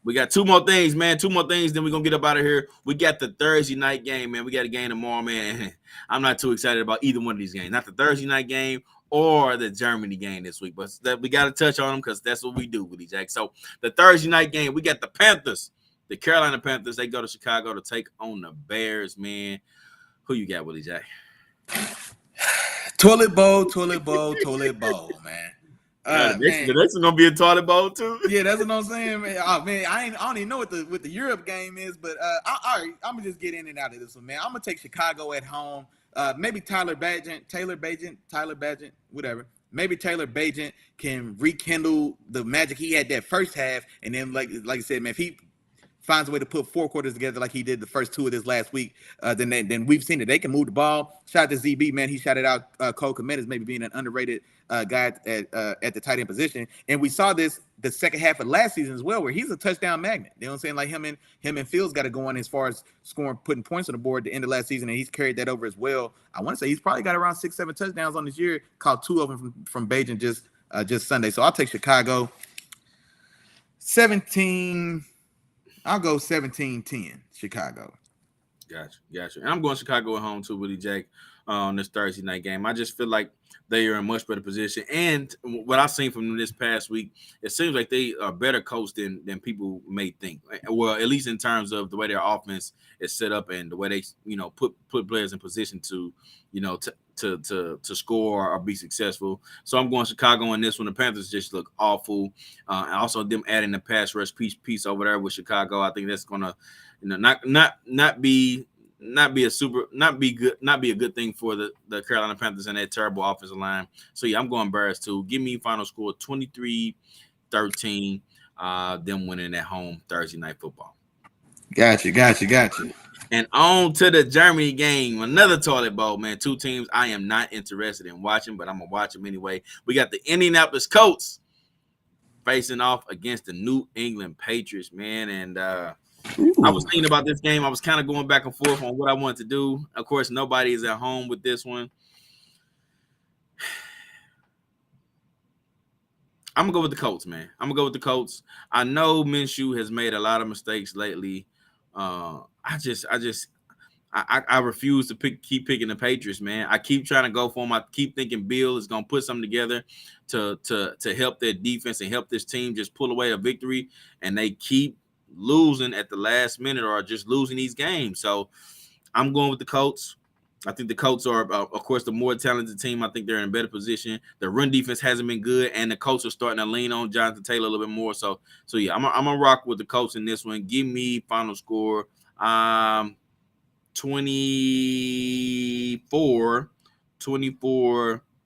We got 2 more things, man. 2 more things, then we're gonna get up out of here. We got the Thursday night game, man. We got a game tomorrow, man. I'm not too excited about either one of these games, not the Thursday night game or the Germany game this week, but we got to touch on them because that's what we do, Willie Jack. So the Thursday night game, we got the Panthers, the Carolina Panthers. They go to Chicago to take on the Bears, man. Who you got, Willie Jack? Toilet bowl, man. The next one gonna be a toilet bowl too. Yeah, that's what I'm saying, man. Oh man, I don't even know what the Europe game is, but all right, I'm gonna just get in and out of this one, man. I'm gonna take Chicago at home. Maybe Tyler Bagent, whatever. Maybe Taylor Bagent can rekindle the magic he had that first half, and then like I said, man, if he finds a way to put 4 quarters together like he did the first 2 of this last week, then we've seen it. They can move the ball. Shout out to ZB, man. He shouted out Cole Kmet as maybe being an underrated guy at the tight end position. And we saw this the second half of last season as well, where he's a touchdown magnet. You know what I'm saying? Like him and Fields got to go on as far as scoring, putting points on the board at the end of last season, and he's carried that over as well. I want to say he's probably got around 6-7 touchdowns on this year. Caught 2 of them from Bagent just Sunday. So I'll take Chicago 17. I'll go 17-10, Chicago. Gotcha. And I'm going Chicago at home too, Willie Jack, on this Thursday night game. I just feel like they are in a much better position. And what I've seen from them this past week, it seems like they are better coached than people may think. Well, at least in terms of the way their offense is set up and the way they, put players in position to, to score or be successful. So I'm going Chicago in this one. The Panthers just look awful. And also them adding the pass rush piece over there with Chicago. I think that's gonna, not be a good thing for the Carolina Panthers and that terrible offensive line. So yeah, I'm going Bears too. Give me final score 23-13. Them winning at home Thursday night football. Gotcha. And on to the Germany game, another toilet bowl, man. 2 teams I am not interested in watching, but I'm gonna watch them anyway. We got the Indianapolis Colts facing off against the New England Patriots, man. And I was thinking about this game. I was kind of going back and forth on what I wanted to do. Of course, nobody is at home with this one. I'm gonna go with the Colts, man. I know Minshew has made a lot of mistakes lately. I refuse to keep picking the Patriots, man. I keep trying to go for them. I keep thinking Bill is gonna put something together to help their defense and help this team just pull away a victory, and they keep losing at the last minute or just losing these games. So I'm going with the Colts. I think the Colts are, of course, the more talented team. I think they're in a better position. The run defense hasn't been good, and the Colts are starting to lean on Jonathan Taylor a little bit more. So yeah, I'm gonna rock with the Colts in this one. Give me final score 24-17.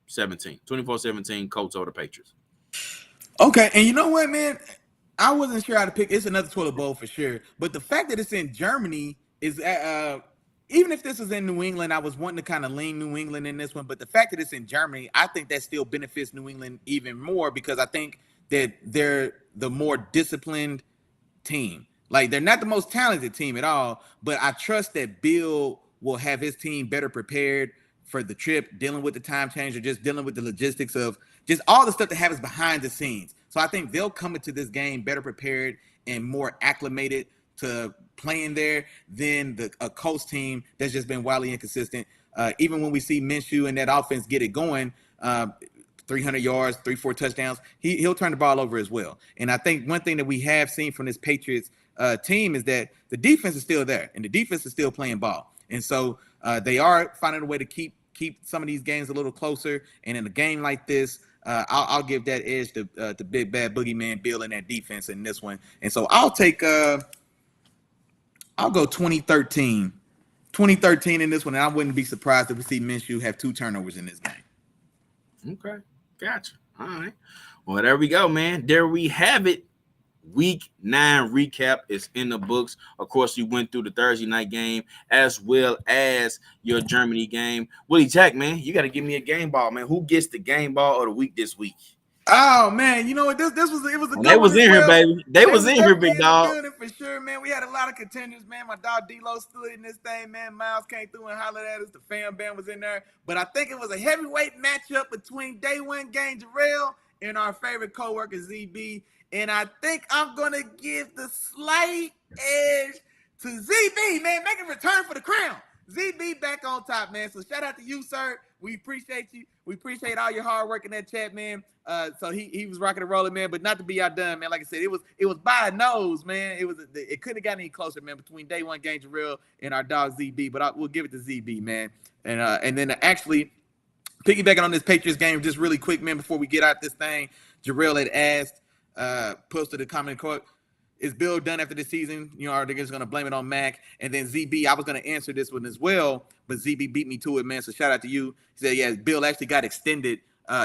24-17 Colts over the Patriots. Okay, and you know what, man? I wasn't sure how to pick. It's another toilet bowl for sure. But the fact that it's in Germany is, even if this was in New England, I was wanting to kind of lean New England in this one. But the fact that it's in Germany, I think that still benefits New England even more because I think that they're the more disciplined team. Like they're not the most talented team at all, but I trust that Bill will have his team better prepared for the trip, dealing with the time change or just dealing with the logistics of just all the stuff that happens behind the scenes. So I think they'll come into this game better prepared and more acclimated to playing there than a Colts team that's just been wildly inconsistent. Even when we see Minshew and that offense get it going, 300 yards, 3-4 touchdowns, he'll turn the ball over as well. And I think one thing that we have seen from this Patriots team is that the defense is still there and the defense is still playing ball. And so they are finding a way to keep some of these games a little closer. And in a game like this, I'll give that edge to the big bad boogeyman Bill and that defense in this one. And so I'll go 2013 in this one. And I wouldn't be surprised if we see Minshew have 2 turnovers in this game. Okay. Gotcha. All right. Well, there we go, man. There we have it. Week 9 recap is in the books. Of course, you went through the Thursday night game as well as your Germany game. Willie Jack, man, you got to give me a game ball, man. Who gets the game ball of the week this week? Oh man, you know what? It was a good they was in here, baby. They was in here, big dog. For sure, man. We had a lot of contenders, man. My dog D-Lo stood in this thing, man. Miles came through and hollered at us. The fam band was in there, but I think it was a heavyweight matchup between Day One Gang Jarrell and our favorite coworker ZB. And I think I'm gonna give the slight edge to ZB, man. Make a return for the crown. ZB back on top, man. So shout out to you, sir. We appreciate you. We appreciate all your hard work in that chat, man. So he was rocking and rolling, man. But not to be outdone, man. Like I said, it was by a nose, man. It couldn't have gotten any closer, man, between Day One Gang Jarrell and our dog ZB. But we'll give it to ZB, man. And then actually piggybacking on this Patriots game, just really quick, man. Before we get out this thing, Jarrell had asked, posted a comment quote. Is Bill done after this season? You know, are they just going to blame it on Mac? And then ZB, I was going to answer this one as well, but ZB beat me to it, man. So shout out to you. He said, yeah, Bill actually got extended.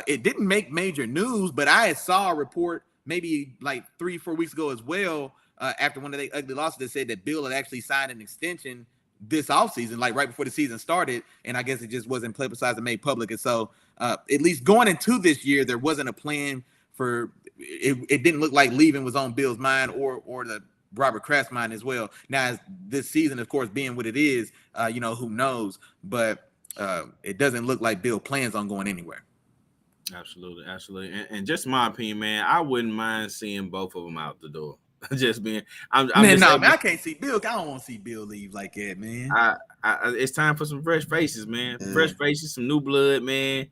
It didn't make major news, but I saw a report maybe like 3-4 weeks ago as well, after one of the ugly losses that said that Bill had actually signed an extension this offseason, like right before the season started. And I guess it just wasn't publicized and made public. And so at least going into this year, there wasn't a plan for it didn't look like leaving was on Bill's mind or the Robert Kraft's mind as well. Now, this season, of course, being what it is, who knows? But it doesn't look like Bill plans on going anywhere. Absolutely. And just my opinion, man, I wouldn't mind seeing both of them out the door. Just being, I can't see Bill. I don't want to see Bill leave like that, man. It's time for some fresh faces, man. Fresh faces, some new blood, man.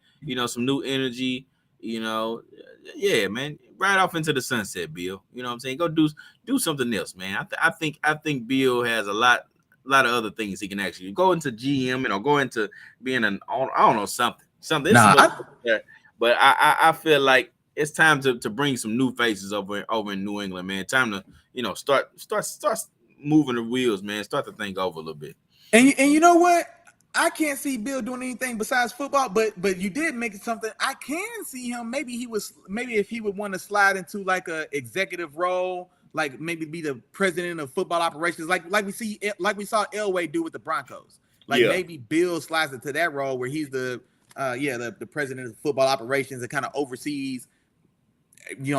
Some new energy. Yeah, man. Right off into the sunset, Bill. You know what I'm saying? Go do something else, man. I think Bill has a lot of other things he can actually go into GM or go into being I don't know, something. But I feel like it's time to bring some new faces over in New England, man. Time to start moving the wheels, man. Start to think over a little bit. And you know what? I can't see Bill doing anything besides football, but you did make it something. I can see him. Maybe if he would want to slide into like a executive role, like maybe be the president of football operations, like we saw Elway do with the Broncos. Maybe Bill slides into that role where he's the president of football operations and kind of oversees,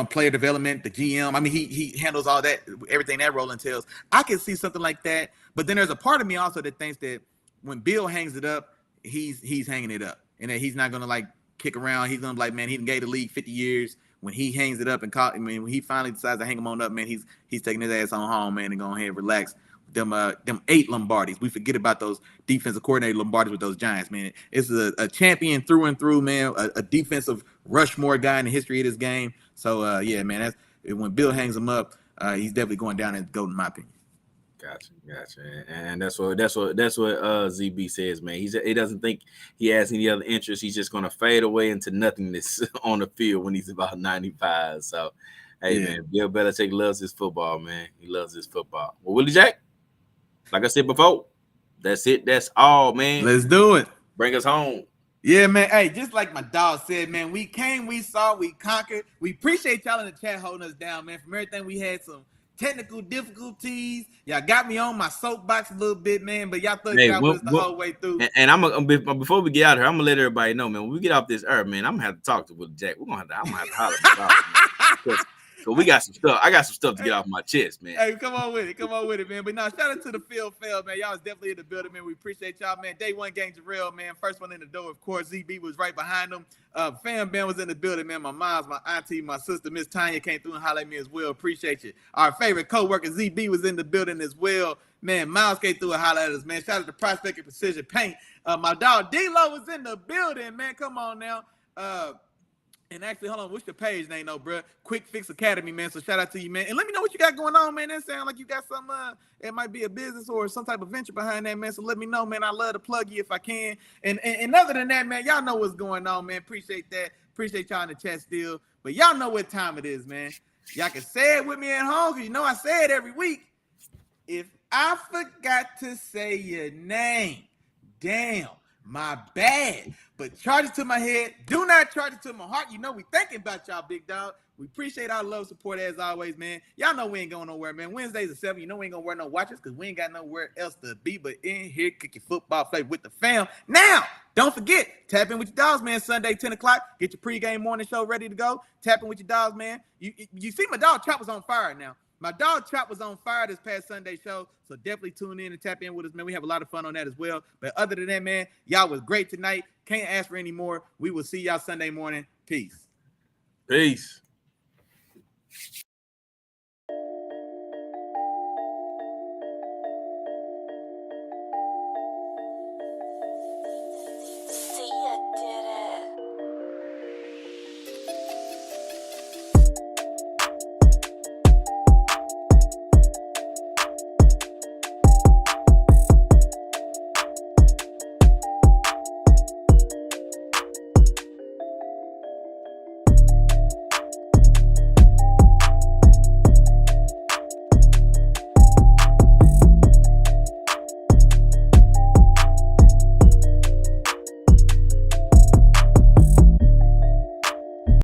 player development, the GM. I mean, he handles all that, everything that role entails. I can see something like that. But then there's a part of me also that thinks that when Bill hangs it up, he's hanging it up, and that he's not gonna like kick around. He's gonna be like, man, he gave the league 50 years. When he hangs it up when he finally decides to hang him on up, man, he's taking his ass on home, man, and go ahead and relax. Them 8 Lombardis. We forget about those defensive coordinator Lombardis with those Giants, man. It's a champion through and through, man. A defensive Rushmore guy in the history of this game. So yeah, man, that's when Bill hangs him up, he's definitely going down as GOAT in my opinion. Gotcha. And that's what ZB says, man. He doesn't think he has any other interest. He's just gonna fade away into nothingness on the field when he's about 95. So hey, man, Bill Belichick loves his football, man. He loves his football. Well, Willie Jack, like I said before, that's it. That's all, man. Let's do it. Bring us home. Yeah, man. Hey, just like my dog said, man, we came, we saw, we conquered. We appreciate y'all in the chat holding us down, man. From everything, we had some technical difficulties. Y'all got me on my soapbox a little bit, man, but y'all thought y'all was the whole way through. And I'm gonna before we get out here, I'm gonna let everybody know, man. When we get off this earth, man, I'm gonna have to talk to Willie Jack. I'm gonna have to holler about because we got some stuff. I got some stuff to get off my chest, man. Hey, come on with it, man. But now, shout out to the field fail, man. Y'all was definitely in the building, man. We appreciate y'all, man. Day one gang Jarrell, man. First one in the door, of course. ZB was right behind them. Fam Ben was in the building, man. My mom's, my auntie, my sister, Miss Tanya came through and hollered at me as well. Appreciate you. Our favorite co-worker, ZB, was in the building as well. Man, Miles came through and hollered at us, man. Shout out to Prospect and Precision Paint. My dog D-Lo was in the building, man. Come on now. And actually, hold on, what's your page name, though, bro? Quick Fix Academy, man. So shout out to you, man. And let me know what you got going on, man. That sound like you got some, it might be a business or some type of venture behind that, man. So let me know, man. I love to plug you if I can. And other than that, man, y'all know what's going on, man. Appreciate that. Appreciate y'all in the chat still. But y'all know what time it is, man. Y'all can say it with me at home, because you know I say it every week. If I forgot to say your name, damn, my bad. But charge it to my head. Do not charge it to my heart. You know we thinking about y'all, big dog. We appreciate our love, support as always, man. Y'all know we ain't going nowhere, man. Wednesdays at 7. You know we ain't gonna wear no watches because we ain't got nowhere else to be but in here kicking football play with the fam. Now, don't forget, tap in with your dogs, man. Sunday, 10 o'clock. Get your pregame morning show ready to go. Tap in with your dogs, man. You see my dog Chop was on fire now. My dog Chop was on fire this past Sunday show, so definitely tune in and tap in with us, man. We have a lot of fun on that as well. But other than that, man, y'all was great tonight. Can't ask for any more. We will see y'all Sunday morning. Peace. Peace.